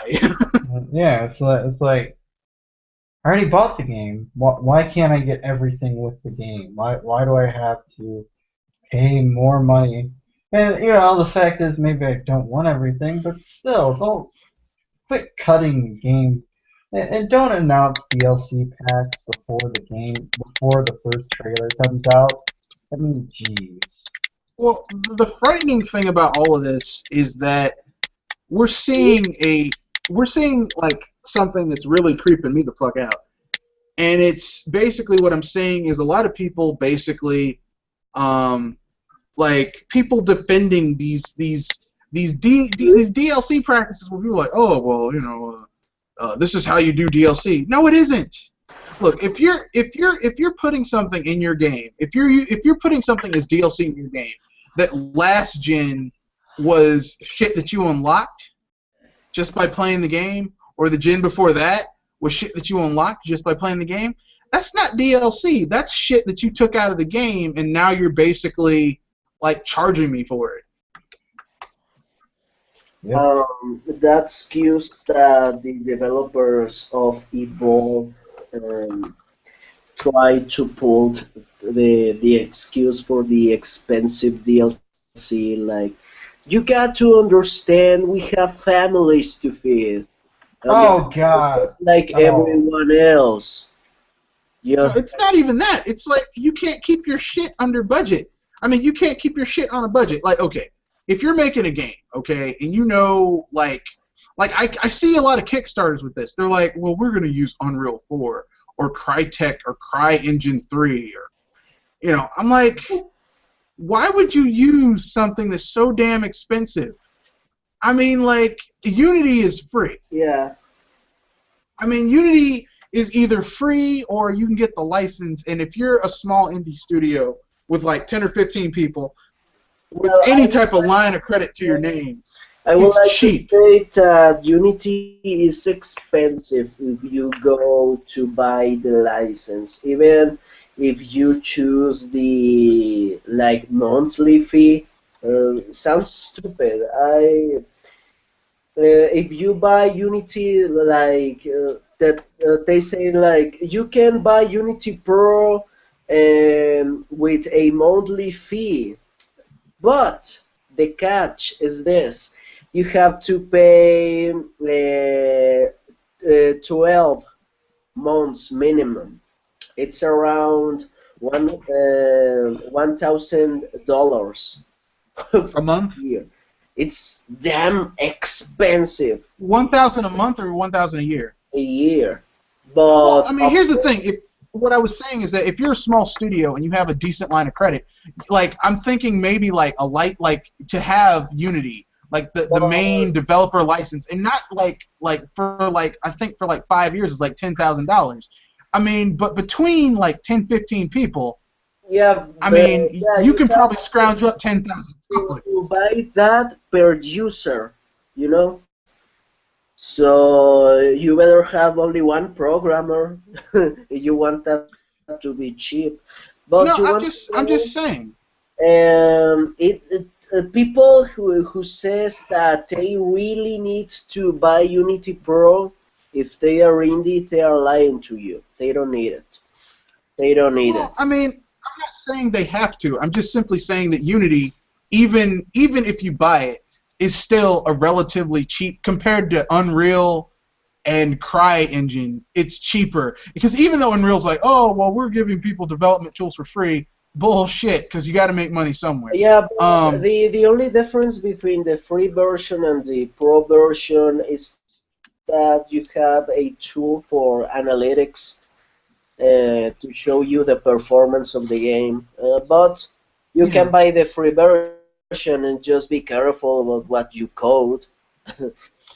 yeah, it's like I already bought the game. Why can't I get everything with the game? Why do I have to pay more money? And the fact is maybe I don't want everything, but still, don't quit cutting the game and don't announce DLC packs before the first trailer comes out. I mean, jeez. Well, the frightening thing about all of this is that we're seeing like something that's really creeping me the fuck out. And it's basically what I'm saying is a lot of people basically like people defending these DLC practices where people are like, oh well, this is how you do DLC. No, it isn't. Look, if you're putting something in your game, if you're putting something as DLC in your game that last gen was shit that you unlocked just by playing the game, or the gen before that was shit that you unlocked just by playing the game, that's not DLC. That's shit that you took out of the game, and now you're basically like charging me for it. Yep. That excuse that the developers of Evolve try to pull the excuse for the expensive DLC, like, you got to understand we have families to feed. Oh God. Like Oh. everyone else. No, it's not even that. It's like you can't keep your shit under budget. I mean, you can't keep your shit on a budget. Like, okay, if you're making a game, okay, and like I see a lot of Kickstarters with this. They're like, well, we're going to use Unreal 4 or Crytek or CryEngine 3 or, I'm like, why would you use something that's so damn expensive? I mean, like, Unity is free. Yeah. I mean, Unity is either free or you can get the license, and if you're a small indie studio with like 10 or 15 people with any type of line of credit to your name, I would it's like cheap. to say that Unity is expensive if you go to buy the license. Even if you choose the monthly fee, sounds stupid. If you buy Unity they say like you can buy Unity Pro with a monthly fee, but the catch is this: you have to pay 12 months minimum. It's around $1,000 A month? year. It's damn expensive 1,000 a month or 1,000 a year? a year. Well, But I mean, here's the thing. What I was saying is that if you're a small studio and you have a decent line of credit, like I'm thinking maybe like to have Unity, like the main developer license, and not like for like I think for like 5 years it's like $10,000. I mean, but between like 10, 15 people, yeah, I mean, you can have probably scrounge up $10,000. to buy that per user, you know. So you better have only one programmer if you want that to be cheap. But No, you I'm want just saying. People who says that they really need to buy Unity Pro, if they are indie, they are lying to you. They don't need it. They don't need Well, it. I mean, I'm not saying they have to. I'm just simply saying that Unity, even if you buy it, is still a relatively cheap compared to Unreal and CryEngine. It's cheaper because even though Unreal's like, oh well, we're giving people development tools for free, bullshit, because you got to make money somewhere. Yeah, but the only difference between the free version and the pro version is that you have a tool for analytics to show you the performance of the game. But you Yeah. can buy the free version and just be careful about what you code.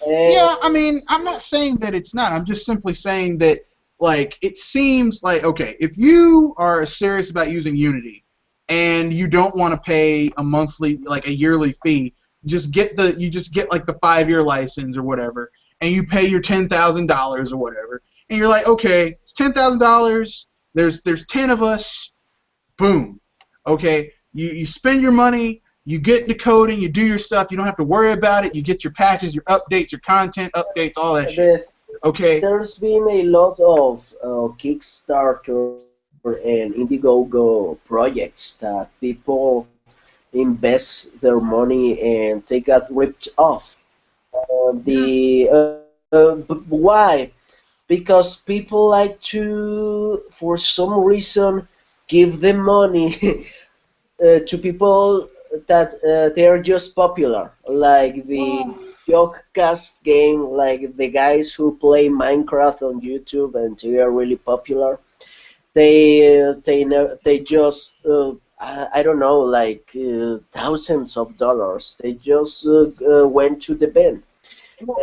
Yeah, I mean, I'm not saying that it's not. I'm just simply saying that, like, it seems like, okay, if you are serious about using Unity and you don't want to pay a monthly, like a yearly fee, you just get like the 5-year license or whatever, and you pay your $10,000 or whatever, and you're like, okay, it's $10,000. There's 10 of us. Boom. Okay, you spend your money. You get into coding. You do your stuff. You don't have to worry about it. You get your patches, your updates, your content updates, all that shit. Okay. There's been a lot of Kickstarter and Indiegogo projects that people invest their money and they got ripped off. Why? Because people like to, for some reason, give the money to people that they are just popular, like the Jogcast game, like the guys who play Minecraft on YouTube and they are really popular. They just I don't know, like thousands of dollars. They just went to the bin. Well,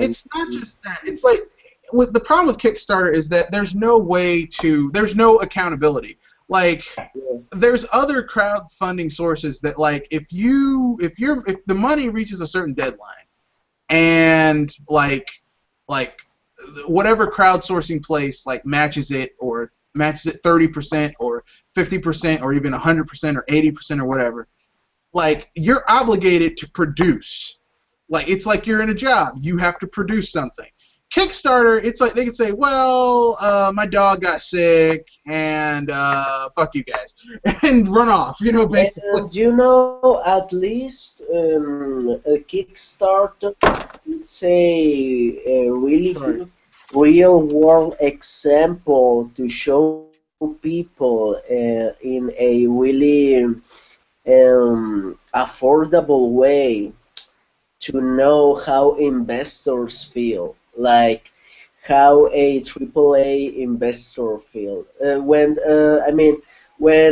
it's not just that. It's like the problem with Kickstarter is that there's no accountability. Like there's other crowdfunding sources that, like, if the money reaches a certain deadline and like whatever crowdsourcing place like matches it 30% or 50% or even 100% or 80% or whatever, like you're obligated to produce. Like it's like you're in a job. You have to produce something. Kickstarter, it's like they could say, well, my dog got sick, and fuck you guys, and run off, basically. And at least a Kickstarter, it's a really good real-world example to show people in a really affordable way to know how investors feel, like how a AAA investor feel. When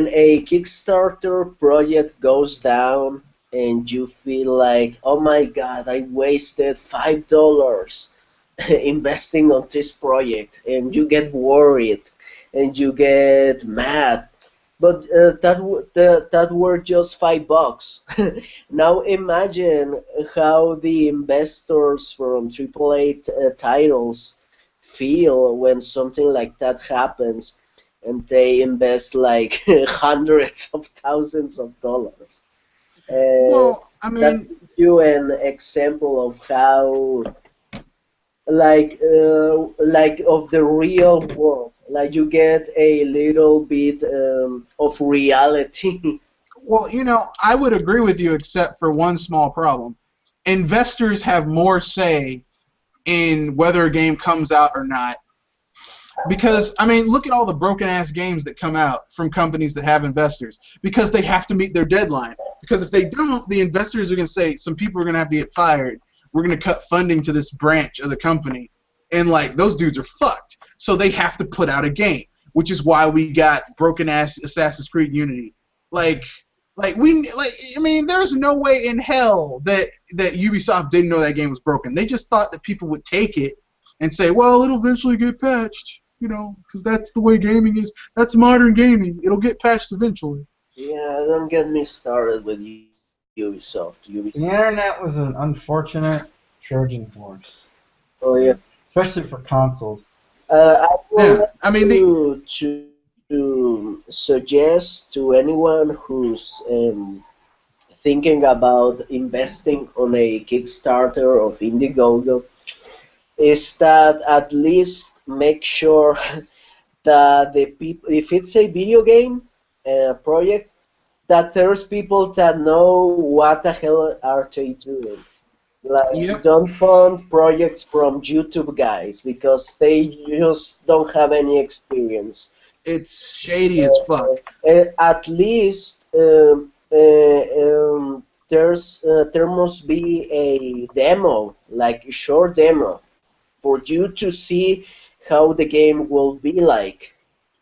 a Kickstarter project goes down and you feel like, oh my God, I wasted $5 investing on this project, and you get worried and you get mad. But that were just $5. Now imagine how the investors from AAA titles feel when something like that happens, and they invest like hundreds of thousands of dollars. Well, I mean, that gives you an example of how, like of the real world. Like you get a little bit of reality. Well, I would agree with you except for one small problem. Investors have more say in whether a game comes out or not. Because, look at all the broken-ass games that come out from companies that have investors. Because they have to meet their deadline. Because if they don't, the investors are going to say, some people are going to have to get fired. We're going to cut funding to this branch of the company. And, those dudes are fucked. So they have to put out a game, which is why we got broken-ass Assassin's Creed Unity. There's no way in hell that Ubisoft didn't know that game was broken. They just thought that people would take it and say, well, it'll eventually get patched, because that's the way gaming is. That's modern gaming. It'll get patched eventually. Yeah, don't get me started with Ubisoft. The internet was an unfortunate Trojan horse. Oh yeah. Especially for consoles. I would to suggest to anyone who's thinking about investing on a Kickstarter of Indiegogo is that at least make sure that the people, if it's a video game project, that there's people that know what the hell are they doing. Like, don't fund projects from YouTube guys because they just don't have any experience. It's shady as fuck. At least there must be a demo, like a short demo, for you to see how the game will be like.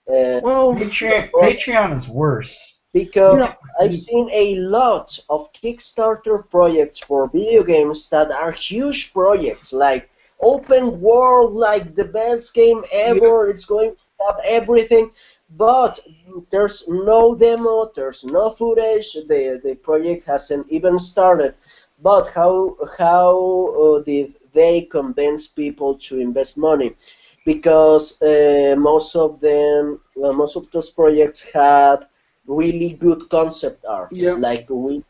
Patreon is worse. Because I've seen a lot of Kickstarter projects for video games that are huge projects, like open world, like the best game ever. It's going to have everything, but there's no demo, there's no footage. The project hasn't even started. But how did they convince people to invest money? because most of those projects had really good concept art, Yep. like really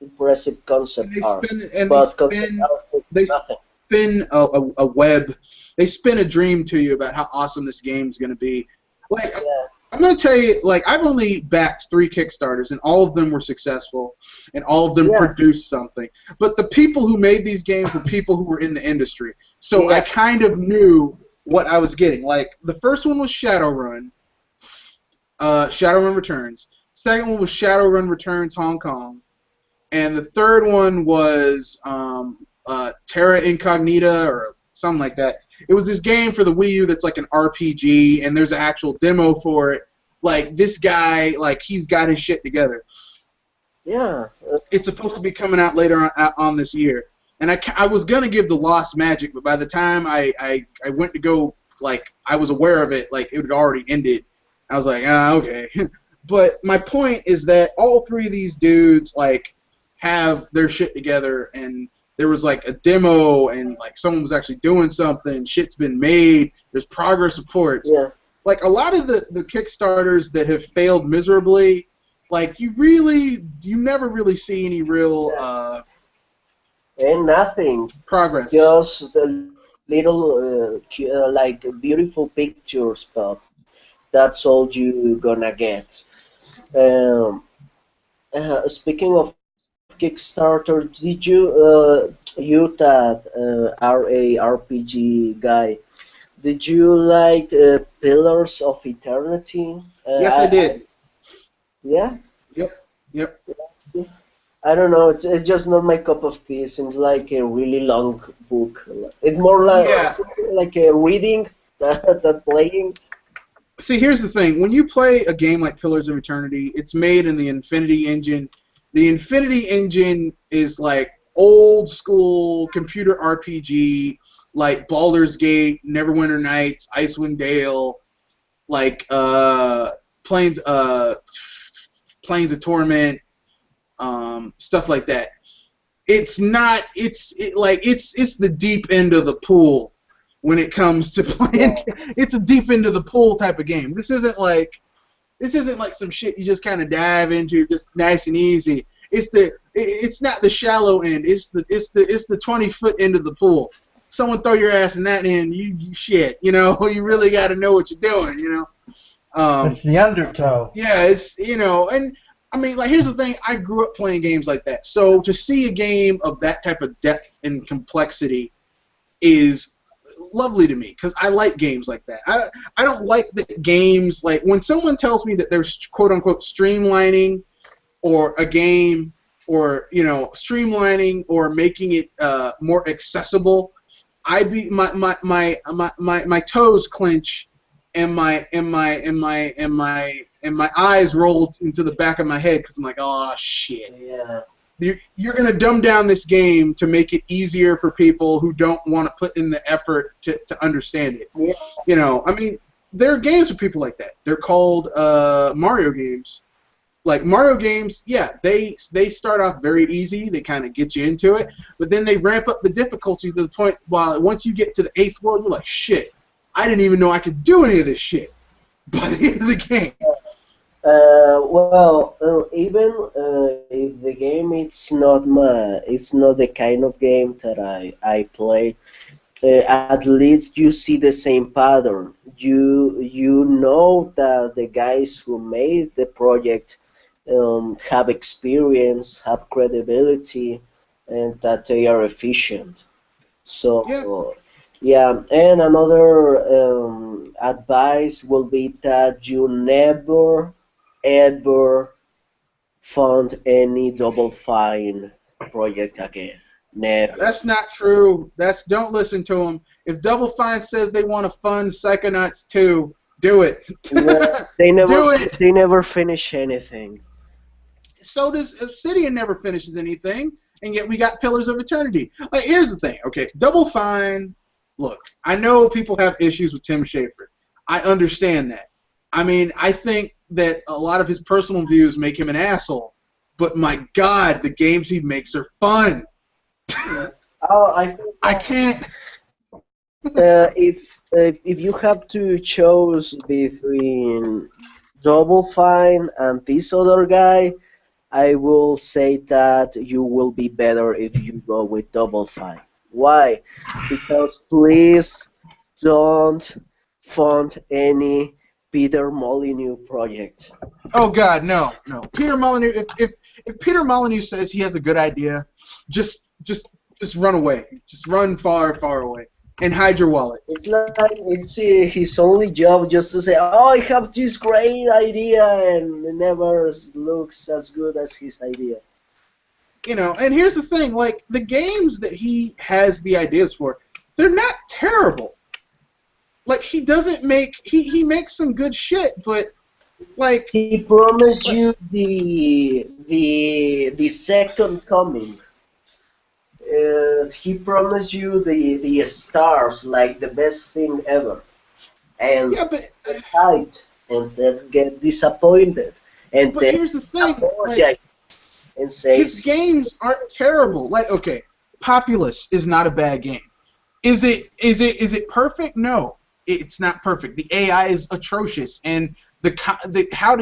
impressive concept And they art. spin and But concept art is they nothing. spin a web. They spin a dream to you about how awesome this game's going to be. Like, Yeah, I'm going to tell you, like, I've only backed 3 Kickstarters, and all of them were successful, and all of them yeah, produced something. But the people who made these games were people who were in the industry. So I yeah, kind of knew what I was getting. Like, the first one was Shadowrun, Shadowrun Returns. Second one was Shadowrun Returns Hong Kong. And the third one was Terra Incognita or something like that. It was this game for the Wii U that's like an RPG, and there's an actual demo for it. Like, this guy, like, he's got his shit together. yeah. It's supposed to be coming out later on this year. And I was going to give the Lost Magic, but by the time I went to go, like, I was aware of it, like, it had already ended. I was like, okay. But my point is that all 3 of these dudes, like, have their shit together, and there was like a demo, and like someone was actually doing something. Shit's been made. There's progress reports. Yeah. Like a lot of the Kickstarters that have failed miserably, like you never really see any real And nothing. progress. Just the little like beautiful pictures, but that's all you gonna get. Um, Speaking of Kickstarter, did you that are a RPG guy, did you like Pillars of Eternity? Yes, I did. Yeah. Yep. I don't know. It's just not my cup of tea. It seems like a really long book. It's more like Yeah. like a reading than playing. See, here's the thing. When you play a game like Pillars of Eternity, it's made in the Infinity Engine. The Infinity Engine is like old school computer RPG, like Baldur's Gate, Neverwinter Nights, Icewind Dale, like Planes of Torment, stuff like that. It's not. It's the deep end of the pool when it comes to playing. It's a deep into the pool type of game. This isn't like some shit you just kind of dive into just nice and easy. It's not the shallow end. It's the 20-foot end of the pool. Someone throw your ass in that end, you shit. You know, you really got to know what you're doing. You know. It's the undertow. Yeah, it's and I mean, like, here's the thing. I grew up playing games like that, so to see a game of that type of depth and complexity is lovely to me because I like games like that. I don't like the games like when someone tells me that there's quote unquote streamlining or a game or streamlining or making it more accessible. My toes clench and my eyes roll into the back of my head because I'm like, oh shit. Yeah. You're going to dumb down this game to make it easier for people who don't want to put in the effort to understand it. Yeah. I mean, there are games for people like that. They're called Mario games. Like Mario games, yeah, they start off very easy. They kind of get you into it, but then they ramp up the difficulties to the point while once you get to the 8th world, you're like, shit, I didn't even know I could do any of this shit by the end of the game. Even if the game it's not the kind of game that I play, at least you see the same pattern. You know that the guys who made the project have experience, have credibility, and that they are efficient. So yeah, and another advice will be that you never ever fund any Double Fine project again. Never. That's not true. Don't listen to them. If Double Fine says they want to fund Psychonauts 2, do it. Yeah, they never. Do it. They never finish anything. So does Obsidian never finishes anything, and yet we got Pillars of Eternity. Like, here's the thing, okay? Double Fine, look, I know people have issues with Tim Schafer. I understand that. I mean, I think that a lot of his personal views make him an asshole, but my God, the games he makes are fun. Oh, I think I can't. If you have to choose between Double Fine and this other guy, I will say that you will be better if you go with Double Fine. Why? Because please don't fund any Peter Molyneux project. Oh God, no, no. Peter Molyneux. If Peter Molyneux says he has a good idea, just run away. Just run far, far away, and hide your wallet. It's like it's his only job just to say, "Oh, I have this great idea," and it never looks as good as his idea. You know, and here's the thing: like the games that he has the ideas for, they're not terrible. Like he doesn't make he makes some good shit, but like He promised you the second coming. He promised you the stars, like the best thing ever, and yeah, but get hyped, and then get disappointed, and but then here's the thing: like apologize and say, his games aren't terrible. Like okay, Populous is not a bad game. Is it perfect? No, it's not perfect. The AI is atrocious, and the how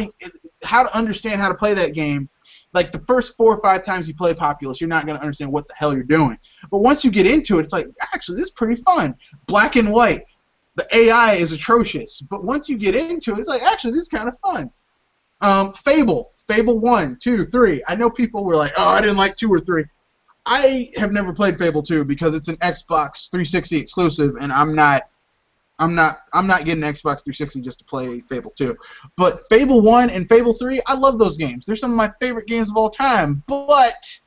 to understand how to play that game. Like the first 4 or 5 times you play Populous, you're not gonna understand what the hell you're doing. But once you get into it, it's like actually this is pretty fun. Black and white. The AI is atrocious, but once you get into it, it's like actually this is kind of fun. Fable 1, 2, 3. I know people were like, oh, I didn't like 2 or 3. I have never played Fable 2 because it's an Xbox 360 exclusive, and I'm not getting an Xbox 360 just to play Fable 2. But Fable 1 and Fable 3, I love those games. They're some of my favorite games of all time. But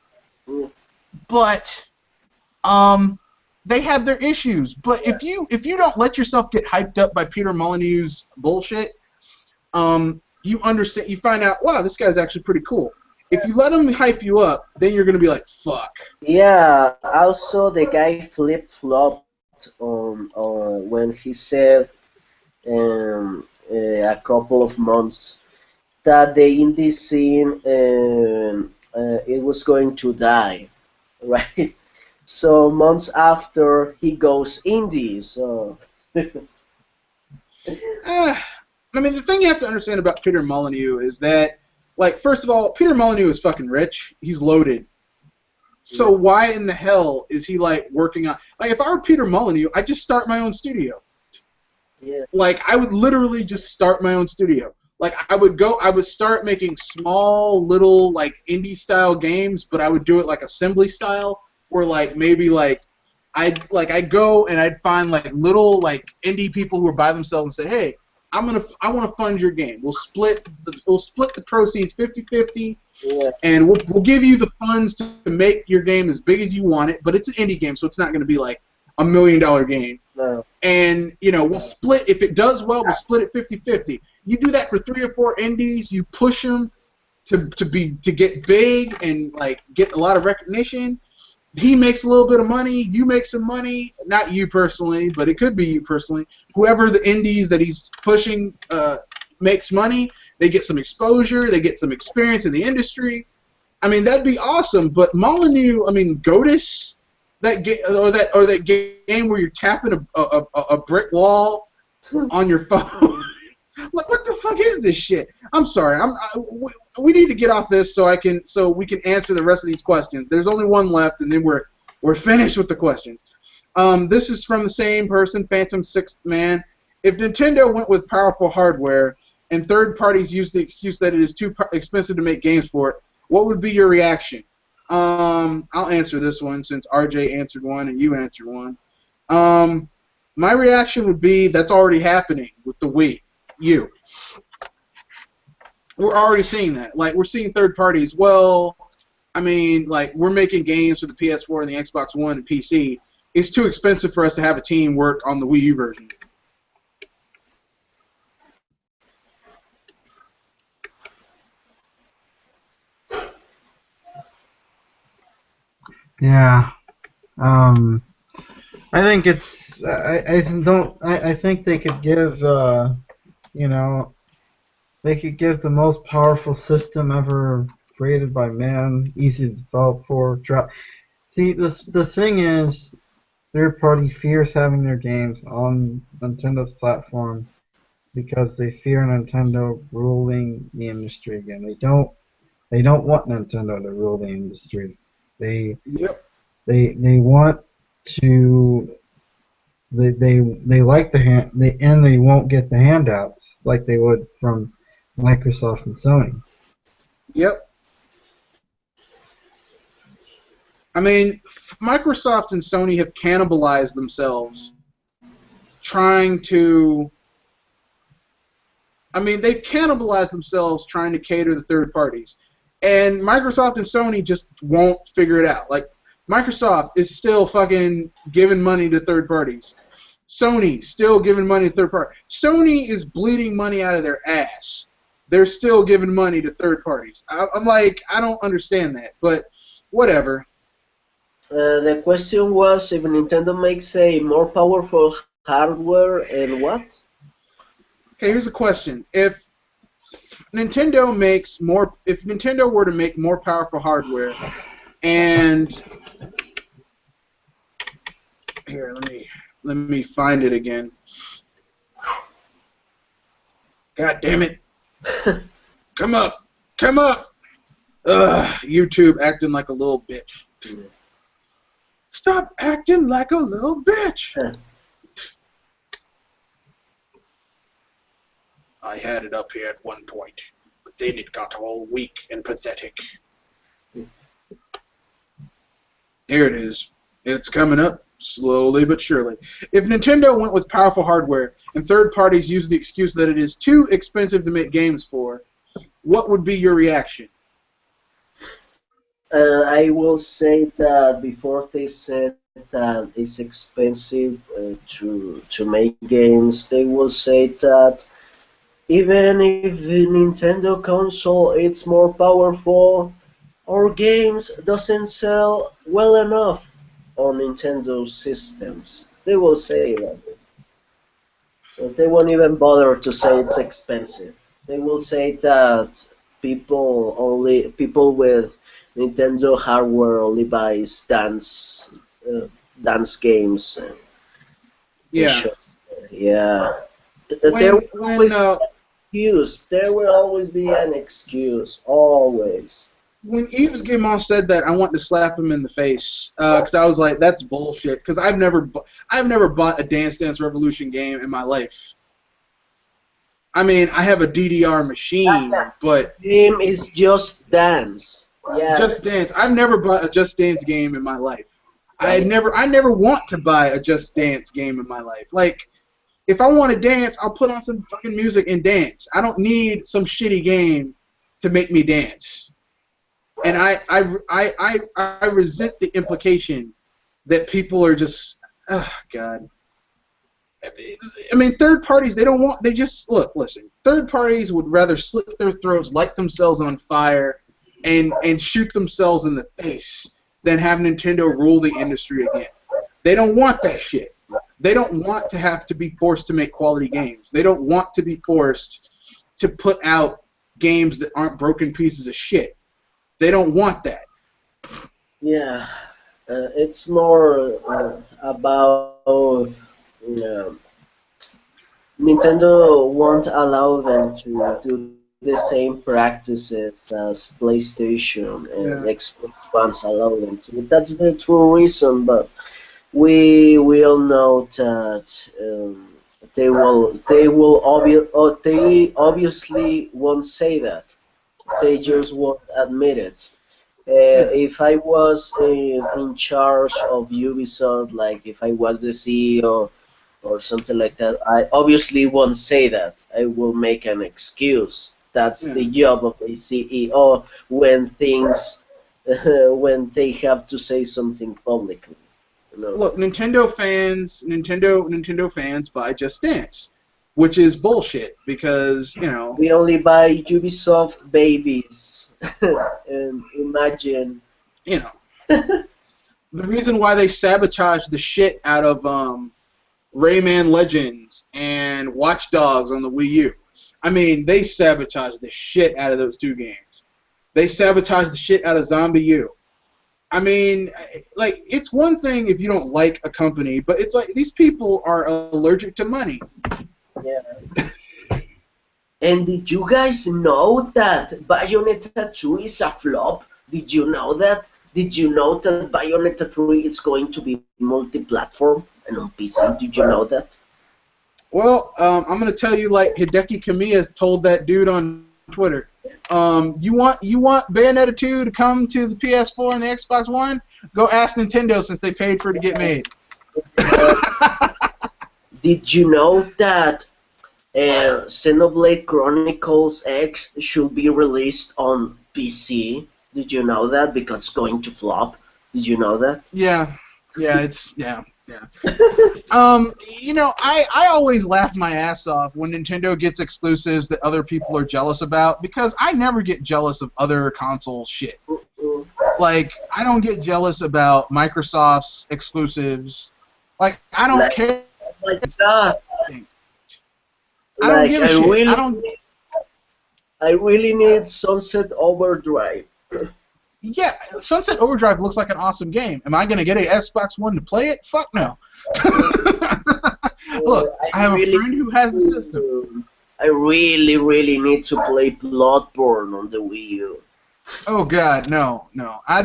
they have their issues. But if you don't let yourself get hyped up by Peter Molyneux's bullshit, you understand. You find out, wow, this guy's actually pretty cool. If you let him hype you up, then you're gonna be like, fuck. yeah. Also, the guy flip flopped on when he said a couple of months that the indie scene it was going to die, right? So months after he goes indie, so I mean, the thing you have to understand about Peter Molyneux is that, like, first of all, Peter Molyneux is fucking rich. He's loaded. So why in the hell is he, like, working on... Like, if I were Peter Molyneux, I'd just start my own studio. yeah, Like, I would literally just start my own studio. Like, I would start making small, little, like, indie-style games, but I would do it, like, assembly-style, where, like, maybe, like, I'd go and I'd find, like, little, like, indie people who are by themselves and say, hey, I want to fund your game. We'll split the proceeds 50-50, yeah, and we'll give you the funds to make your game as big as you want it. But it's an indie game, so it's not going to be like $1 million game. no, And we'll split if it does well. We'll split it 50-50. You do that for 3 or 4 indies. You push them to get big and like get a lot of recognition. He makes a little bit of money, you make some money, not you personally, but it could be you personally. Whoever the indies that he's pushing makes money, they get some exposure, they get some experience in the industry. I mean, that'd be awesome, but Molyneux, I mean, Godus, that game where you're tapping a brick wall on your phone. Like, what the fuck is this shit? I'm sorry. We need to get off this so we can answer the rest of these questions. There's only one left, and then we're finished with the questions. This is from the same person, Phantom Sixth Man. If Nintendo went with powerful hardware and third parties use the excuse that it is too expensive to make games for it, what would be your reaction? I'll answer this one since RJ answered one and you answered one. My reaction would be that's already happening with the Wii U. We're already seeing that. Like, we're seeing third parties. Well, I mean, like, we're making games for the PS4 and the Xbox One and PC. It's too expensive for us to have a team work on the Wii U version. Yeah. I think it's. I think they could give. They could give the most powerful system ever created by man, easy to develop for. See, the thing is, third party fears having their games on Nintendo's platform because they fear Nintendo ruling the industry again. They don't want Nintendo to rule the industry. They Yep. they want to they like and they won't get the handouts like they would from Microsoft and Sony. Yep. I mean, Microsoft and Sony have cannibalized themselves trying to. I mean, they've cannibalized themselves trying to cater to third parties. And Microsoft and Sony just won't figure it out. Like, Microsoft is still fucking giving money to third parties. Sony still giving money to third parties. Sony is bleeding money out of their ass. They're still giving money to third parties. I'm like, I don't understand that, but whatever. The question was if Nintendo makes a more powerful hardware and what? Okay, here's a question. If Nintendo were to make more powerful hardware, and here, let me find it again. God damn it! Come up! Ugh, YouTube acting like a little bitch. Stop acting like a little bitch. I had it up here at one point, but then it got all weak and pathetic. Here it is. It's coming up, slowly but surely. If Nintendo went with powerful hardware and third parties use the excuse that it is too expensive to make games for, what would be your reaction? I will say that before they said that it's expensive to make games, they will say that even if the Nintendo console is more powerful, our games doesn't sell well enough on Nintendo systems. They will say that. So they won't even bother to say it's expensive. They will say that people with Nintendo hardware only buys dance games. Yeah. Yeah. There will always be an excuse. Always. When Eve's Game On said that, I wanted to slap him in the face because I was like, "That's bullshit." Because I've never bought a Dance Dance Revolution game in my life. I mean, I have a DDR machine, but game is Just Dance. Yeah. Just Dance. I've never bought a Just Dance game in my life. I never want to buy a Just Dance game in my life. Like, if I want to dance, I'll put on some fucking music and dance. I don't need some shitty game to make me dance. And I resent the implication that people are just, oh God. I mean, third parties, listen, third parties would rather slit their throats, light themselves on fire, and shoot themselves in the face than have Nintendo rule the industry again. They don't want that shit. They don't want to have to be forced to make quality games. They don't want to be forced to put out games that aren't broken pieces of shit. They don't want that. Yeah, it's more about Nintendo won't allow them to do the same practices as PlayStation and Xbox Ones allow them to. That's the true reason, but we all know that they obviously won't say that. They just won't admit it. If I was in charge of Ubisoft, like if I was the CEO or something like that, I obviously won't say that. I will make an excuse. That's the job of a CEO when when they have to say something publicly. You know? Look, Nintendo fans buy Just Dance, which is bullshit because, you know, we only buy Ubisoft babies and imagine, you know, the reason why they sabotaged the shit out of Rayman Legends and Watch Dogs on the Wii U. I mean, they sabotaged the shit out of those two games. They sabotaged the shit out of Zombie U. I mean, like, it's one thing if you don't like a company, but it's like these people are allergic to money. Yeah. And did you guys know that Bayonetta 2 is a flop? Did you know that? Did you know that Bayonetta 3 is going to be multi-platform and on PC? Did you know that? Well, I'm gonna tell you, like Hideki Kamiya told that dude on Twitter. You want Bayonetta 2 to come to the PS4 and the Xbox One? Go ask Nintendo since they paid for it to get made. Did you know that Xenoblade Chronicles X should be released on PC? Did you know that? Because it's going to flop. Did you know that? Yeah, it's yeah. You know, I always laugh my ass off when Nintendo gets exclusives that other people are jealous about because I never get jealous of other console shit. Like, I don't get jealous about Microsoft's exclusives. Like, I don't care. Like that. I don't give a shit. I really need Sunset Overdrive. Yeah, Sunset Overdrive looks like an awesome game. Am I going to get an Xbox One to play it? Fuck no. Look, I have a friend who has the system. I really need to play Bloodborne on the Wii U. Oh God, no. I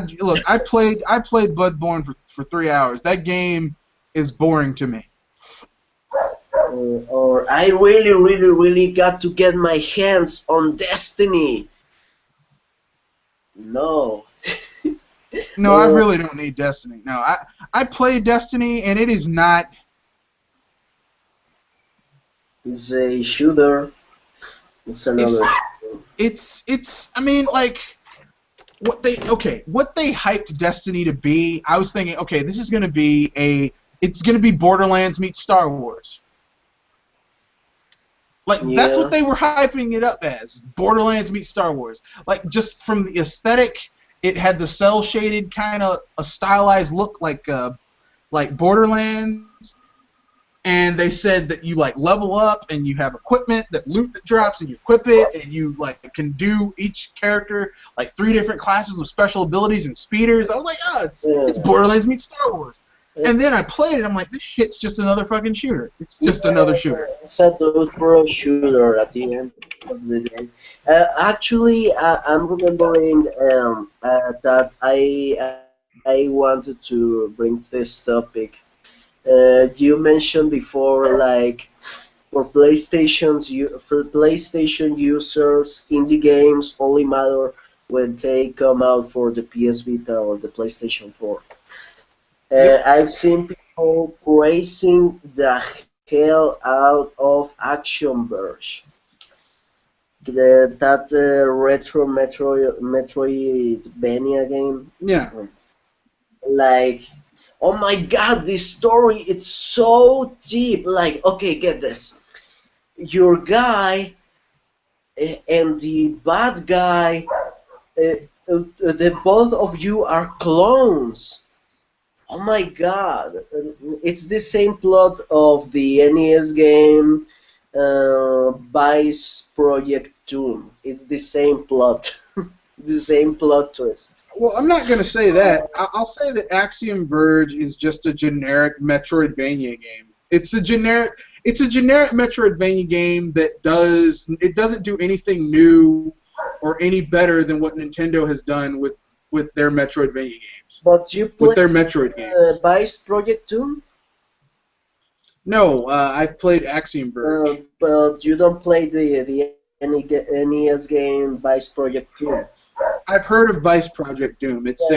played Bloodborne for 3 hours. That game is boring to me. Or I really got to get my hands on Destiny. No. No, I really don't need Destiny. No, I played Destiny and it is not. It's a shooter. It's another. It's. I mean, like, what they hyped Destiny to be. I was thinking, okay, this is gonna be it's gonna be Borderlands meets Star Wars. Like, that's what they were hyping it up as. Borderlands meets Star Wars. Like, just from the aesthetic, it had the cel-shaded kind of a stylized look like Borderlands. And they said that you, like, level up and you have equipment, that loot that drops, and you equip it, and you, like, can do each character, like, 3 different classes with special abilities and speeders. I was like, oh, it's Borderlands meets Star Wars. And then I played it, I'm like, this shit's just another fucking shooter. It's just another shooter. It's a pro shooter at the end of the day. Actually, I'm remembering that I wanted to bring this topic. You mentioned before, like, for PlayStation users, indie games only matter when they come out for the PS Vita or the PlayStation 4. I've seen people praising the hell out of Action Verge. That retro Metroidvania game. Yeah. Like, oh my god, this story, it's so deep. Like, okay, get this. Your guy and the bad guy, the both of you are clones. Oh my god, it's the same plot of the NES game Vice Project Doom. It's the same plot. The same plot twist. Well, I'm not going to say that. I'll say that Axiom Verge is just a generic Metroidvania game. It's a generic Metroidvania game that doesn't do anything new or any better than what Nintendo has done with their Metroidvania games. But you with their Metroid games. Vice Project 2? No, I've played Axiom Verge. But you don't play the NES game Vice Project 2. I've heard of Vice Project Doom. It's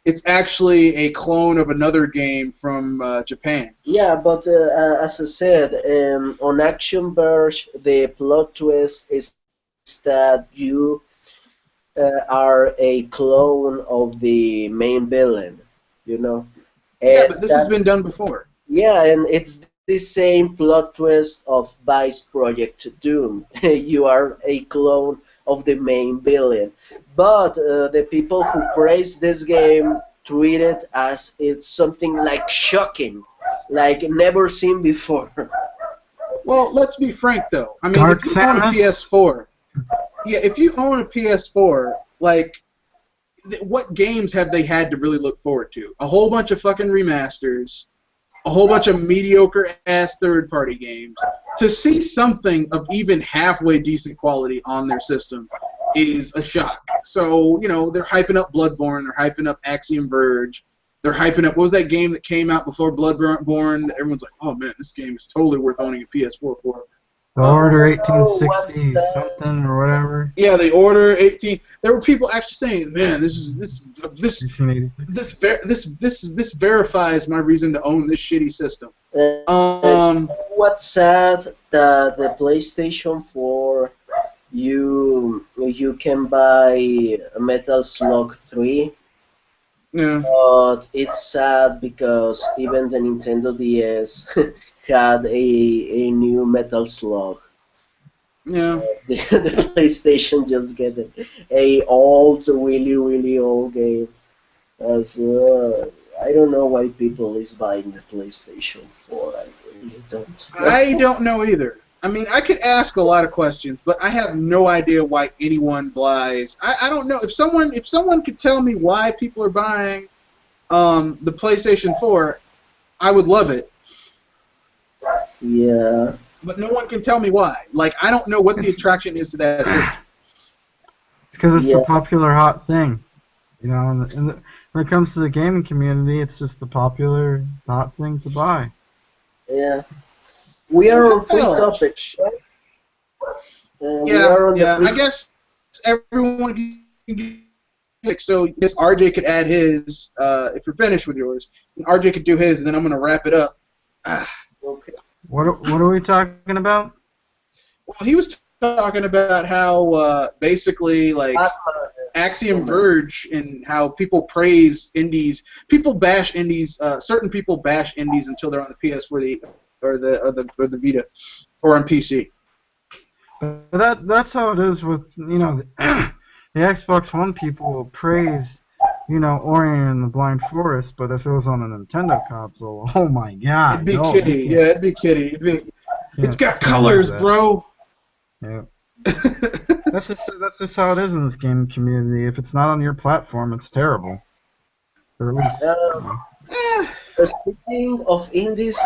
it's actually a clone of another game from Japan. Yeah, but as I said, on Action Verge, the plot twist is that you are a clone of the main villain, you know. Yeah, but this has been done before. Yeah, and it's the same plot twist of Vice Project Doom. You are a clone of the main villain. But the people who praise this game treat it as it's something like shocking, like never seen before. Well, let's be frank though. I mean, if you own a PS4, yeah, if you own a PS4, like, what games have they had to really look forward to? A whole bunch of fucking remasters, a whole bunch of mediocre-ass third-party games. To see something of even halfway decent quality on their system is a shock. So, you know, they're hyping up Bloodborne, they're hyping up Axiom Verge, they're hyping up, what was that game that came out before Bloodborne that everyone's like, oh man, this game is totally worth owning a PS4 for. The Order 1860 something or whatever. Yeah, the Order 18. There were people actually saying, "Man, this verifies my reason to own this shitty system." What's sad that the PlayStation 4, you can buy Metal Slug 3. Yeah. But it's sad because even the Nintendo DS had a new Metal Slug. Yeah. The PlayStation just get a old, really old game. As I don't know why people is buying the PlayStation 4. I really don't. I don't know either. I mean, I could ask a lot of questions, but I have no idea why anyone buys. I don't know if someone could tell me why people are buying the PlayStation 4, I would love it. Yeah. But no one can tell me why. Like, I don't know what the attraction is to that system. It's because it's the popular hot thing. You know, and when it comes to the gaming community, it's just the popular hot thing to buy. Yeah. We are on free topics, right? Yeah. I guess everyone can get, so this RJ could add his, if you're finished with yours, and RJ could do his, and then I'm going to wrap it up. Okay. What are we talking about? Well, he was talking about how basically like Axiom Verge and how people praise indies. People bash indies. Certain people bash indies until they're on the PS or the Vita or on PC. But that's how it is with the Xbox One people will praise Ori and the Blind Forest, but if it was on a Nintendo console, oh my god. It'd be kitty. Yeah, it'd be kitty. It's got colors, bro. Yeah. That's just how it is in this gaming community. If it's not on your platform, it's terrible. Or at least. Speaking of indies,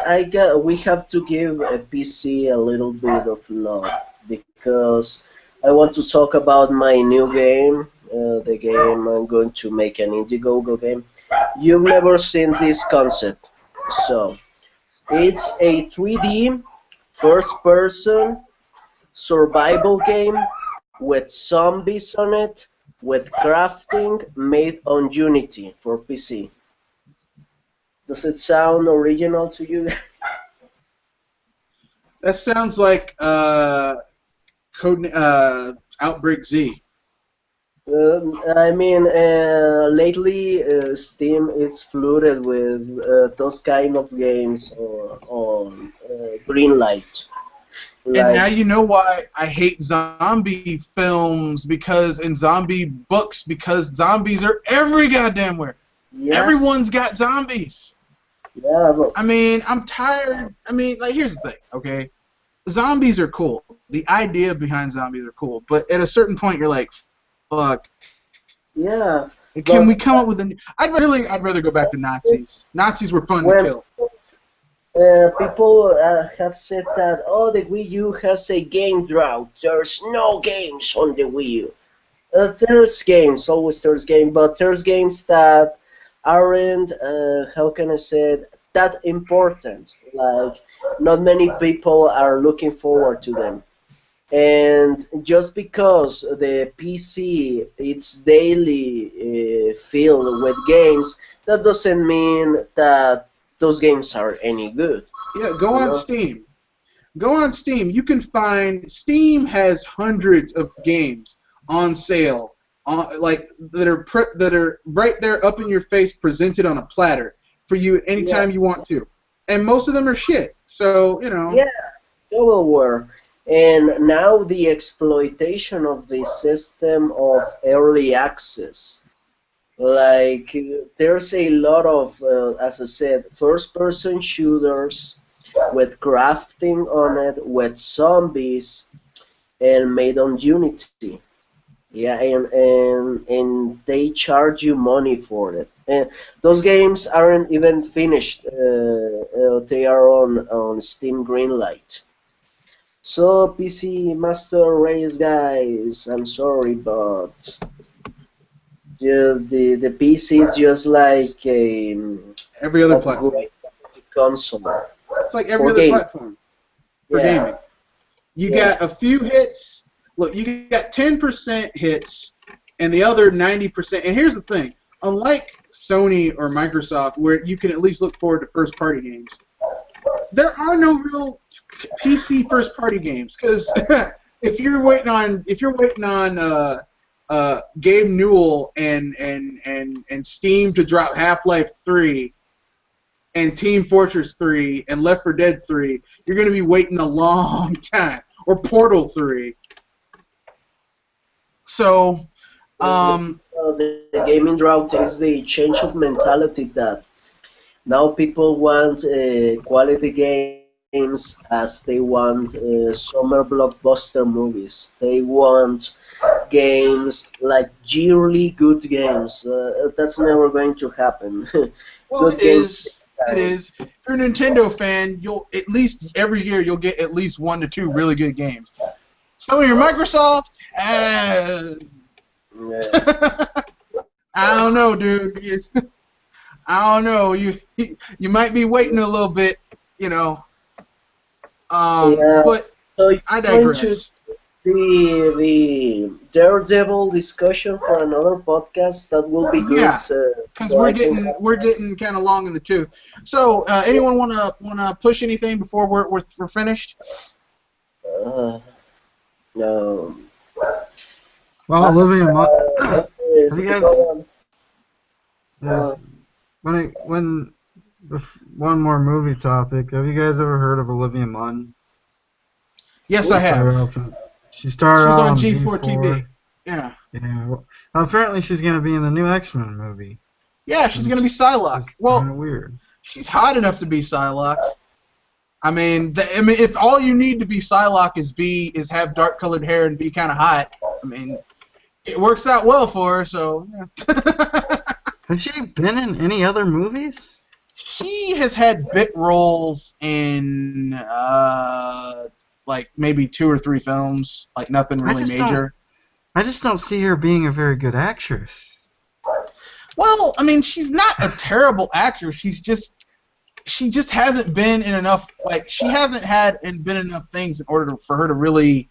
we have to give a PC a little bit of love because I want to talk about my new game. The game I'm going to make an Indiegogo game. You've never seen this concept. So, it's a 3D first-person survival game with zombies on it, with crafting made on Unity for PC. Does it sound original to you? That sounds like Outbreak Z. Lately Steam is flooded with those kind of games on green light. And now you know why I hate zombie films and zombie books, because zombies are every goddamn where. Yeah. Everyone's got zombies. Yeah, but I mean, I'm tired. I mean, like, here's the thing, okay? Zombies are cool. The idea behind zombies are cool, but at a certain point, you're like, fuck. Yeah. Can we come up with a? I'd rather go back to Nazis. Nazis were fun to kill. People have said that the Wii U has a game drought. There's no games on the Wii U. There's games, always there's games, but there's games that aren't, how can I say it, that important. Like, not many people are looking forward to them. And just because the PC it's daily filled with games, that doesn't mean that those games are any good. Yeah, go on Steam. Go on Steam. You can find Steam has hundreds of games on sale, that are right there up in your face, presented on a platter for you anytime you want to, and most of them are shit. So Yeah, they will work. And now the exploitation of the system of early access. Like, there's a lot of, as I said, first-person shooters with crafting on it, with zombies, and made on Unity. Yeah, and they charge you money for it. And those games aren't even finished. They are on Steam Greenlight. So PC Master Race guys, I'm sorry, but the PC is just like a Every other platform. upgrade of the console It's like every for other gaming. platform for Yeah, gaming. You yeah. got a few hits. Look, you got 10% hits, and the other 90%. And here's the thing: unlike Sony or Microsoft, where you can at least look forward to first-party games, there are no real PC first-party games. Because if you're waiting on Gabe Newell and Steam to drop Half-Life 3 and Team Fortress 3 and Left 4 Dead 3, you're going to be waiting a long time. Or Portal 3. So, The gaming drought is the change of mentality that now people want quality games as they want summer blockbuster movies. They want games like yearly good games. That's never going to happen. well, Good it games is. take It time. is. If you're a Nintendo fan, you'll at least every year you'll get at least 1 to 2 really good games. So you're Microsoft, Yeah. I don't know, dude. I don't know. You might be waiting a little bit, you know. Yeah. But So you're I going to digress. the Daredevil discussion for another podcast. That will be good. Yeah, So, because so we're I can getting we're getting kind of long in the tooth. So, anyone wanna push anything before we're finished? uh, no. Well, Uh, Olivia Munn. Have you guys? go on. Yes. When one more movie topic. Have you guys ever heard of Olivia Munn? Yes, I She Ooh. have. started off. She started She was out on on G4 TV. G4. Yeah. Yeah. Well, apparently she's gonna be in the new X-Men movie, Yeah, she's gonna be which Psylocke. is kind Well, of weird. she's hot enough to be Psylocke. I mean, if all you need to be Psylocke is have dark colored hair and be kind of hot, I mean, it works out well for her. So, yeah. Has she been in any other movies? She has had bit roles in like maybe 2 or 3 films, like nothing I really just don't. major. I just don't see her being a very good actress. Well, I mean, she's not a terrible actor. She just hasn't been in enough, like, she hasn't had and been in enough things in order for her to really,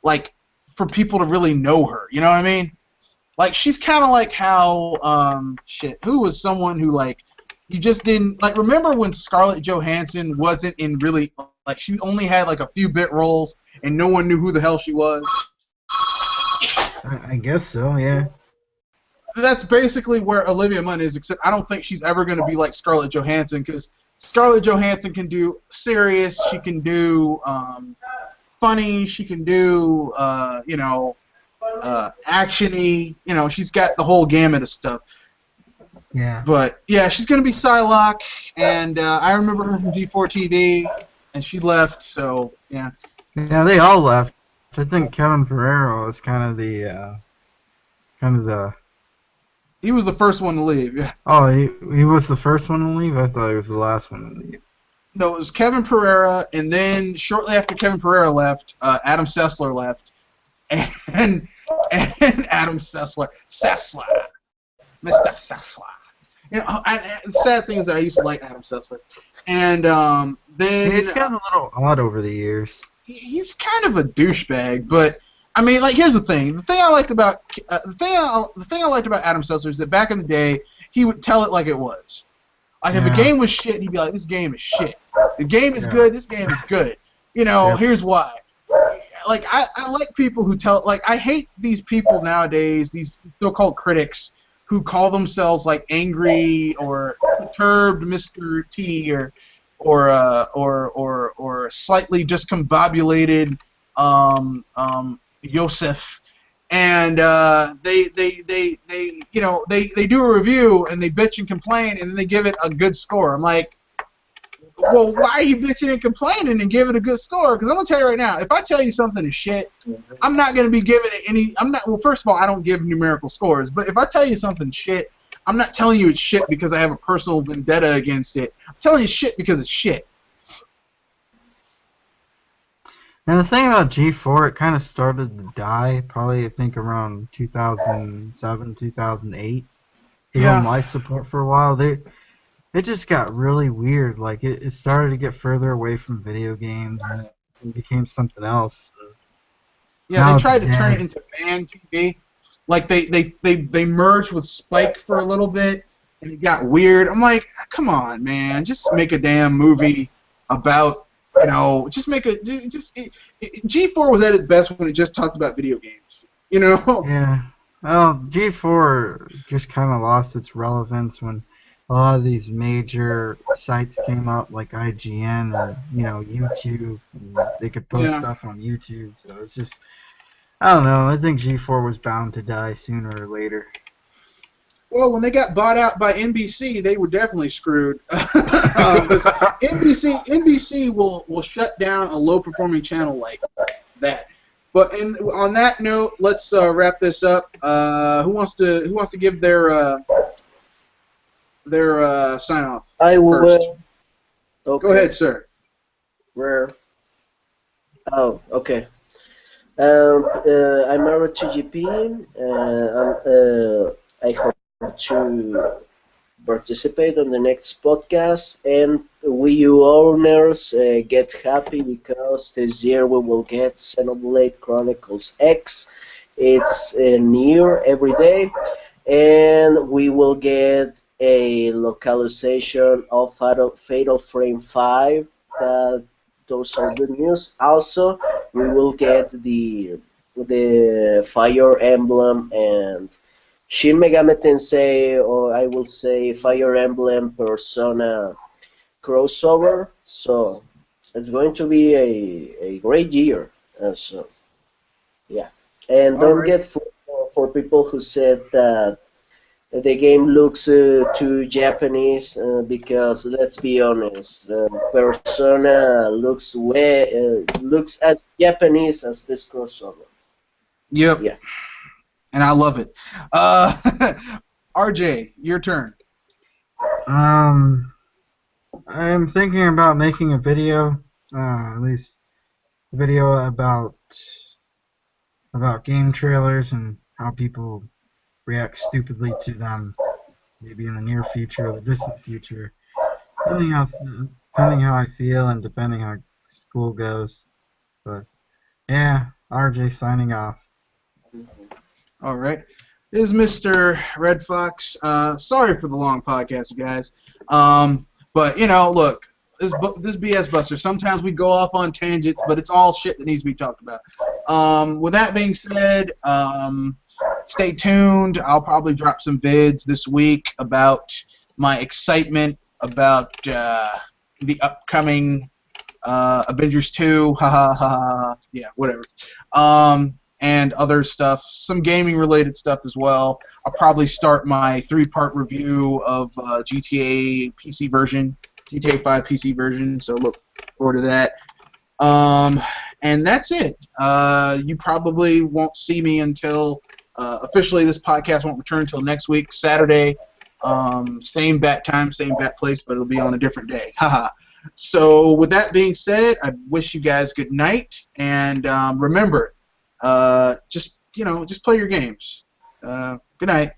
like, for people to really know her. You know what I mean? Like, she's kind of like how who was someone who, like, you just didn't, like, remember when Scarlett Johansson wasn't in really, like, she only had like a few bit roles and no one knew who the hell she was. I guess so. Yeah. That's basically where Olivia Munn is, except I don't think she's ever going to be like Scarlett Johansson, because Scarlett Johansson can do serious, she can do funny, she can do actiony. You know, she's got the whole gamut of stuff. Yeah. But yeah, she's going to be Psylocke, and I remember her from G4 TV, and she left. So yeah. Yeah. They all left. I think Kevin Pereira was kind of the. He was the first one to leave. Yeah. Oh, he was the first one to leave. I thought he was the last one to leave. No, it was Kevin Pereira, and then shortly after Kevin Pereira left, Adam Sessler left, and Adam Sessler, Mr. Sessler. You know, the sad thing is that I used to like Adam Sessler, and then He's gotten a little odd over the years. he's kind of a douchebag. But I mean, like, here's the thing: the thing I liked about Adam Sessler is that back in the day, he would tell it like it was. Like, if a Yeah. game was shit, he'd be like, "This game is shit. The game is Yeah. good. This game is good." You know, Yep. here's why. Like, I like people who tell, like, I hate these people nowadays, these so-called critics who call themselves like angry or perturbed Mr. T or slightly discombobulated Yosef, and they do a review and they bitch and complain and then they give it a good score. I'm like, well, why are you bitching and complaining and give it a good score? Because I'm gonna tell you right now, if I tell you something is shit, I'm not gonna be giving it any. I'm not. Well, first of all, I don't give numerical scores. But if I tell you something shit, I'm not telling you it's shit because I have a personal vendetta against it. I'm telling you shit because it's shit. And the thing about G4, it kind of started to die, probably I think around 2007, 2008. They were on life support for a while. It just got really weird. Like it started to get further away from video games and it became something else. Yeah, they tried to turn it into fan TV. Like they merged with Spike for a little bit, and it got weird. I'm like, come on, man, just make a damn movie about, you know, just make a G4 was at its best when it just talked about video games, you know. Yeah. Well, G4 just kind of lost its relevance when a lot of these major sites came up, like IGN and, you know, YouTube. And they could post stuff on YouTube, so it's just, I don't know. I think G4 was bound to die sooner or later. Well, when they got bought out by NBC, they were definitely screwed. NBC will shut down a low-performing channel like that. But on that note, let's wrap this up. Who wants to give their sign off? I will. First. Okay. Go ahead, sir. Where? Oh, okay. I'm married to GP. I hope to participate on the next podcast, and we you owners get happy because this year we will get Xenoblade Chronicles X. It's near every day, and we will get a localization of Fatal Frame 5. Those are good news. Also, we will get the Fire Emblem and Shin Megami Tensei, or I will say Fire Emblem Persona crossover. So it's going to be a great year. So yeah, and don't get for people who said that the game looks too Japanese, because let's be honest, Persona looks looks as Japanese as this crossover. Yep. Yeah. And I love it. RJ, your turn. I'm thinking about making a video, at least a video about game trailers and how people react stupidly to them, maybe in the near future or the distant future, depending how I feel and depending how school goes. But yeah, RJ signing off. All right. This is Mr. Red Fox. Sorry for the long podcast, you guys. But, you know, look, this BS Buster, sometimes we go off on tangents, but it's all shit that needs to be talked about. With that being said, stay tuned. I'll probably drop some vids this week about my excitement about the upcoming Avengers 2. Ha ha ha. Yeah, whatever. And other stuff, some gaming-related stuff as well. I'll probably start my 3-part review of GTA PC version, GTA 5 PC version, so look forward to that. And that's it. You probably won't see me until, officially this podcast won't return until next week, Saturday. Same bat time, same bat place, but it'll be on a different day. Haha. So with that being said, I wish you guys good night, and remember, just play your games. Good night.